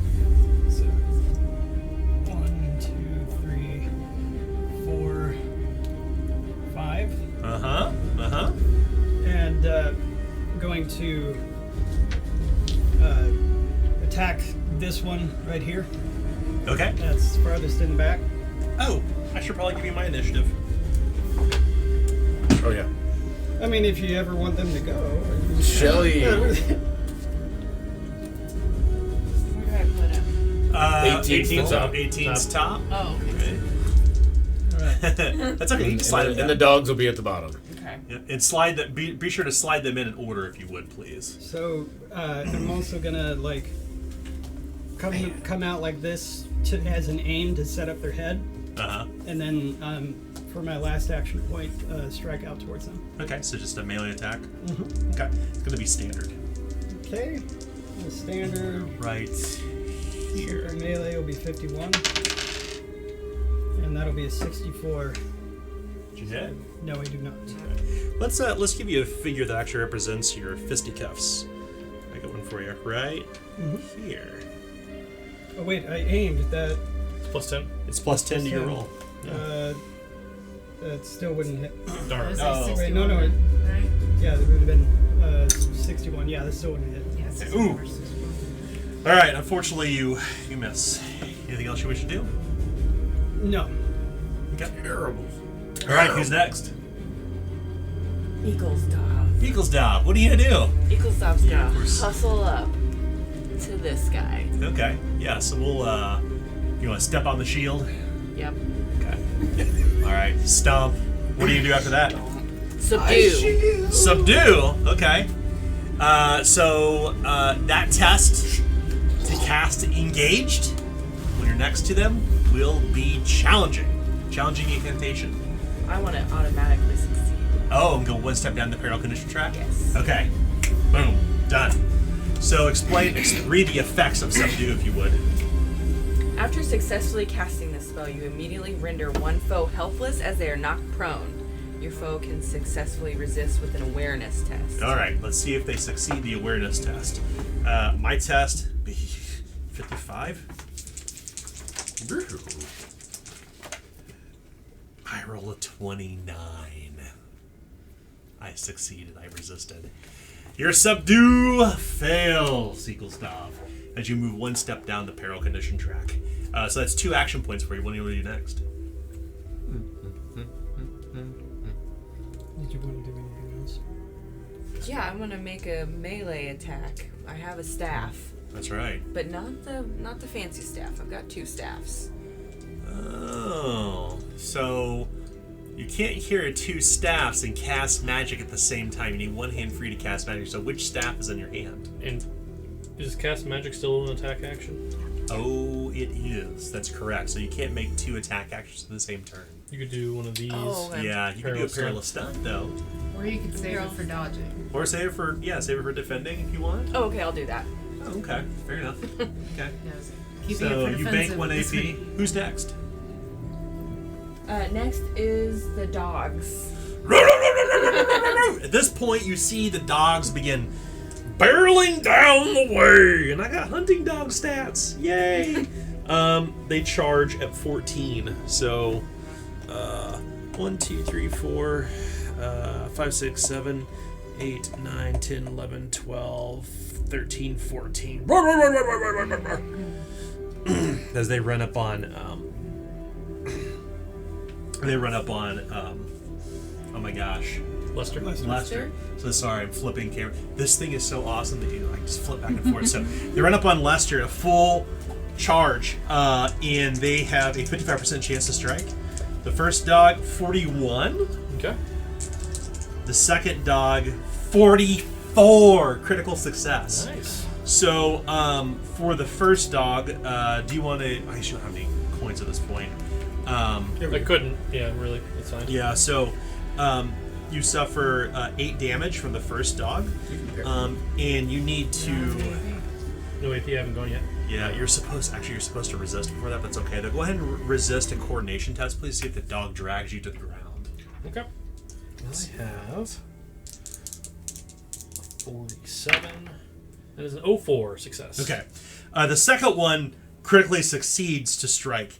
So 1, 2, 3, 4, 5, and going to attack this one right here. Okay. That's farthest in the back. Oh, I should probably give you my initiative. Oh yeah. I mean, if you ever want them to go. Shelly. Where do I put him? 18's top. 18's top. Oh, okay. Alright. That's okay. You can slide them And the down. dogs will be at the bottom. Okay. Yeah, and slide that. Be sure to slide them in order if you would, please. So I'm also gonna like come out like this as an aim to set up their head, and then for my last action point, strike out towards them. Okay, so just a melee attack. Mm-hmm. Okay, it's gonna be standard. Okay, the standard Right here. melee will be 51, and that'll be a 64. Did you hit? No, I do not. Let's give you a figure that actually represents your fisticuffs. I got one for you right here. Oh wait, I aimed that. It's plus 10. It's plus 10 to your roll. That still wouldn't hit. Darn. Was it Oh. 61, Wait, no, right? Yeah, it would have been 61. Yeah, that still wouldn't hit. Yeah, 61 Ooh. versus 61. All right, unfortunately you miss. Anything else you wish to do? No. Okay. Terrible. All right, who's next? Eaglesdov. Eaglesdov. What are you gonna do? Eaglesdov's Yeah, of gonna course. hustle up to this guy. Okay. Yeah. So we'll. You want to step on the shield? Yep. Okay. All right. Stomp. What do you do after that? Subdue. Subdue. Okay. So that test to cast engaged when you're next to them will be challenging. Challenging incantation. I want to automatically succeed. Oh, and go one step down the peril condition track? Yes. Okay. Boom. Done. So read the effects of subdue if you would. After successfully casting this spell, you immediately render one foe helpless as they are knocked prone. Your foe can successfully resist with an awareness test. All right, let's see if they succeed the awareness test. My test be 55. I roll a 29. I succeeded. I resisted. Your subdue fails, Eaglesdov, as you move one step down the peril condition track. So that's 2 action points for you. What do you want to do next? Did you want to do anything else? Yeah, I'm gonna make a melee attack. I have a staff, That's right. but not the fancy staff. I've got 2 staffs. Oh, so you can't hear 2 staffs and cast magic at the same time. You need one hand free to cast magic. So which staff is in your hand? And is cast magic still an attack action? Oh, it is. That's correct. So you can't make 2 attack actions in the same turn. You could do one of these. Oh, okay. Yeah, you can do a Perilous perilous stunt though, Or you could save it for dodging. or save it for defending if you want. Oh, okay, I'll do that. Oh, okay, fair enough. Okay. Yes. Keeping So it for you defensive bank 1 this AP. week. Who's next? Next is the dogs. At this point, you see the dogs begin barreling down the way, and I got hunting dog stats. Yay! They charge at 14. So, 1, 2, 3, 4, 5, 6, 7, 8, 9, 10, 11, 12, 13, 14. As they run up on, oh my gosh. Lester. So sorry, I'm flipping camera. This thing is so awesome that I just flip back and forth. So they run up on Lester at a full charge, and they have a 55% chance to strike. The first dog, 41. Okay. The second dog, 44. Critical success. Nice. So for the first dog, do you want to? I should have any coins at this point. I couldn't. Yeah, really. That's fine. Yeah, so you suffer 8 damage from the first dog, and you need to. No AP, I haven't gone yet. Yeah, you're supposed to resist before that. That's okay. Though, go ahead and resist a coordination test, please. See if the dog drags you to the ground. Okay. I have 47. That is an 04 success. Okay. The second one critically succeeds to strike.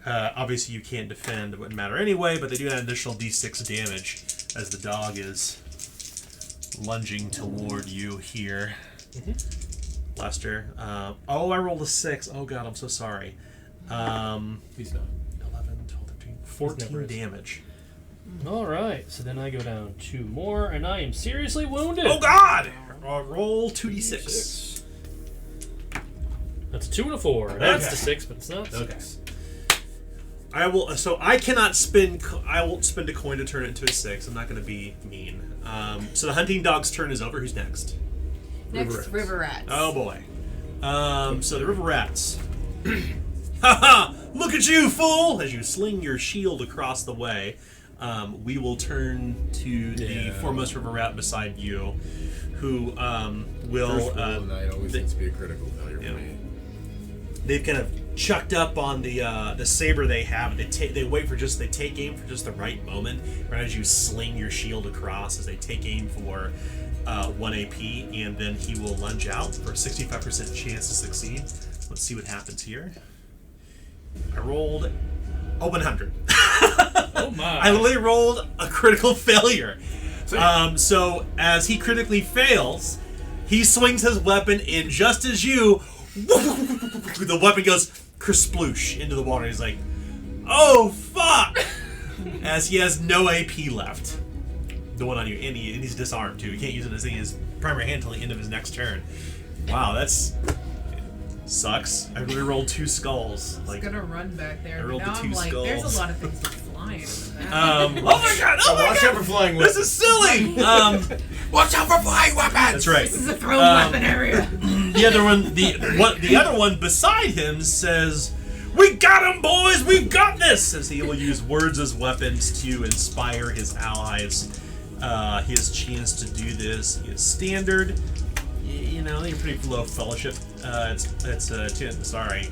Obviously, you can't defend. It wouldn't matter anyway, but they do an additional d6 damage as the dog is lunging toward you here. Lester. I rolled a 6. Oh, God, I'm so sorry. Please don't. 11, 12, 13, 14 damage. All right, so then I go down 2 more, and I am seriously wounded. Oh, God! Roll 2d6. That's a 2 and a 4. That's the 6, but it's not Okay. 6. I will. So I cannot spend. I won't spend a coin to turn it into a 6. I'm not going to be mean. So the hunting dog's turn is over. Who's next? Next, river rats. Oh boy. So the river rats. Haha! Look at you, fool! As you sling your shield across the way, we will turn to the foremost river rat beside you, who will. First roll of the night always seems to be a critical failure for me. They've kind of chucked up on the saber they have. They wait for they take aim for just the right moment, right as you sling your shield across. As they take aim for 1 AP, and then he will lunge out for a 65% chance to succeed. Let's see what happens here. I rolled 100. Oh my! I literally rolled a critical failure. So as he critically fails, he swings his weapon, and just as you. The weapon goes kersploosh into the water. He's like, oh, fuck! As he has no AP left. The one on you. And he's disarmed, too. He can't use it as his primary hand until the end of his next turn. Wow, that's... sucks. I really rolled 2 skulls. I was gonna run back there, I but rolled now the 2 I'm like, skulls. there's a lot of things that fly in that. Oh my god! Oh my Watch god! out for flying This weapons. is silly! Watch out for flying weapons! That's right. This is a thrown weapon area. The other one beside him says, "We got him, boys! We've got this!" As he will use words as weapons to inspire his allies. His chance to do this is standard. You're pretty low fellowship. It's a 10. Sorry,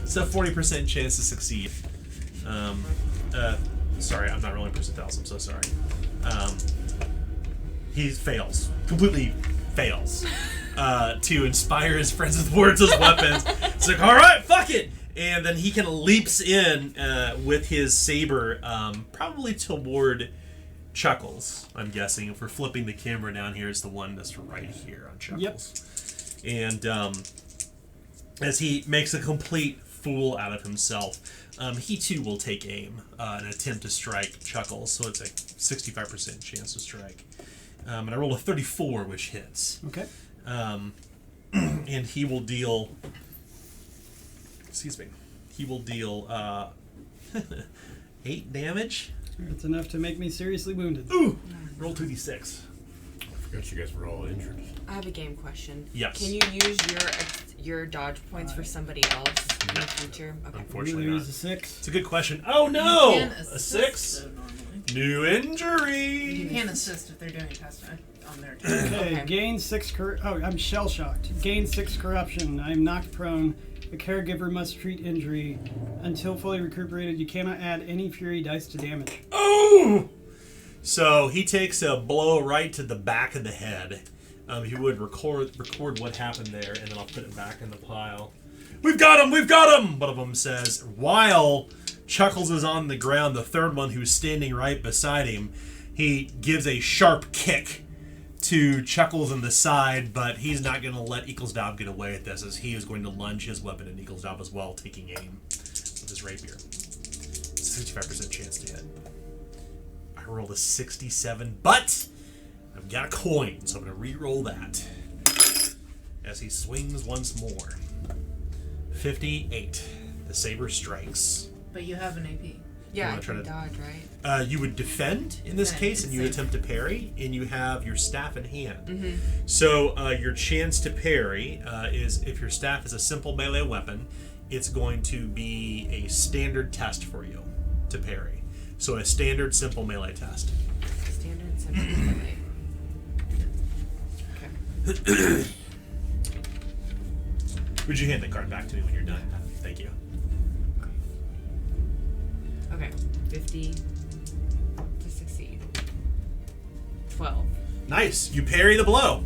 it's a 40% chance to succeed. Sorry, I'm not rolling percentiles. I'm so sorry. He fails. Completely fails. To inspire his friends with words as weapons. It's like, alright, fuck it! And then he kind of leaps in with his saber, probably toward Chuckles, I'm guessing. If we're flipping the camera down here, it's the one that's right here on Chuckles. Yep. And as he makes a complete fool out of himself, he too will take aim and attempt to strike Chuckles. So it's a 65% chance to strike. And I rolled a 34, which hits. Okay. And he will deal. Excuse me. He will deal 8 damage. It's enough to make me seriously wounded. Ooh! Roll 2d6. I forgot you guys were all injured. I have a game question. Yes. Can you use your dodge points for somebody else in the future? Okay. Unfortunately Really not. use a 6. It's a good question. Oh no! You can A assist 6? though, normally. New You injury. can't assist if they're doing a test on their turn. Okay, gain 6 I'm shell shocked. Gain 6 corruption. I am knocked prone. The caregiver must treat injury. Until fully recuperated, you cannot add any fury dice to damage. Oh! So he takes a blow right to the back of the head. If you would record what happened there, and then I'll put it back in the pile. We've got him! We've got him! One of them says. While Chuckles is on the ground, the third one who's standing right beside him, he gives a sharp kick to Chuckles in the side, but he's not going to let Eaglesdob get away with this, as he is going to lunge his weapon at Eaglesdob as well, taking aim with his rapier. 65% chance to hit. I rolled a 67, but I've got a coin, so I'm going to re-roll that. As he swings once more. 58. The saber strikes. But you have an AP. Yeah, wanna I try can to- dodge, right? You would defend in this Defend, case, and you save. attempt to parry, and you have your staff in hand. Mm-hmm. So your chance to parry is if your staff is a simple melee weapon, it's going to be a standard test for you to parry. So a standard simple melee test. Standard simple melee. Okay. Would you hand the card back to me when you're done? Thank you. Okay. 50 to succeed. 12. Nice. You parry the blow.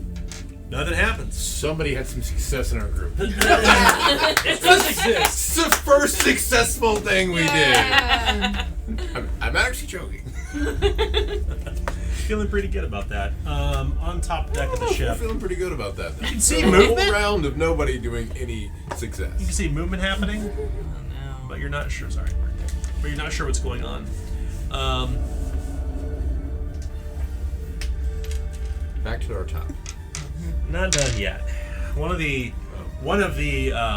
Nothing happens. Somebody had some success in our group. It does exist. It's the first successful thing we Yeah. did. I'm actually joking. Feeling pretty good about that. On top deck of the I'm ship. feeling pretty good about that. You can see a movement? whole round of nobody doing any You can success. see movement happening, Oh no. but you're not sure. Sorry. But you're not sure what's going on. Back to our top. Not done yet. One of the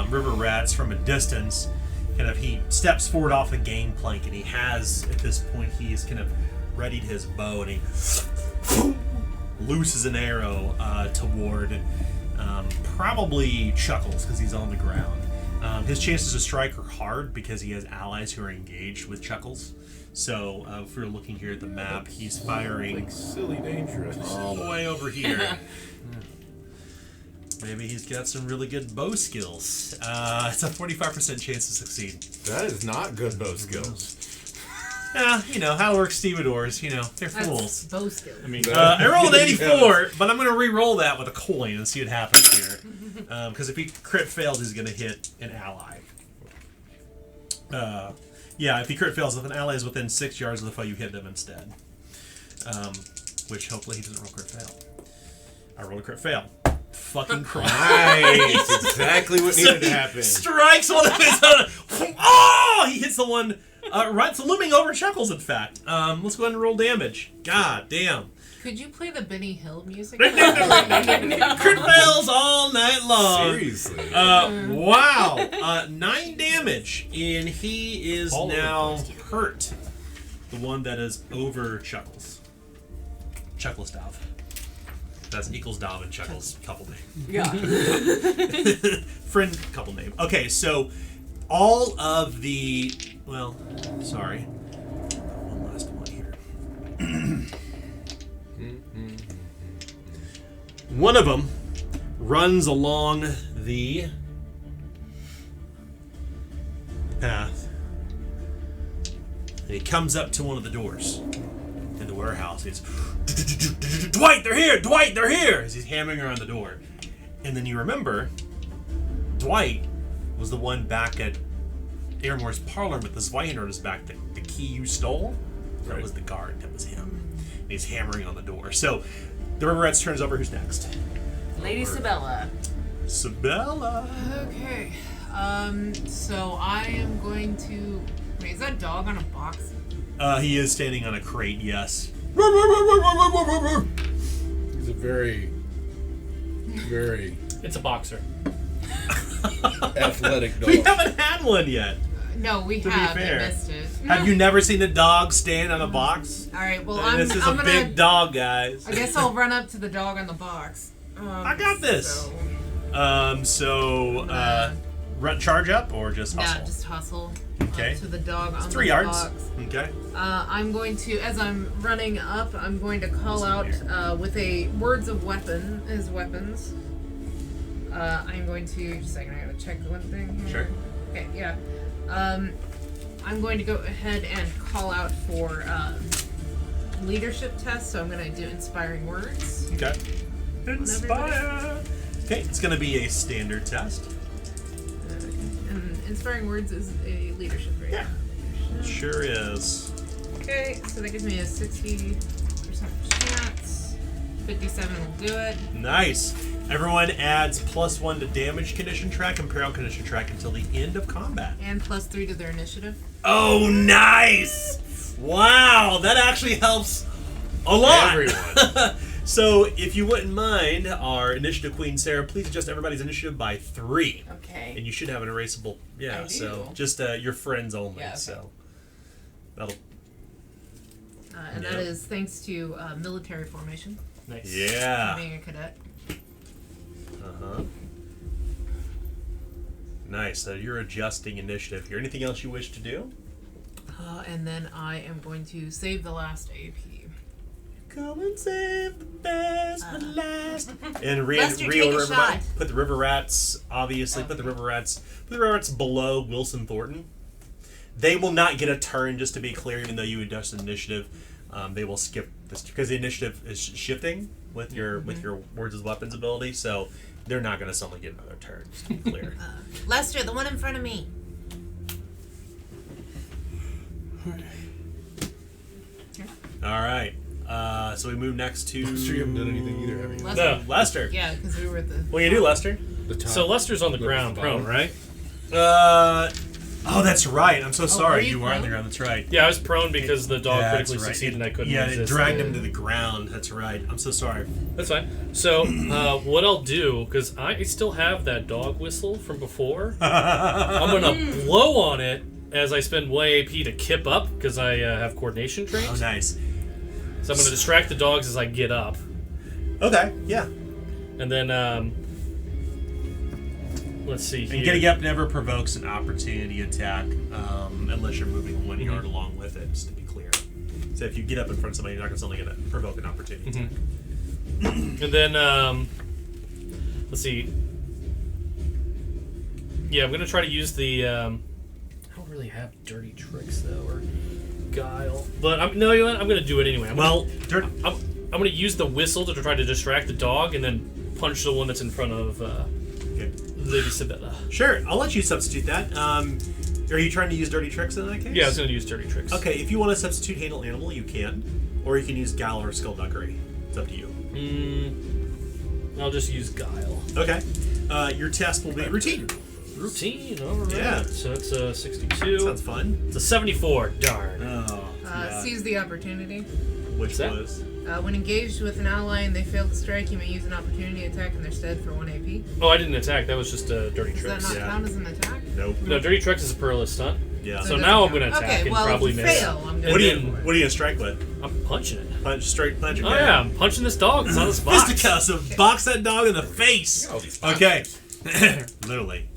river rats from a distance, he steps forward off the gangplank, and he has at this point he's kind of readied his bow, and he looses an arrow toward probably Chuckles because he's on the ground. His chances to strike are hard because he has allies who are engaged with Chuckles. So if we're looking here at the map, he's firing Like silly dangerous. all the way over here. Maybe he's got some really good bow skills. It's a 45% chance to succeed. That is not good bow skills. Yeah, how it works stevedores, they're fools. That's bow skill. I mean, I rolled an 84, but I'm going to re-roll that with a coin and see what happens here. Because if he crit fails, he's going to hit an ally. If he crit fails, if an ally is within 6 yards of the foe, you hit them instead. Which hopefully he doesn't roll crit fail. I rolled a crit fail. Fucking Christ. Nice. Exactly what needed to happen. Strikes one of his own. Oh! He hits the one right. It's looming over Chuckles, in fact. Let's go ahead and roll damage. God damn. Could you play the Benny Hill music? Crit fails all night long. Seriously. Wow. 9 damage, and he is All over now the place. hurt. The one that is over Chuckles. Chuckles-Dov. That's Eaglesdob and Chuckles couple name. Yeah. Friend couple name. Okay, so all of the sorry. One last one here. One of them runs along the path. And he comes up to one of the doors in the warehouse. He's Dwight, they're here! Dwight, they're here! As he's hammering around the door. And then you remember, Dwight was the one back at Airmore's parlor with the Zweihander on his back. The key you stole? That Right. was the guard. That was him. And he's hammering on the door. So, the River Rats turns over. Who's next? Lady Sabella. Sabella. Okay. So I am going to. Wait, is that dog on a box? He is standing on a crate, yes. He's a very, very it's a boxer. athletic dog. We haven't had one yet. No, we To be have. fair. I missed it. Have you never seen a dog stand on a box? All right. Well, This is I'm a gonna. big dog, guys. I guess I'll run up to the dog on the box. I got this. So, charge up or just hustle? Yeah, just hustle. Okay. To the dog on 3 the yards. box. Okay. I'm going to, as I'm running up, I'm going to call out with a words of weapon as weapons. I'm going to, just a second, I gotta check one thing here. Sure. Okay, yeah. I'm going to go ahead and call out for leadership test, so I'm going to do inspiring words. Okay. Inspire. Okay, it's going to be a standard test. And inspiring words is a leadership, right? Yeah. Leadership. Sure is. Okay, so that gives me a 60% chance. 57 will do it. Nice. Everyone adds +1 to damage condition track and peril condition track until the end of combat. And +3 to their initiative. Oh, nice! Wow, that actually helps a lot. Everyone. So, if you wouldn't mind, our initiative queen Sarah, please adjust everybody's initiative by 3. Okay. And you should have an erasable. Yeah. I So do. just your friends only. Yeah, okay. So that'll. And Yeah. that is thanks to military formation. Nice. Yeah. Being a cadet. Uh-huh. Nice. So you're adjusting initiative here. Anything else you wish to do? And then I am going to save the last AP. Come and save the best for last. And Lester, take a reorder everybody. shot. Put the river rats. Obviously, put the river rats below Wilson Thornton. They will not get a turn. Just to be clear, even though you adjusted initiative, they will skip this because the initiative is shifting with your words as weapons ability. So they're not going to suddenly get another turn. Just to be clear. Lester, the one in front of me. All right. So we move next to. Lester, you haven't done anything either, have you? Lester. No. Lester. Yeah, because we were at the. What do you do, Lester? The top. So Lester's on the Look ground, at the bottom. prone, right? Oh, that's right. I'm so sorry. are you You were on the prone? ground. That's right. Yeah, I was prone because the dog Yeah, critically that's right. succeeded and I couldn't Yeah, resist. it dragged him to the ground. That's right. I'm so sorry. That's fine. So, what I'll do, because I still have that dog whistle from before, I'm going to blow on it as I spend 1 AP to kip up, because I have coordination trained. Oh, nice. So I'm going to distract the dogs as I get up. Okay, yeah. And then, let's see here. And getting up never provokes an opportunity attack unless you're moving 1 yard along with it, just to be clear. So if you get up in front of somebody, you're not going to suddenly going to provoke an opportunity attack. And then, let's see. Yeah, I'm going to try to use the, I don't really have dirty tricks, though, or guile. But, I'm going to do it anyway. I'm going to use the whistle to try to distract the dog and then punch the one that's in front of Okay. Lady Sabella. Sure, I'll let you substitute that. Are you trying to use dirty tricks in that case? Yeah, I was going to use dirty tricks. Okay, if you want to substitute handle animal, you can. Or you can use guile or skullduggery. It's up to you. I'll just use guile. Okay. Your test will be routine. Routine, alright. Yeah. So it's a 62. Sounds fun. It's a 74. Darn. Oh, yeah. Seize the opportunity. Which that? was? When engaged with an ally and they fail to strike, you may use an opportunity attack in their stead for 1 AP. Oh, I didn't attack. That was just dirty Does that tricks. not Yeah. count as an attack? Nope. No, dirty tricks is a perilous stunt. Yeah. So it now I'm doesn't going to count. attack Okay, and well, probably if you miss. fail, I'm And gonna What are you then gonna strike with? I'm punching it. Punch Oh yeah, I'm punching this dog. It's on this box. Fisticuffs, so box that dog in the face. Oh, these Okay. Literally.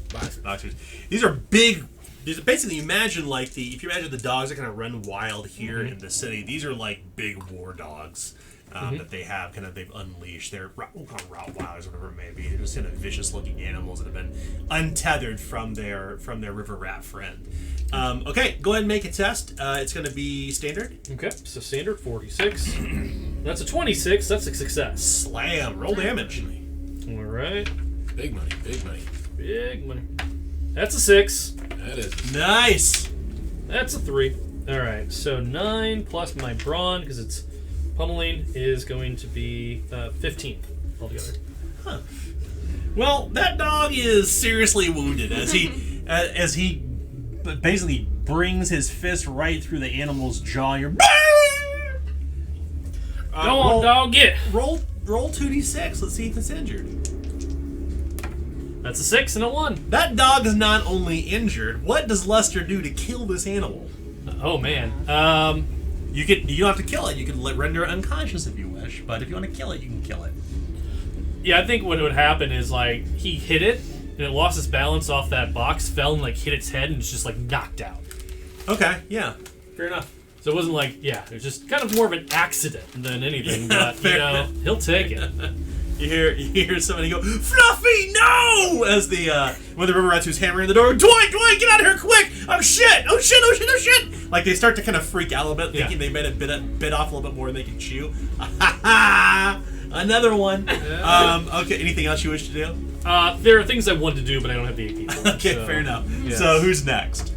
Boxers. These are big. These are basically imagine if you imagine the dogs that kind of run wild here in the city. These are like big war dogs. That they have they've unleashed. They're we'll call them Rottweilers, whatever it may be. They're just kind of vicious-looking animals that have been untethered from their river rat friend. Okay, go ahead and make a test. It's going to be standard. Okay, so standard 46. That's a 26. That's a success. Slam. Roll damage. All right, Big money, big money. big money. That's a 6. That is. Nice. That's a 3. All right, so 9 plus my brawn because it's pummeling is going to be 15 altogether. Well, that dog is seriously wounded as he basically brings his fist right through the animal's jaw. You're Go on, dog, get. Roll 2d6. Let's see if it's injured. That's a 6 and a 1. That dog is not only injured. What does Lester do to kill this animal? Oh man. You don't have to kill it. You can render it unconscious if you wish. But if you want to kill it, you can kill it. Yeah, I think what would happen is he hit it, and it lost its balance off that box, fell and like hit its head, and it's just like knocked out. Okay, yeah, fair enough. So it wasn't like, it was just kind of more of an accident than anything. Yeah, But you know, he'll take it. You hear somebody go, Fluffy, no! As one of the river rats who's hammering the door, Dwight, get out of here quick! Oh shit! Like they start to kind of freak out a little bit, thinking they might have bit off a little bit more than they can chew. Another one. Okay, anything else you wish to do? There are things I want to do, but I don't have the 8 people. Okay, so, fair enough. yes. So who's next?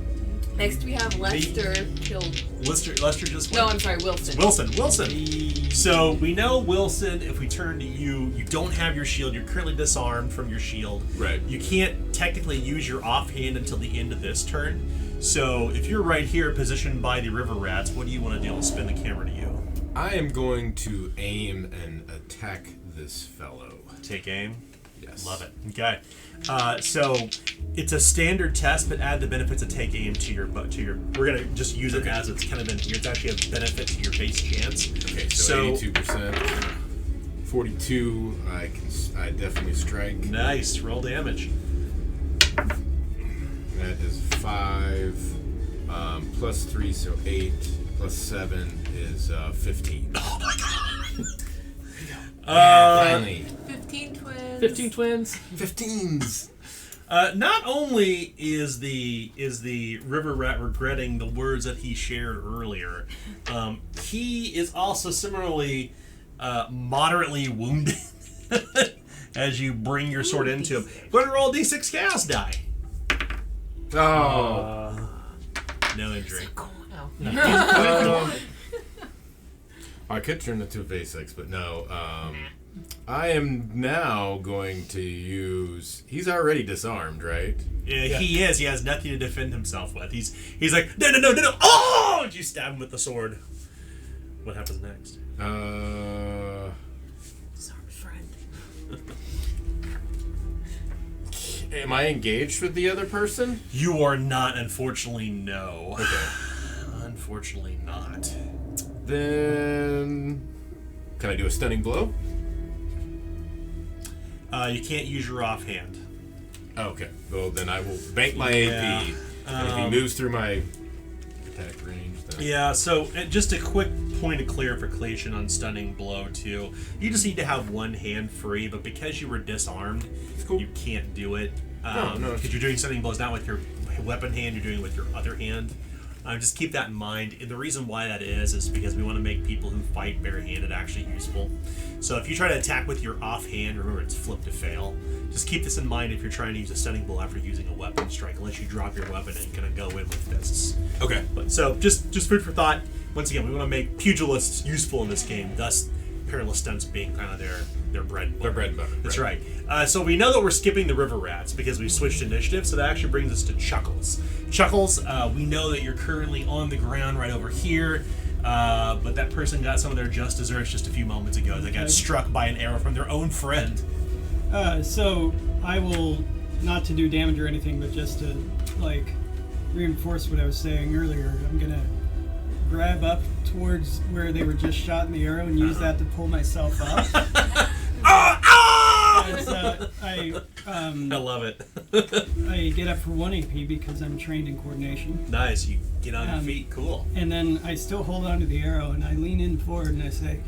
Next we have Lester killed. Lester just No, went? I'm sorry, Wilson. Wilson. So we know, Wilson, if we turn to you, you don't have your shield. You're currently disarmed from your shield. Right. You can't technically use your offhand until the end of this turn. So if you're right here positioned by the river rats, what do you want to do? I'll spin the camera to you. I am going to aim and attack this fellow. Take aim. Yes. Love it. Okay. So it's a standard test, but add the benefits of take aim to your. We're gonna just use it as it's kind of in here. It's actually a benefit to your base chance. Okay, so 82%, 42. I definitely strike. Nice. Roll damage. That is 5 plus 3, so 8 plus 7 is 15. Oh my god. Finally. 15 twins. 15 twins. 15s. Not only is the river rat regretting the words that he shared earlier, he is also similarly moderately wounded as you bring your sword into him. Go ahead and roll a d6 chaos die. Oh. No injury. I could turn it to a V6, but no. I am now going to use. He's already disarmed, right? Yeah, he is. He has nothing to defend himself with. He's like, no. Oh! And you stab him with the sword. What happens next? Sorry, friend. Am I engaged with the other person? You are not, unfortunately, no. Okay. Unfortunately not. Then. Can I do a stunning blow? You can't use your offhand. Okay. Well, then I will bank my Yeah. AP. And if he moves through my attack range, then. Yeah, so just a quick point of clarification on stunning blow, too. You just need to have one hand free, but because you were disarmed, Cool. you can't do it. No. Because you're doing stunning blows not with your weapon hand, you're doing it with your other hand. Just keep that in mind. And the reason why that is because we want to make people who fight barehanded actually useful. So if you try to attack with your offhand, remember it's flip to fail. Just keep this in mind if you're trying to use a stunning blow after using a weapon strike, unless you drop your weapon and kind of go in with fists. Okay. But so just food for thought. Once again, we want to make pugilists useful in this game. Thus, perilous stunts being kind of their bread and butter. Their bread and butter. That's right. So we know that we're skipping the river rats because we switched initiative, so that actually brings us to Chuckles. Chuckles, we know that you're currently on the ground right over here, but that person got some of their just desserts just a few moments ago. They got struck by an arrow from their own friend. So I will, not to do damage or anything, but just to reinforce what I was saying earlier, I'm gonna grab up towards where they were just shot in the arrow and use that to pull myself up. As, I love it. I get up for 1 AP because I'm trained in coordination. Nice. You get on your feet. Cool. And then I still hold on to the arrow and I lean in forward and I say,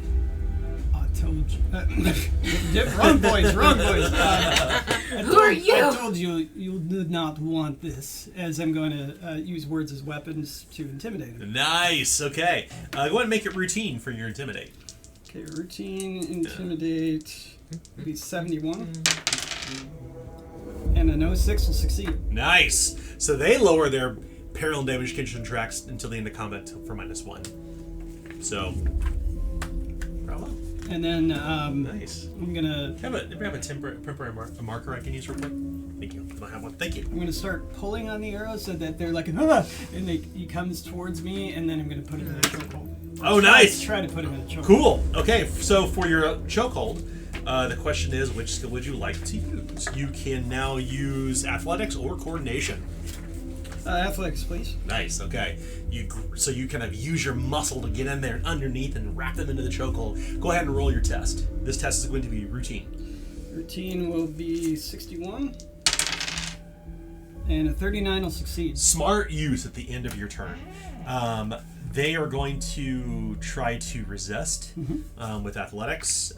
I told you. Wrong voice. Who are you? I told you you did not want this, as I'm going to use words as weapons to intimidate him. Nice. Okay. Go ahead and make it routine for your intimidate. Okay, routine, intimidate, would be 71. And an 06 will succeed. Nice. So they lower their peril and damage condition tracks until the end of combat for -1. So, bravo. And then Nice. I'm gonna Have a temporary marker I can use real quick? Thank you. I don't have one. Thank you. I'm gonna start pulling on the arrow so that they're like, and he comes towards me, and then I'm gonna put him in a chokehold. Oh, nice. Try to put him in a chokehold. Cool. Okay, so for your chokehold, the question is, which skill would you like to use? You can now use athletics or coordination. Athletics, please. Nice. Okay. So you kind of use your muscle to get in there and underneath and wrap them into the chokehold. Go ahead and roll your test. This test is going to be routine. Routine will be 61. And a 39 will succeed. Smart use at the end of your turn. They are going to try to resist with athletics.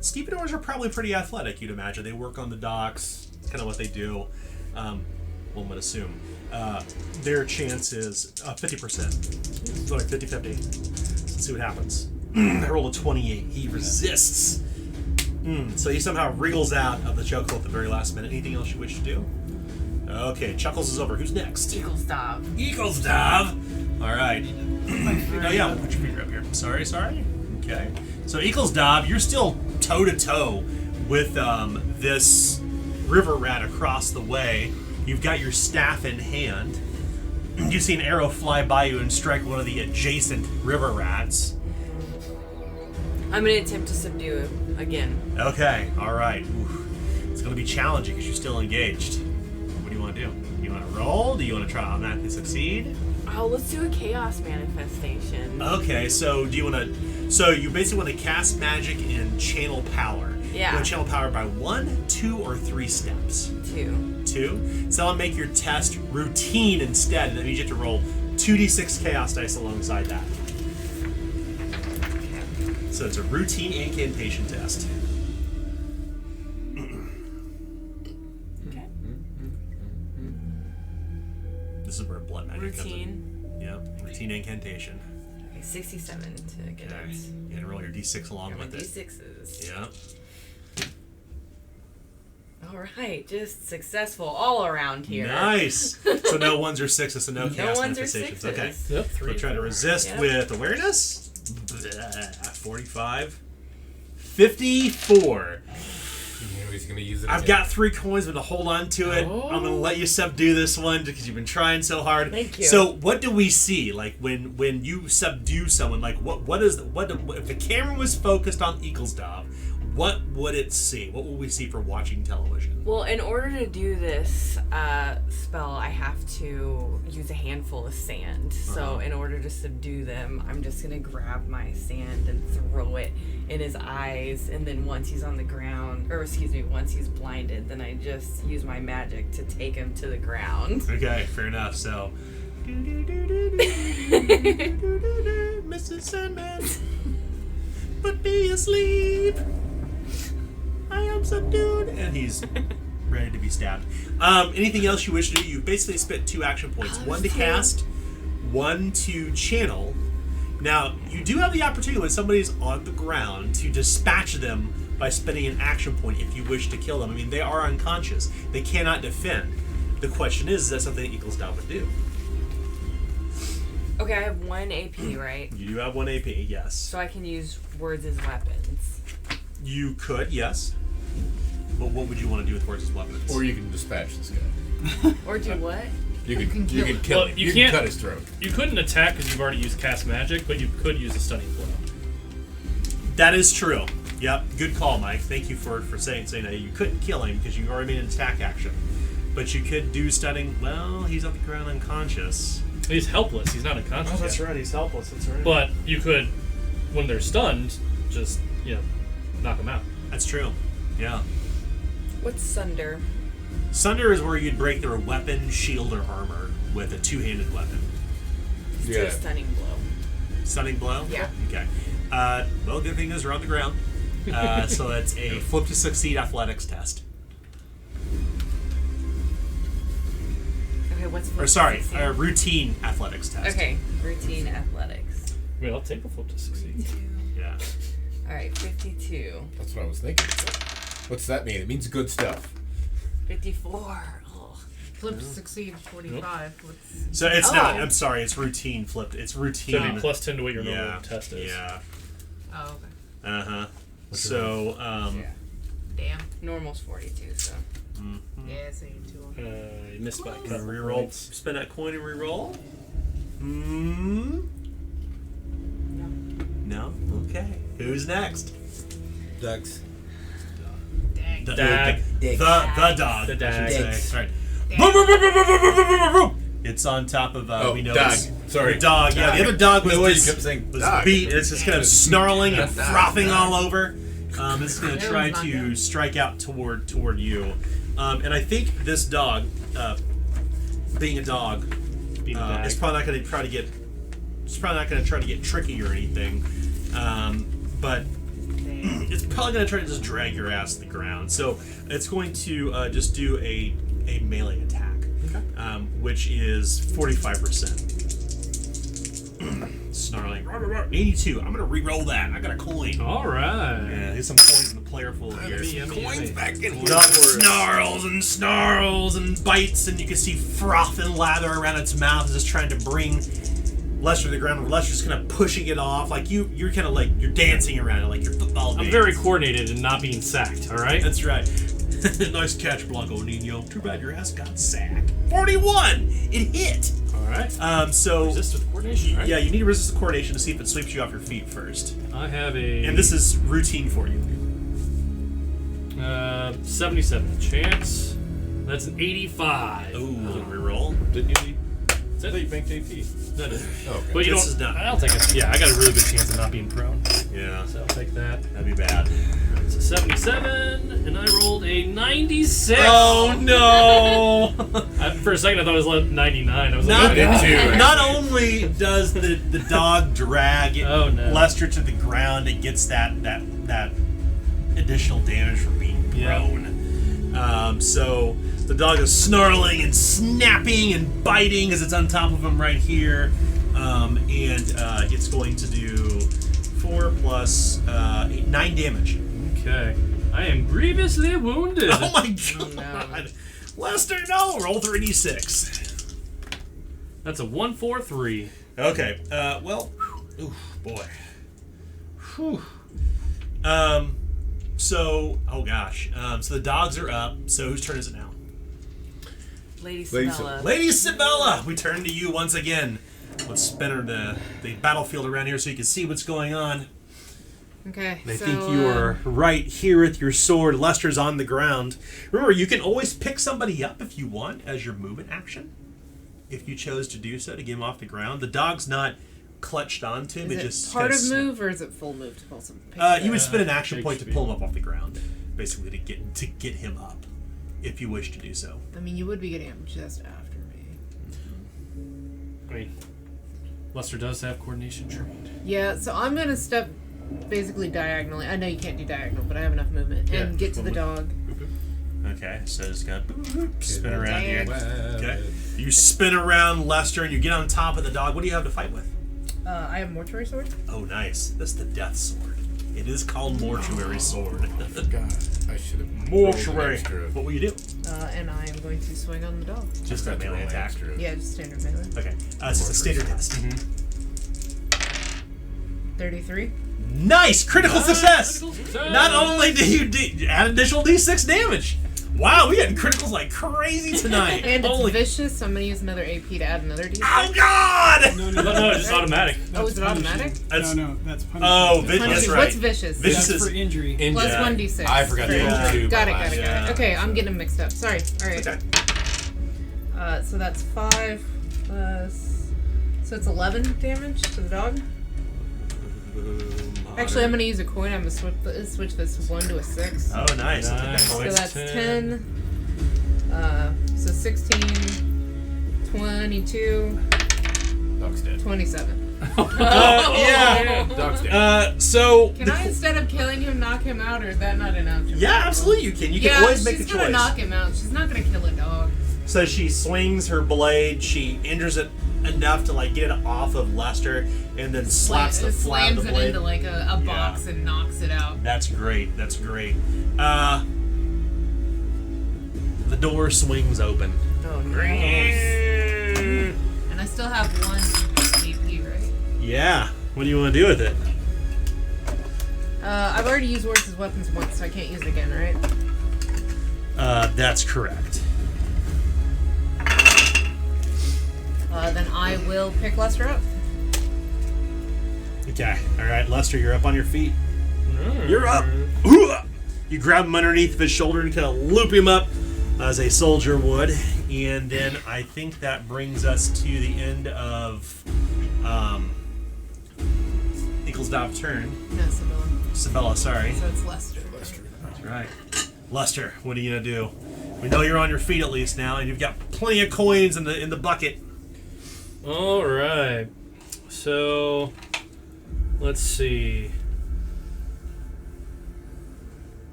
Stevedores are probably pretty athletic, you'd imagine. They work on the docks. It's kind of what they do. One would assume. Their chance is 50%. So like 50-50. Let's see what happens. I rolled a 28. He resists. So he somehow wriggles out of the chokehold at the very last minute. Anything else you wish to do? Okay, Chuckles is over. Who's next? Eaglestav. Eaglestav! Alright. Oh yeah, put your finger up here. Sorry. Okay. So Eaglestav, you're still toe-to-toe with this river rat across the way. You've got your staff in hand. You see an arrow fly by you and strike one of the adjacent river rats. I'm going to attempt to subdue him again. Okay, alright. It's going to be challenging because you're still engaged. What do you want to do? You want to roll? Do you want to try to automatically succeed? Oh, let's do a chaos manifestation. Okay, so do you want to... So you basically want to cast magic and channel power. Yeah. You want to channel power by 1, 2, or 3 steps? 2. 2? So I'll make your test routine instead, and that means you have to roll 2d6 chaos dice alongside that. So it's a routine incantation test. Okay. This is where blood magic comes in. Routine. Yep, routine incantation. Okay, 67 to get Okay. it. You had to roll your d6 along Got my with it. D6s. Yep. Alright, just successful all around here. Nice. So no 1s or 6s, so no chaos ones or manifestations. 6s. Okay. Yep. We'll try to resist Yep. with awareness. 45. 54. You know he's gonna use it. I've again. got 3 coins, but to hold on to it. Oh. I'm gonna let you subdue this one because you've been trying so hard. Thank you. So what do we see? Like when you subdue someone, like what if the camera was focused on Eaglestav, what would it see? What will we see for watching television? Well, in order to do this spell, I have to use a handful of sand. So in order to subdue them, I'm just going to grab my sand and throw it in his eyes. And then once he's on the ground, or excuse me, once he's blinded, then I just use my magic to take him to the ground. Okay, fair enough. So Mrs. Sandman, put me asleep. I am subdued. And he's ready to be stabbed. Anything else you wish to do? You basically spent 2 action points. 1 to cast, 1 to channel. Now, you do have the opportunity when somebody's on the ground to dispatch them by spending an action point if you wish to kill them. I mean, they are unconscious. They cannot defend. The question is that something that Eaglestav would do? Okay, I have 1 AP, right? You do have 1 AP, yes. So I can use words as weapons. You could, yes. But what would you want to do with words as weapons? Or you can dispatch this guy. Or do what? You can can kill Well, him. you You can't- can cut his throat. You couldn't attack because you've already used cast magic, but you could use a stunning blow. That is true. Yep, good call, Mike. Thank you for saying that. You couldn't kill him because you already made an attack action. But you could do stunning. Well, he's on the ground unconscious. He's helpless. He's not unconscious yet. right. He's helpless. That's right. But you could, when they're stunned, just knock them out. That's true. Yeah. What's Sunder? Sunder is where you'd break their weapon, shield, or armor with a 2-handed weapon. Let's do a stunning blow. Stunning blow? Yeah. Okay. Well, good thing is we're on the ground. So that's a flip to succeed athletics test. Okay, what's Or sorry, a routine athletics test. Okay, routine athletics. I mean, I'll take a flip to succeed. Yeah. Alright, 52. That's what I was thinking. What's that mean? It means good stuff. 54. Ugh. Flip to succeed 45. What's So it's not. Oh. I'm sorry. It's routine flipped. It's routine. So it'd be plus 10 to what your normal yeah. test is. Yeah. oh okay. Uh huh. What's So Yeah. Damn. Normal's 42, so. Yeah, same two. You missed by a gonna couple reroll. points. Spend that coin and reroll. No. Okay. Who's next? Ducks. Dang. The Dag. the dog. The I dag. should say. All right. Dang. It's on top of. We know dog. it's Sorry. the dog. Yeah, the other dog No, was you kept saying was dog. beat. It's just kind of snarling and Dog. frothing all over. This is going to That try was not to good. strike out toward you, and I think this dog being a dog, Being a it's dag. probably not going to try to get. It's probably not going to try to get tricky or anything, but it's probably going to try to just drag your ass to the ground. So it's going to just do a melee attack, which is 45%. Snarling. 82. I'm going to re-roll that. I got a coin. All right. Yeah, here's some coins in the player pool here. Coins back in here. Dog snarls and bites, and you can see froth and lather around its mouth. It's just trying to bring Lester to the ground. Lester's kind of pushing it off, like you're kind of like you're dancing around it, like your football. I'm dance. very coordinated and not being sacked. All right. That's right. Nice catch, Blanco Nino. Too bad your ass got sacked. 41. It hit. All right. So Resist with coordination. Right? yeah, you need to resist the coordination to see if it sweeps you off your feet first. I have a. And this is routine for you. 77 chance. That's an 85. Ooh, reroll. Didn't you? Is that I thought you banked AP. That is. Okay. But you This don't. is done. I'll take it. Yeah, I got a really good chance of not being prone. Yeah, So I'll take that. that'd be bad. It's a 77, and I rolled a 96. Oh no! For a second, I thought it was 99. I was Not, like, oh, too. not only does the dog drag Oh, no. Lester to the ground, it gets that additional damage from being prone. So the dog is snarling and snapping and biting as it's on top of him right here, and it's going to do 4 plus 8, 9 damage. Okay. I am grievously wounded. Oh my god! no. Lester, no! Roll 3d6. That's a 143. Okay. Well. Ooh, boy. Whew. So. Oh gosh. So the dogs are up. So whose turn is it now? Lady Lady Sabella. Lady Sabella, we turn to you once again. Let's spin the battlefield around here so you can see what's going on. Okay. I so, think you are right here with your sword. Lester's on the ground. Remember, you can always pick somebody up if you want as your movement action. If you chose to do so to get him off the ground. The dog's not clutched onto him. Is it it just part of kinda move or is it full move to pull some? you would spend an action Big point to speed. pull him up off the ground, basically to get him up, if you wish to do so. I mean, you would be getting him just after me. I mean, Lester does have coordination trained. Yeah, so I'm gonna step basically diagonally. I know you can't do diagonal, but I have enough movement Yeah, and get to the dog. Okay, so just gonna spin around here. Well, Okay, you spin around Lester and you get on top of the dog. What do you have to fight with? I have mortuary sword. Oh, nice. That's the death sword. It is called mortuary sword. God, I should have Mortuary. extra. What will you do? And I am going to swing on the dog. Just a Forgot to melee roll attack. extra. Yeah, just standard melee. Okay, so it's a standard test. 33. Nice! Critical success! Not only do you add additional d6 damage. Wow, we getting criticals like crazy tonight. And it's Holy. vicious, so I'm going to use another AP to add another D6. Oh God! No, No, it's just automatic. Oh, is it automatic? That's- No, that's punishment. Oh, that's Punishment. right. What's vicious? Vicious That's is for injury. Plus Yeah. 1d6. I forgot to roll Got two. it, got it, got Yeah. it. Okay, I'm getting mixed up. Sorry. Alright. okay. So that's 5 plus... So it's 11 damage to the dog? Actually, I'm going to use a coin. I'm going to switch this 1 to a 6. Oh, nice. I'll take that Nice. So point. that's 10. So 16, 22, Dog's dead. 27. Yeah. Dog's dead. So Can I, instead of killing him, knock him out, or is that not an option? yeah, absolutely you can. You can Yeah, always make a she's gonna choice. knock him out. She's not gonna kill a dog. So she swings her blade, she injures it enough to like get it off of Lester, and then slaps the flat slams of the it blade. into like a box and knocks it out. That's great. That's great. The door swings open. Oh no! And I still have 1 AP, right? Yeah. What do you want to do with it? I've already used horses' weapons once, so I can't use it again, right? That's correct. Then I will pick Lester up. Okay. All right, Lester, you're up on your feet. You're up. You grab him underneath his shoulder and kind of loop him up as a soldier would. And then I think that brings us to the end of Eaglesdop's turn. No, Sibylla. Sabella, sorry. So it's Lester. That's right. Lester, what are you going to do? We know you're on your feet at least now, and you've got plenty of coins in the bucket. All right. So, let's see.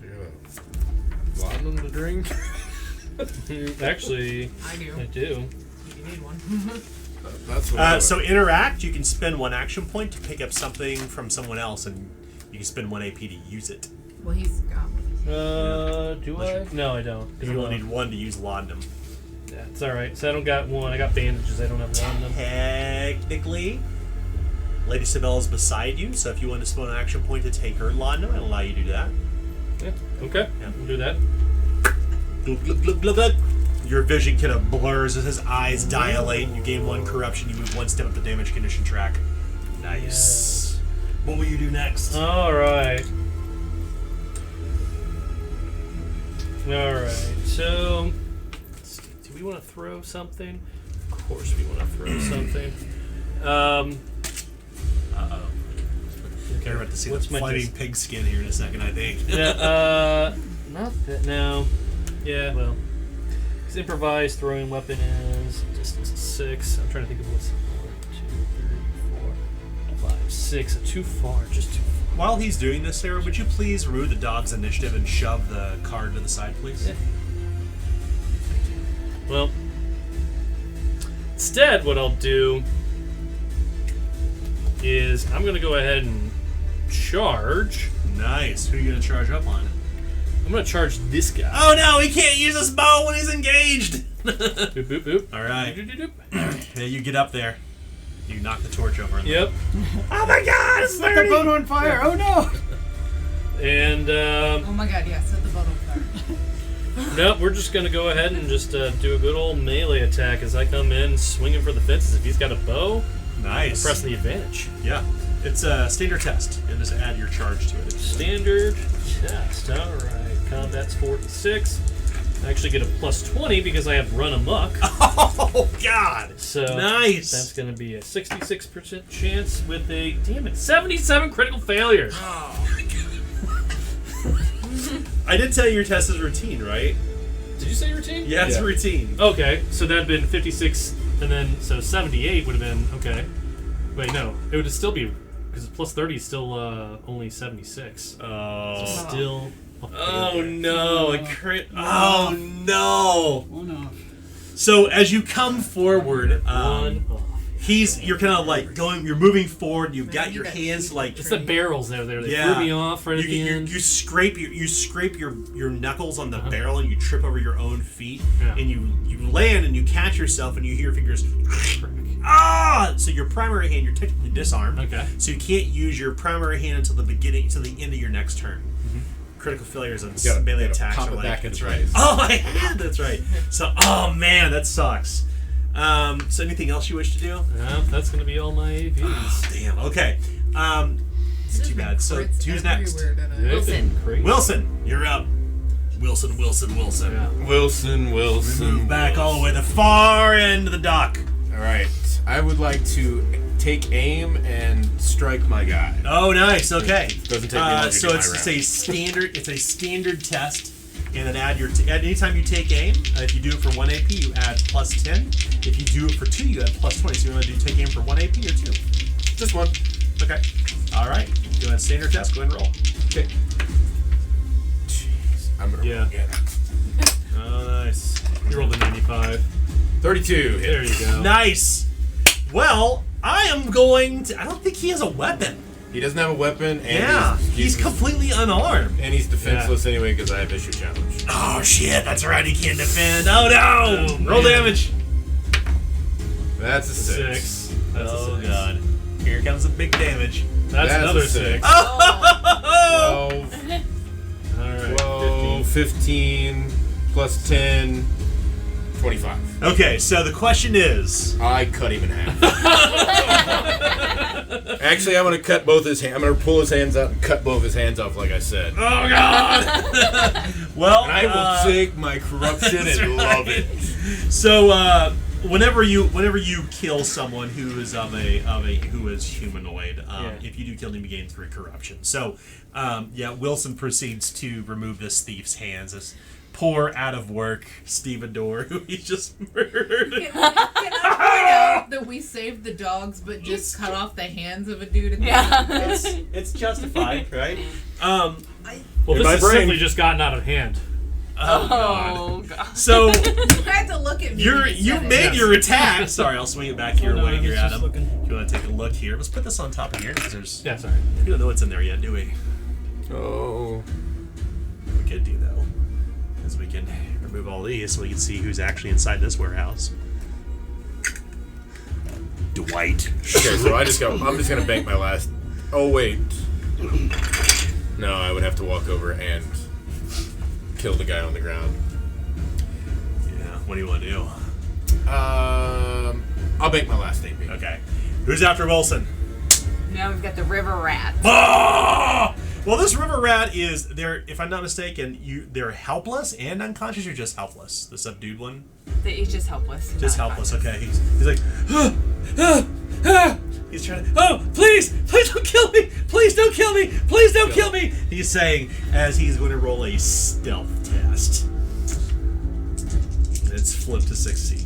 Do you have a laudanum to drink? Actually, I do. I do. You need one. That's what So interact. You can spend 1 action point to pick up something from someone else, and you can spend 1 AP to use it. Well, he's got one. Do I? No, I don't. You only need 1 to use laudanum. Yeah, it's alright. So I don't got one. I got bandages. I don't have one of them. Technically, Lady Sabella's beside you, so if you want to spend an action point to take her laudanum, I'll allow you to do that. Yeah, okay. Yeah. We'll do that. Glug, glug, glug, glug, glug. Your vision kind of blurs as his eyes dilate. You gain 1 corruption. You move 1 step up the damage condition track. Nice. What will you do next? Alright. Alright. So, let's see. Do we want to throw something? Of course we want to throw something. Uh-oh. Okay, we're about to see What's the my fighting pigskin here in a second, I think. Yeah, not that. No. Yeah, well. His improvised throwing weapon is distance 6. I'm trying to think of what's 1, 2, 3, 4, 5, 6. Too far, just too far. While he's doing this, Sarah, would you please remove the dog's initiative and shove the card to the side, please? Yeah. Well, instead, what I'll do is I'm going to go ahead and charge. Nice. Who are you going to charge up on? I'm going to charge this guy. Oh no, he can't use his bow when he's engaged! Boop, boop, boop. Alright. Doop, doop, doop. Yeah, you get up there. You knock the torch over. And Yep. Oh my god, it's Set the boat on fire! Oh no! And, Oh my god, yeah, set the boat on fire. nope, we're just going to go ahead and just do a good old melee attack as I come in swinging for the fences. If he's got a bow, Nice. I'm pressing the advantage. Yeah. It's a standard test. And just add your charge to it. Standard test. Alright. Combat's 46. I actually get a plus 20 because I have run amok. Oh god! So Nice. that's going to be a 66% chance with a, damn it, 77 critical failures. I did tell you your test is routine, right? Did you say routine? Yeah, it's Yeah. routine. Okay, so that'd been 56, and then, so 78 would have been, okay. Wait, no, it would still be, because plus 30 is still only 76. Oh. So still a Oh failure. no, a crit. Oh no. 1 off. So as you come forward, One off. you're kind of like you're moving forward. You've Man, got you your got hands cheap like It's the barrels there. They Yeah. threw me off right at the end. you scrape your knuckles on the barrel and you trip over your own feet Yeah. and you land and you catch yourself and you hear your fingers. So your primary hand, you're technically disarmed. Okay. So you can't use your primary hand until the end of your next turn. Critical failures on gotta- melee gotta attacks pop are it like back into right. place. Oh, I had that's right. So man, that sucks. So anything else you wish to do? That's going to be all my AVs. Damn. Okay. It's too bad. So Crits who's next? everywhere today. Wilson. Crazy. Wilson, you're up. Wilson. Yeah. Wilson. Move back all the way to the far end of the dock. All right. I would like to take aim and strike my guy. Oh, nice. Okay. Doesn't take me long to So get it's my just round. a standard. It's a standard test, and then add anytime you take aim. If you do it for 1 AP, you add plus 10. If you do it for 2, you add plus 20. So you want to take aim for 1 AP or 2? Just one. Okay. All right. Go ahead. Standard test. Go ahead and roll. Okay. Jeez. I'm gonna Yeah. roll again. Oh, nice. You rolled a 95. 32. There you go. Nice. Well, I am going to. I don't think he has a weapon. He doesn't have a weapon, and Yeah. He's completely unarmed. and he's defenseless anyway because I have issue challenge. Oh shit! That's right. He can't defend. Oh no! Oh, Roll man. damage. That's a 6. 6. That's Oh a 6. god. Here comes the big damage. That's That's another a 6. 6. Oh! 12, Alright. 12, 15, plus 10, 25. Okay, so the question is. I cut him in half. Actually, I'm going to cut both his hands. I'm going to pull his hands out and cut both his hands off, like I said. Oh god! Well, And I will take my corruption that's and right. love it. So, whenever you kill someone who is who is humanoid, if you do kill them, you gain 3 corruption. So, Wilson proceeds to remove this thief's hands. poor out of work stevedore who he just murdered. Can I point out that we saved the dogs, but just cut off the hands of a dude? It's justified, right? Well, In this my has brain. simply just gotten out of hand. Oh God. god. So You had to look at me. you made your attack. Sorry, I'll swing it back your way here, just Adam. looking. If you want to take a look here, let's put this on top of here because there's Yeah, sorry. we don't know what's in there yet, do we? Oh. We could do though, because we can remove all these so we can see who's actually inside this warehouse. Dwight. Okay, so I'm just gonna bank my last. Oh wait. No, I would have to walk over and kill the guy on the ground. Yeah. What do you want to do? I'll bank my last AP. Okay. Who's after Wilson? Now we've got the river rat. Ah! Well, this river rat is they're, if I'm not mistaken, they're helpless and unconscious, or just helpless. The subdued one, He's just helpless. just not helpless. unconscious. Okay, he's like, he's trying to. Oh, please don't kill me! Please don't kill me! Please don't kill me! He's saying as he's going to roll a stealth test. It's flipped to succeed.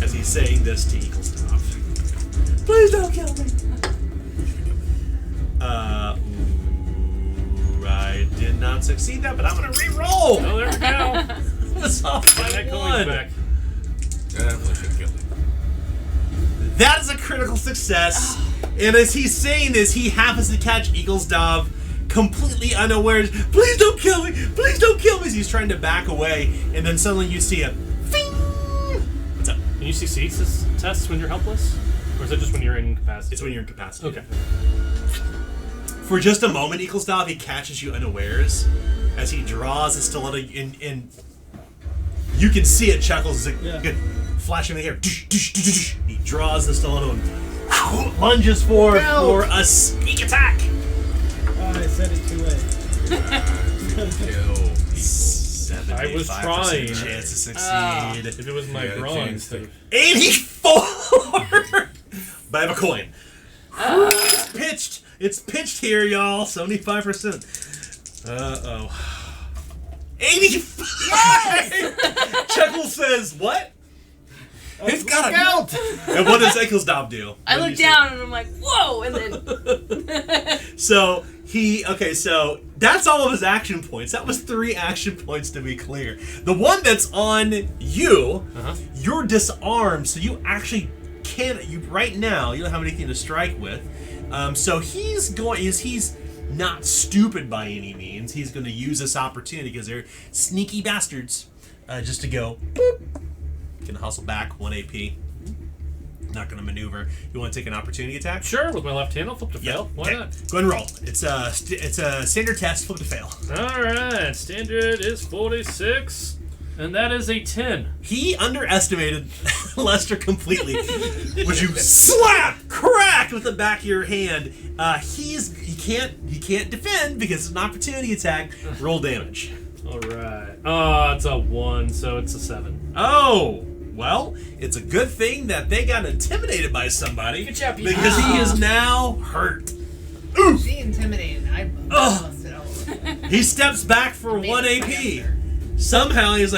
As he's saying this to Eaglestop. Please don't kill me! I did not succeed that, but I'm gonna re-roll! Oh, there we go. That's off by That coin's one. back. I definitely should kill him. That is a critical success. And as he's saying this, he happens to catch Eaglesdove completely unawares. Please don't kill me! Please don't kill me! As he's trying to back away, and then suddenly you see a fing! What's up? Can you succeed tests when you're helpless? Or is it just when you're incapacitated? It's when you're incapacitated. Okay. For just a moment, Eaglesdove, he catches you unawares as he draws a stiletto, and you can see it chuckles as it flashing in the air. He draws the stiletto and lunges for a sneak attack. I said it too late. Kill. 75% I was trying. chance to succeed. If it was my Yeah, brawn chance instead of... 84! But I have a coin. It's pitched here, y'all. 75%. Uh-oh. 85! Yes! Chuckle says, what? It's got a count. And what does Ecclesdove do? I What look do you down and I'm like, whoa! And then say? So so that's all of his action points. That was 3 action points to be clear. The one that's on you, you're disarmed, so you actually can't. Right now you don't have anything to strike with. So he's not stupid by any means. He's going to use this opportunity because they're sneaky bastards. Just to go, boop. Gonna hustle back 1 AP. Not gonna maneuver. You want to take an opportunity attack? Sure, with my left hand, I'll flip to fail. Why not? Go ahead and roll. It's a standard test. Flip to fail. Alright, standard is 46, and that is a 10. He underestimated Lester completely. Would you slap, crack with the back of your hand? He can't defend because it's an opportunity attack. Roll damage. Alright. Oh, it's a 1, so it's a 7. Oh, well, it's a good thing that they got intimidated by somebody. Good job, you. Because he is now hurt. She intimidated. I busted all over. He steps back for 1 AP. Somehow he's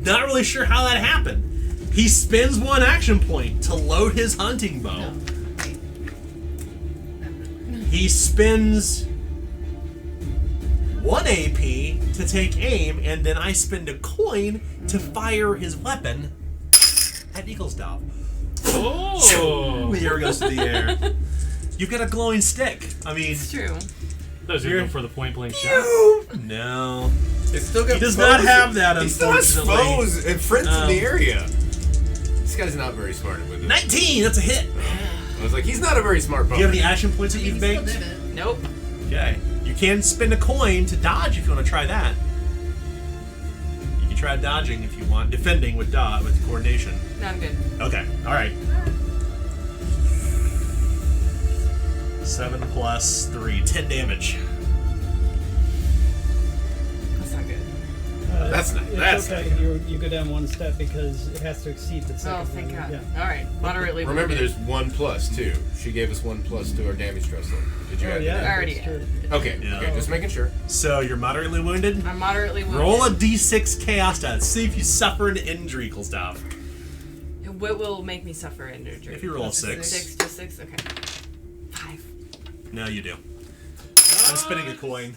not really sure how that happened. He spends 1 action point to load his hunting bow. He spends 1 AP to take aim, and then I spend a coin to fire his weapon at Eaglesdove. Oh! The arrow goes to the air. You've got a glowing stick. I mean, it's true. Those are going for the point blank shot. no. It's still got He does foes. not have that, He still has unfortunately. foes and friends in the area. This guy's not very smart with it. 19. That's a hit. I was like, he's not a very smart Do you have opponent. any action points that you've He still baked? did it. Nope. Okay. You can spend a coin to dodge if you want to try that. You can try dodging if you want. Defending with coordination. No, I'm good. Okay. All right. 7 plus 3, 10 damage. That's not good. That's not. It's That's okay. You go down one step because it has to exceed the second. Oh, thank one. God. Yeah. All right, moderately. Remember, wounded. there's 1+ too. She gave us 1+ to our damage stress level. Did you Oh add yeah. that? Already that's true. in? Okay. Yeah. Okay. Just making sure. So you're moderately wounded. I'm moderately wounded. Roll a d6 chaos die. See if you suffer an injury, Gustav. What will make me suffer an injury? If you roll a Plus 6. 6 to 6. Okay. 5. No, you do. I'm spinning a coin.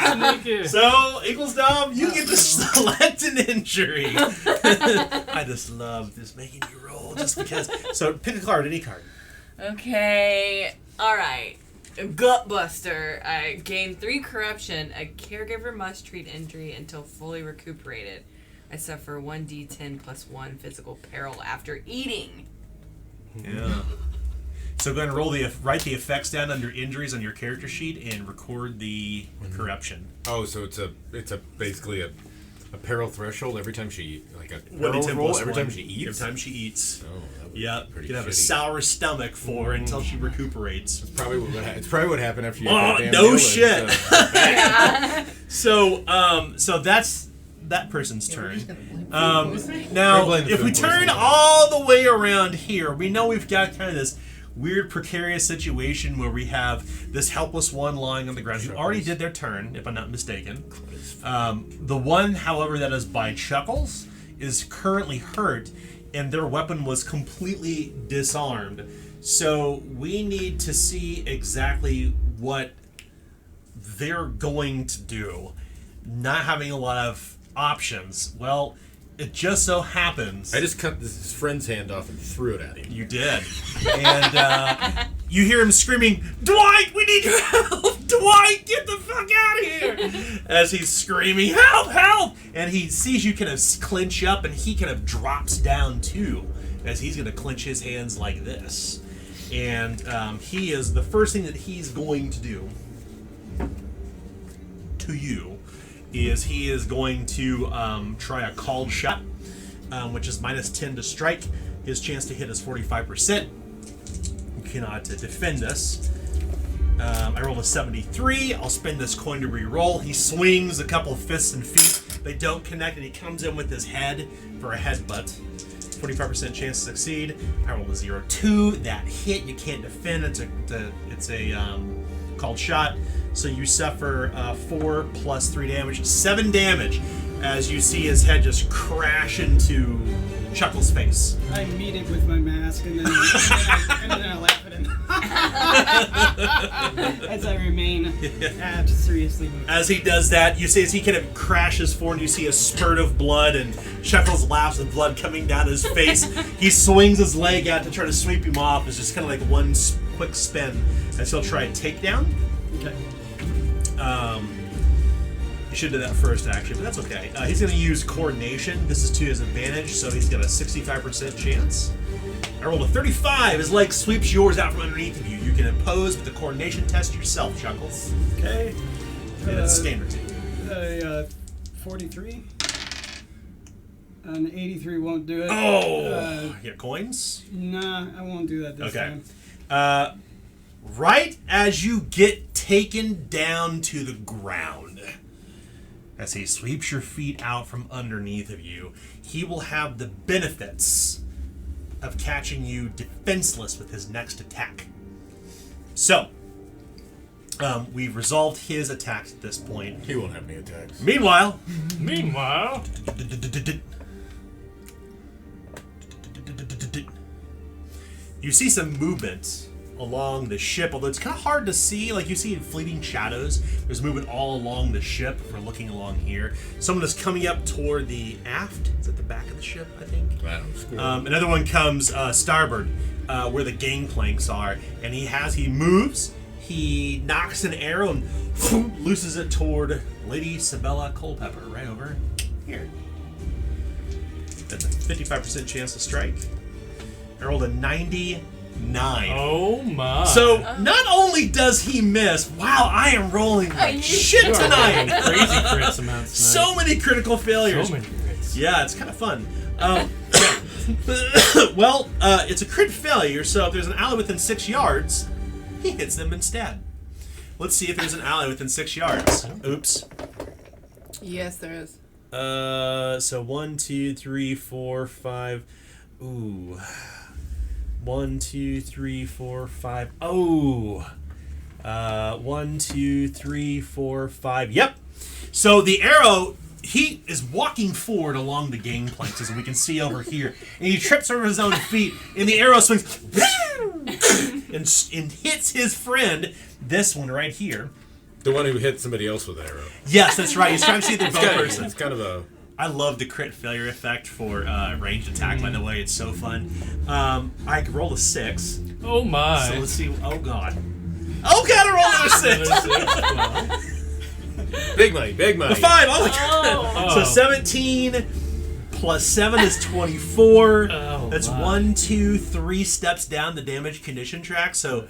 Sneaky. So, Eaglesdom, you get to select an injury. I just love this making you roll just because. So, pick a card, any card. Okay. All right. Gutbuster. I gain 3 corruption. A caregiver must treat injury until fully recuperated. I suffer 1d10 plus 1 physical peril after eating. Yeah. So, go ahead and write the effects down under injuries on your character sheet and record the corruption. Oh, so it's basically a peril threshold every time she like a 1d10 peril roll plus every 1. time she eats. Every time she eats. Oh, that would Yeah, be you pretty can have a shitty. sour stomach for her until she recuperates. It's probably what happened after you. Oh, got damn no ill, shit. so- So that's that person's turn. We're Now, blaming the if we food turn poisoning. all the way around here, we know we've got kind of this weird, precarious situation where we have this helpless one lying on the ground who already did their turn, if I'm not mistaken. The one, however, that is by Chuckles is currently hurt, and their weapon was completely disarmed. So we need to see exactly what they're going to do. Not having a lot of options. Well, it just so happens... I just cut his friend's hand off and threw it at him. You did. And you hear him screaming, "Dwight, we need your help! Dwight, get the fuck out of here!" As he's screaming, "Help, help!" And he sees you kind of clinch up, and he kind of drops down too, as he's going to clench his hands like this. And he is, the first thing that he's going to do to you is he is going to try a called shot, which is -10 to strike. His chance to hit is 45%. You cannot defend this. I rolled a 73. I'll spend this coin to re-roll. He swings a couple fists and feet. They don't connect, and he comes in with his head for a headbutt. 45% chance to succeed. I rolled a 0-2. That hit. You can't defend. It's a called shot. So you suffer 4 plus 3 damage, 7 damage, as you see his head just crash into Chuckle's face. I meet it with my mask and then I laugh at him. As I remain seriously moved. As he does that, you see as he kind of crashes forward, you see a spurt of blood, and Chuckles laughs with blood coming down his face. He swings his leg out to try to sweep him off. It's just kind of like one quick spin as he'll try a takedown. Okay. He should do that first, actually, but that's okay. He's going to use coordination. This is to his advantage, so he's got a 65% chance. I rolled a 35. His leg sweeps yours out from underneath of you. You can oppose with the coordination test yourself, Chuckles. Okay. And it's standard. 43. An 83 won't do it. Oh! You got coins? Nah, I won't do that this Okay. time. Right as you get taken down to the ground, as he sweeps your feet out from underneath of you, he will have the benefits of catching you defenseless with his next attack. So, we've resolved his attacks at this point. He won't have any attacks. Meanwhile, you see some movement along the ship, although it's kind of hard to see. Like, you see in fleeting shadows, there's movement all along the ship if we're looking along here. Someone is coming up toward the aft. It's at the back of the ship, I think. Another one comes starboard, where the gangplanks are, and he moves, he knocks an arrow and looses it toward Lady Sabella Culpepper, right over here. That's a 55% chance to strike. I rolled a 99. Oh my. So, not only does he miss, wow, I am rolling like shit tonight. Crazy crits amounts tonight. So many critical failures. So many crits. Yeah, it's kind of fun. Well, it's a crit failure, so if there's an ally within 6 yards, he hits them instead. Let's see if there's an ally within 6 yards. Oops. Yes, there is. So 1, 2, 3, 4, 5. Ooh. 1, 2, 3, 4, 5. Oh. 1, 2, 3, 4, 5. Yep. So the arrow, he is walking forward along the gangplanks, as we can see over here, and he trips over his own feet, and the arrow swings and hits his friend, this one right here. The one who hit somebody else with an arrow. Yes, that's right. He's trying to see the bow person. It's kind of a... I love the crit failure effect for ranged attack, by the way. It's so fun. I rolled a 6. Oh my. So let's see. Oh, God. Oh, God, I rolled another 6. Big money, big money. The 5. Oh, my God. So 17 plus 7 is 24. Oh, That's my. 1, 2, 3 steps down the damage condition track. So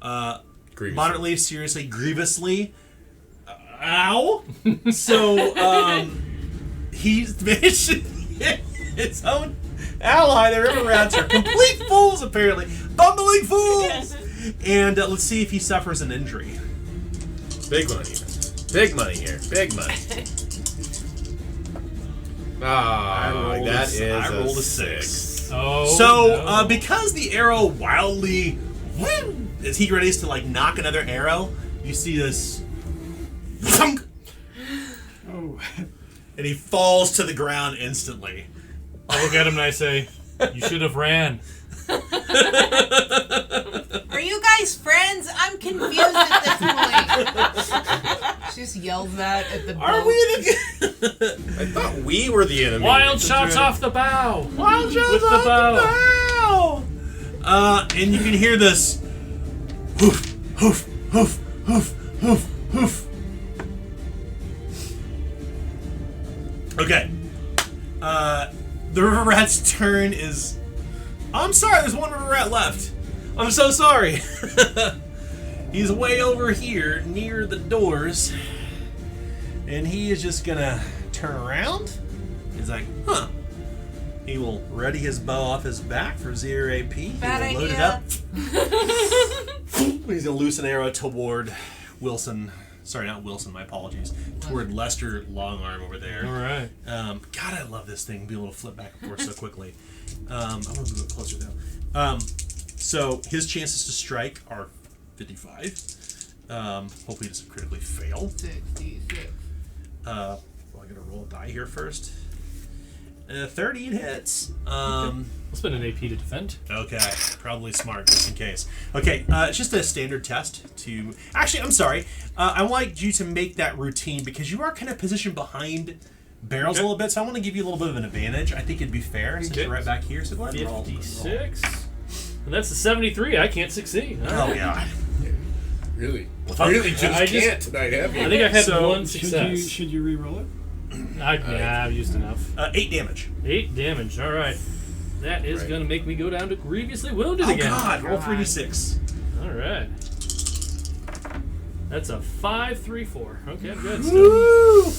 moderately, seriously, grievously. Ow. So, he's managed to hit his own ally. The river rats are complete fools, apparently. Bumbling fools! And let's see if he suffers an injury. Big money. Big money here. Big money. Ah, that is I rolled a 6. 6. Oh. So, no. because the arrow wildly, as he readies to knock another arrow, you see this, thunk, Oh. and he falls to the ground instantly. I look at him and I say, "You should have ran." Are you guys friends? I'm confused at this point. She just yells that at the boat. Are we the? I thought we were the enemy. Wild shots off the bow. Wild shots With the off bow. the bow. And you can hear this. Hoof, hoof, hoof, hoof, hoof, hoof. Okay. The river rat's turn is. I'm sorry, there's one river rat left. I'm so sorry. He's way over here near the doors. And he is just gonna turn around. He's like, huh. He will ready his bow off his back for 0 AP. He Bad will load it idea. up. He's gonna loose an arrow toward Wilson. Sorry, not Wilson, my apologies. Toward Lester Longarm over there. All right. God, I love this thing. Be able to flip back and forth so quickly. I want to move it closer though. So his chances to strike are 55. Hopefully he doesn't critically fail. 66. Well, I gotta roll a die here first. 30 it hits. I'll spend an AP to defend. Okay, probably smart, just in case. Okay, it's just a standard test to... Actually, I'm sorry. I want you to make that routine because you are kind of positioned behind barrels a little bit, so I want to give you a little bit of an advantage. I think it'd be fair since you're right back here. So go ahead and roll. 56. And that's a 73. I can't succeed. Oh, yeah. Really? Well, Really just I just- can't tonight, have you? I think I've had So, one success. Should you re-roll it? I've used enough. 8 damage. 8 damage. All right. That is Right. going to make me go down to grievously wounded Oh, again. God. Roll 3d6. All right. That's a 5, 3, 4. Okay, I'm good. Still. Woo!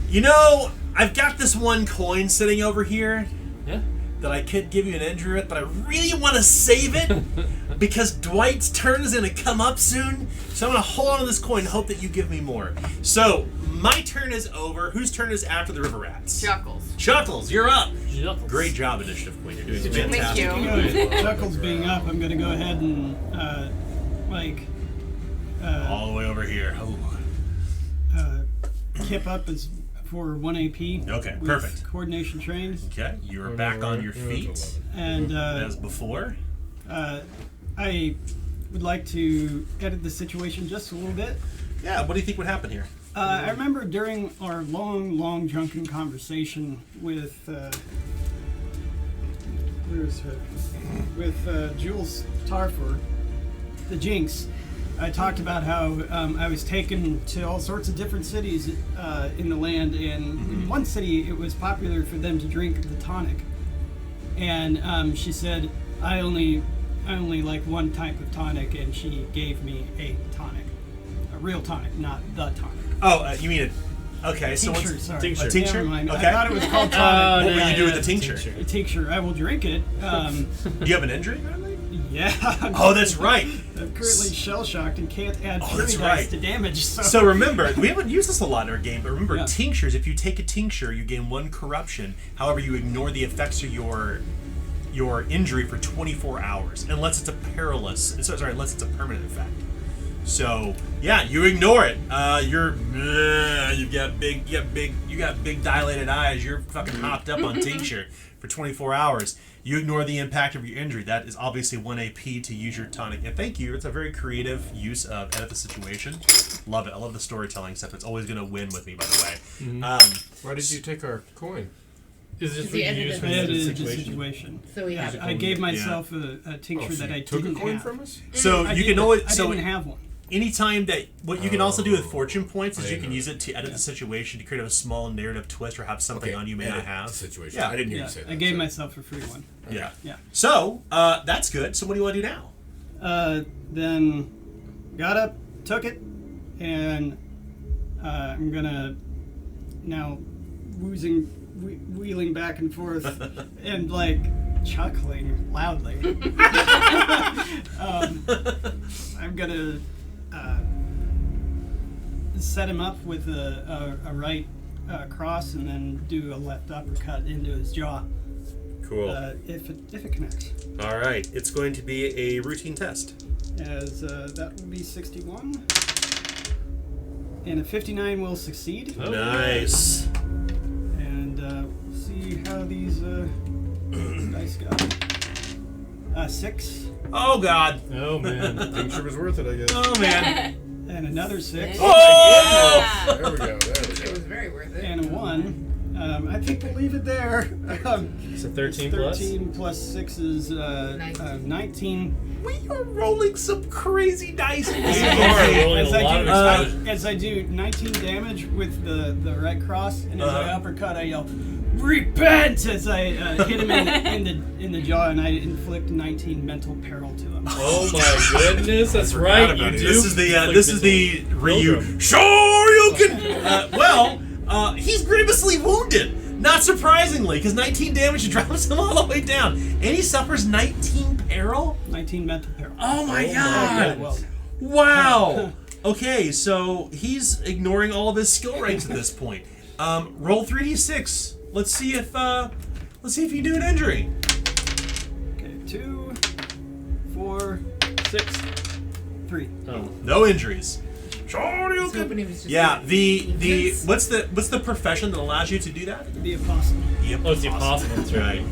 You know, I've got this one coin sitting over here Yeah. that I could give you an injury with, but I really want to save it because Dwight's turn is going to come up soon. So I'm going to hold on to this coin and hope that you give me more. So, my turn is over. Whose turn is after the river rats? Chuckles. Chuckles, you're up. Chuckles. Great job, Initiative Queen. You're doing Thank fantastic. you. Speaking of Chuckles being up, I'm going to go ahead and, All the way over here. Oh. Kip up as for 1 AP. Okay, with perfect. Coordination trained. Okay, you're back on your feet And as before. I would like to edit the situation just a little bit. Yeah, what do you think would happen here? I remember during our long drunken conversation with where's her? With Jules Tarfor, the Jinx. I talked about how I was taken to all sorts of different cities in the land, and in one city it was popular for them to drink the tonic. And she said, I only like one type of tonic, and she gave me a tonic, a real tonic, not the tonic. Oh, you mean it? Okay, so Tincture, what's sorry. Tincture. A tincture? Never mind. Okay. I thought it was called tonic. What will you do with the tincture? A tincture. I will drink it. Do you have an injury, Bradley? Yeah. Oh, that's right. I'm currently shell shocked and can't add fury that's dice right. to damage. So remember, we haven't used this a lot in our game, but remember, Yeah. tinctures, if you take a tincture, you gain 1 corruption. However, you ignore the effects of your injury for 24 hours, unless it's a unless it's a permanent effect. So yeah, you ignore it. You got big dilated eyes. You're fucking hopped up on tincture for 24 hours. You ignore the impact of your injury. That is obviously 1 AP to use your tonic. And thank you. It's a very creative use of edit the situation. Love it. I love the storytelling stuff. It's always going to win with me, by the way. Why did you take our coin? Is this Is the edited reused I in edited the the situation? situation. So we have. I gave myself a tincture that I took didn't a coin have. from us? So I you didn't- can always I didn't have one. anytime that what you can also do with fortune points is I you didn't can know use it to edit the situation to create a small narrative twist or have something on you may not have. Situation. Yeah. I didn't hear Yeah, you say that. I gave so- myself a free one. Yeah. Yeah. So that's good. So what do you want to do now? Then got up, took it, and I'm gonna now wheeling back and forth and like chuckling loudly. I'm gonna set him up with a right cross and then do a left uppercut into his jaw. Cool. If it connects. All right. It's going to be a routine test. As that will be 61. And a 59 will succeed. Oh, Nice. And we'll see how these dice go. 6. Oh God. Oh man. Tincture was worth it, I guess. Oh man. And another 6. Oh! There we go. There we It go. was very worth it. And a 1. I think we'll leave it there. It's a 13 plus. 13 plus 6 is 19. We are rolling some crazy dice in this We are game. rolling As a lot of explosions. as I do 19 damage with the right cross, and as I uppercut, I yell, "Repent!" as I hit him in the jaw, and I inflict 19 mental peril to him. Oh my goodness, that's right. You about it. do. This is the Ryu. Pilgrim. Shoryuken. He's grievously wounded. Not surprisingly, because 19 damage drops him all the way down, and he suffers 19 peril. 19 mental peril. Oh my Oh God! Well, Wow. Okay, so he's ignoring all of his skill ranks at this point. Roll 3d6. Let's see if you do an injury. okay, 2, 4, 6, 3. Oh. No injuries. I was hoping he was just Yeah, the what's the profession that allows you to do that? The apostle. Oh, it's the apostle. That's right.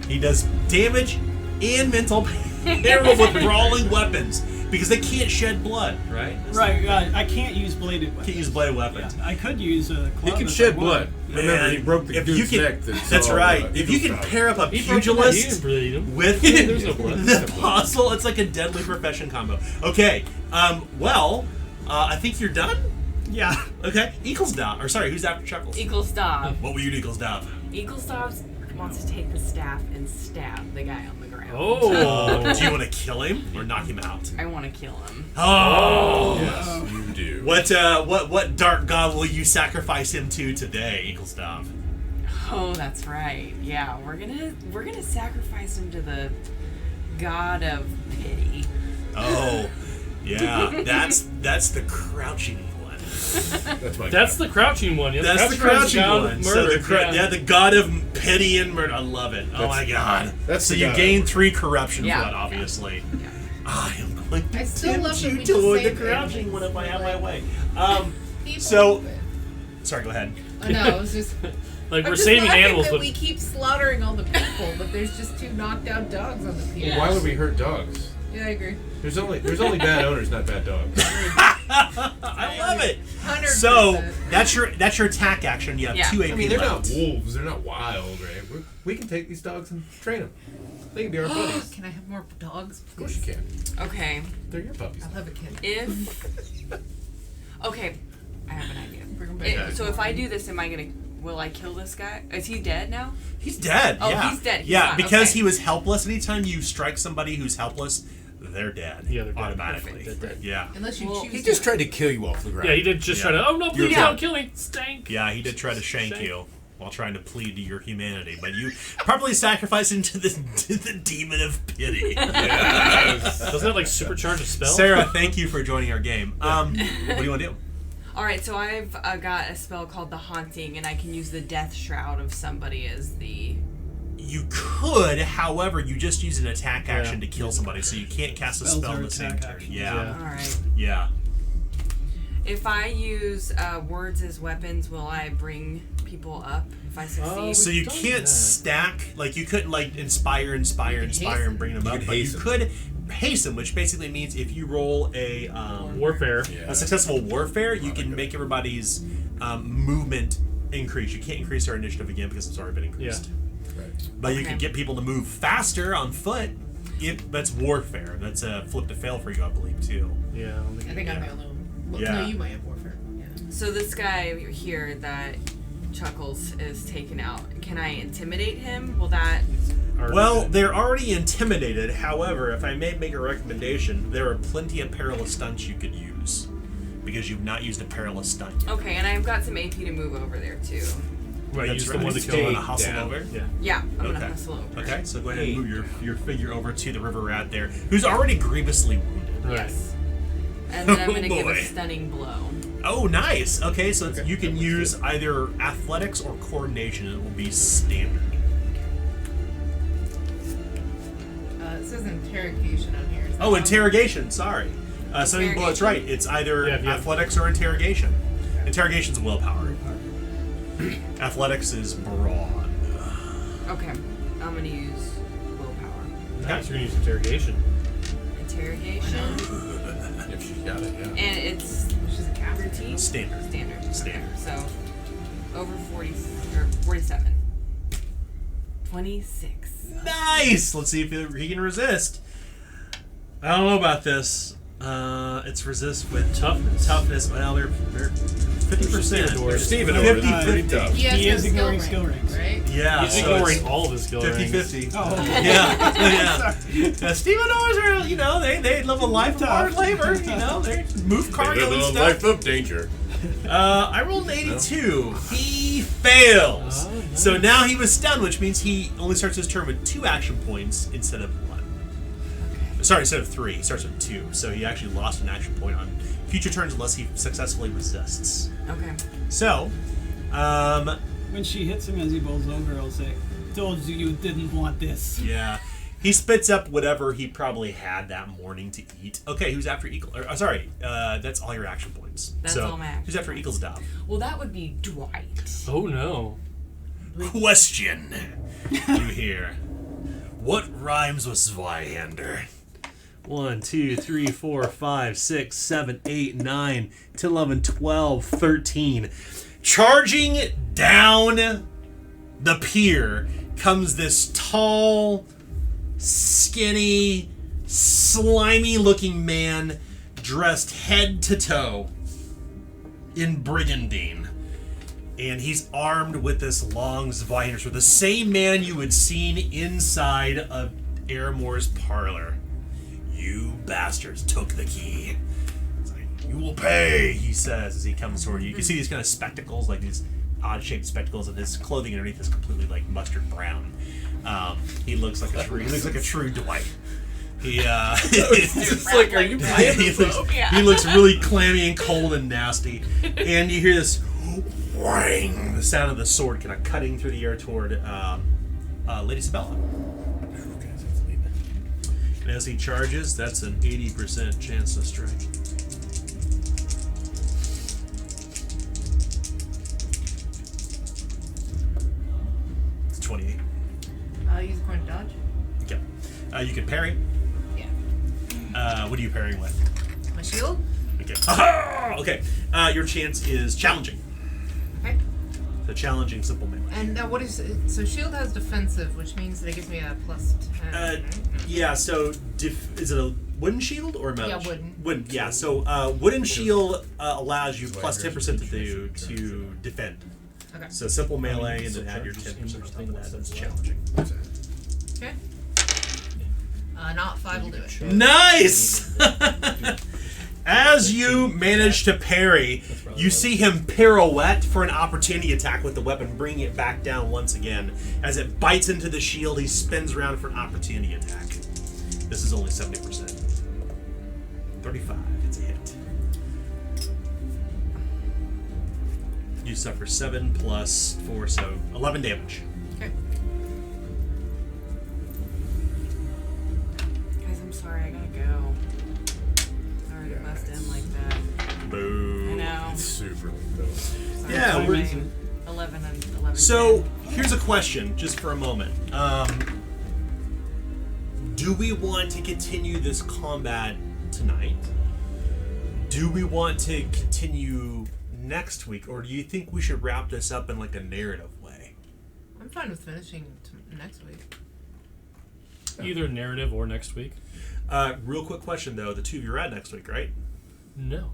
He does damage and mental peril with brawling weapons because they can't shed blood, right? Right, I can't use bladed weapons. Can't use bladed weapons. Yeah, I could use a club. He can if shed I want. blood. Remember, Man, he broke the if you dude's can- neck. That's saw, right. If you Eagle can Scout. pair up a He broke pugilist his neck, he didn't with There's no blood. the apostle, it's like a deadly profession combo. Okay, I think you're done. Yeah. Okay, Eagles Dob. Or sorry, who's after Chuckles? Eagle stop. What will you do, Eagles Dob? Eagle stops. Wants to take the staff and stab the guy on the ground. Oh. Do you want to kill him or knock him out? I want to kill him. Oh. Yes, you do. What dark god will you sacrifice him to today, Eagles Dob? Oh, that's right. Yeah, we're gonna sacrifice him to the god of pity. Oh, yeah. That's the crouching one. That's my That's the crouching one. Yeah, That's the crouching crouching one's one. god of So murder, the the god of pity and murder. I love it. Oh my god. that's so the you god. gain 3 corruption Yeah. for that, obviously. Yeah. I am going to I still tempt love that you we just toward the saved crouching enemies. one if I have my way. People So- love it. Sorry, go ahead. I know, it was just. Like I'm we're just saving laughing animals, that but we keep slaughtering all the people, but there's just 2 knocked out dogs on the field. Why would we hurt dogs? Yeah, I agree. There's only bad owners, not bad dogs. I love it. 100%. So that's your attack action. You have Yeah. 2 AP I mean, they're left. not wolves. They're not wild, right? We can take these dogs and train them. They can be our buddies. Can I have more dogs? Of course you can. Okay. They're your puppies. I'll have a kid. Okay, I have an idea. Bring 'em back. So if I do this, will I kill this guy? Is he dead now? He's dead. Oh, yeah. he's dead. He's yeah, not, because okay. he was helpless. Anytime you strike somebody who's helpless, they're dead. Yeah, they're dead. automatically. Perfect. They're dead. Yeah. Unless you Well, choose He to. just tried to kill you off the ground. yeah, he did just try to. Oh no, please Yeah. don't kill me. Stank. Yeah, he did try to shank Shank. you. while trying to plead to your humanity, but you probably sacrifice into the demon of pity. Yes. Doesn't that like supercharge a spell? Sarah, thank you for joining our game. What do you want to do? Alright, so I've got a spell called the Haunting, and I can use the Death Shroud of somebody as the... You could, however, you just use an attack action to kill somebody, so you can't cast a Spells spell are in the same attack turn. actions. Yeah. Alright. Yeah. If I use words as weapons, will I bring people up if I succeed? So you done can't that. stack, like you couldn't like inspire, and bring them up, but you could hasten, which basically means if you roll a Warfare. a successful warfare, you can make everybody's movement increase. You can't increase their initiative again because it's already been increased. Yeah. But you Okay. can get people to move faster on foot. That's warfare. That's a flip to fail for you, I believe, too. Yeah. I think I'm the only one. Well, Yeah. No, you might have warfare. Yeah. So this guy here that Chuckles is taken out, can I intimidate him? Will that... Well, they're already intimidated. However, if I may make a recommendation, there are plenty of perilous stunts you could use because you've not used a perilous stunt yet. Okay, and I've got some AP to move over there, too. Right, That's use the right. one to So kill you him. wanna hustle down. over? Yeah. Yeah, I'm Okay. gonna hustle over. Okay, so go ahead and move your figure over to the river rat there, who's already grievously wounded. Right. Yes. And then I'm Oh, gonna give boy. a stunning blow. Oh, nice. Okay, so you can use either athletics or coordination, and it will be standard. It says interrogation on here. Is that Oh, wrong? interrogation. Sorry. Stunning blow. That's right. It's either Yeah. athletics or interrogation. Interrogation's willpower. Athletics is brawn. Okay, I'm gonna use willpower. Nice. You're gonna use interrogation. Interrogation. If she's got it, yeah. And it's She's a captain. routine? Standard. Standard. Standard. Okay, so over 40 or 47. 26. Nice. Let's see if he can resist. I don't know about this. It's resist with toughness. Well, they're 50%. There's Steven over there. 50-50. Pretty tough. He has He no is ignoring skill rings. right? Yeah, He's so ignoring it's all of his skill rings. 50-50. Oh, Yeah. Stevedores are, they live a life of hard labor. They move They cargo live and a stuff. life of danger. I rolled an 82. He fails. Oh, nice. So now he was stunned, which means he only starts his turn with 2 action points instead of 1. Sorry, instead of 3. He starts with 2. So he actually lost an action point on future turns unless he successfully resists. Okay. So, when she hits him as he bowls over, I'll say, "Told you didn't want this." yeah. He spits up whatever he probably had that morning to eat. Okay, who's after Eagle? That's all your action points. That's so, all my action who's after points. Eagle's Dob? Well, that would be Dwight. Oh no. Question. You hear. What rhymes with Zweihander? 1, 2, 3, 4, 5, 6, 7, 8, 9, 10, 11, 12, 13. Charging down the pier comes this tall, skinny, slimy-looking man dressed head to toe in brigandine. And he's armed with this long Zweihander sword. The same man you had seen inside of Aramore's parlor. You bastards took the key. It's like, you will pay, he says as he comes toward you. You can see these kind of spectacles, like these odd-shaped spectacles, and his clothing underneath is completely like mustard brown. He looks like a true Dwight. He It's like, are you playing he this? he looks really clammy and cold and nasty. And you hear this whang, the sound of the sword kind of cutting through the air toward Lady Sabella. And as he charges, that's an 80% chance to strike. It's 28. Use a coin to dodge. Okay. You can parry. Yeah. What are you parrying with? My shield. Okay. Aha! Okay. Your chance is challenging. Okay. So challenging simple melee. And what is it? So shield has defensive, which means that it gives me a plus 10. Right? Yeah, so is it a wooden shield or a metal? Yeah, wooden. Wooden, yeah. So wooden shield allows you plus 10% to defend. Okay. So simple melee, and then add your 10% on top of that. That's challenging. Okay. Not 5 will do it. Nice! As as you manage to parry, you see him pirouette for an opportunity attack with the weapon, bringing it back down once again. As it bites into the shield, he spins around for an opportunity attack. This is only 70%. 35. It's a hit. You suffer 7 plus 4, so 11 damage. Okay. Guys, I'm sorry. I gotta go. Sorry to bust in like that. Boo. I know. It's super though. Sorry. Yeah, Sorry, we're- my 11 and 11. So, here's a question, just for a moment. Do we want to continue this combat tonight? Do we want to continue next week, or do you think we should wrap this up in like a narrative way? I'm fine with finishing next week. Either narrative or next week. Real quick question though: the two of you are at next week, right? No.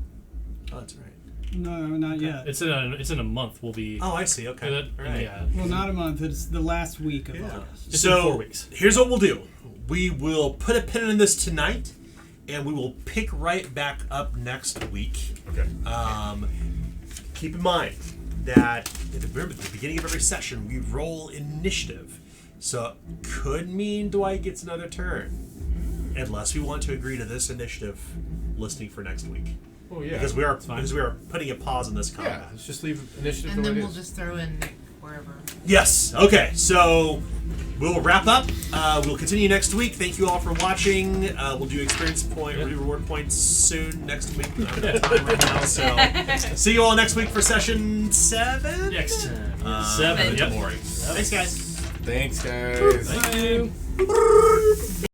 Oh, that's right. No, not yet. It's in a month. We'll be. Oh, I see. Okay. All right. Yeah. Well, not a month. It's the last week of Yeah. August. It's in 4 weeks. Here's what we'll do. We will put a pin in this tonight, and we will pick right back up next week. Okay. Keep in mind that at the beginning of every session, we roll initiative. So it could mean Dwight gets another turn. Unless we want to agree to this initiative listing for next week. Oh yeah. Because we are putting a pause in this combat. Yeah. Let's just leave initiative And the then way it we'll is. just throw in Nick wherever. Yes. Okay. So we'll wrap up. We'll continue next week. Thank you all for watching. We'll do experience point, we'll do reward points soon next week. I don't have time right now. So see you all next week for session 7. Next time. 7. Memento Yep. Mori. Thanks, guys. Thanks, guys. Thank you.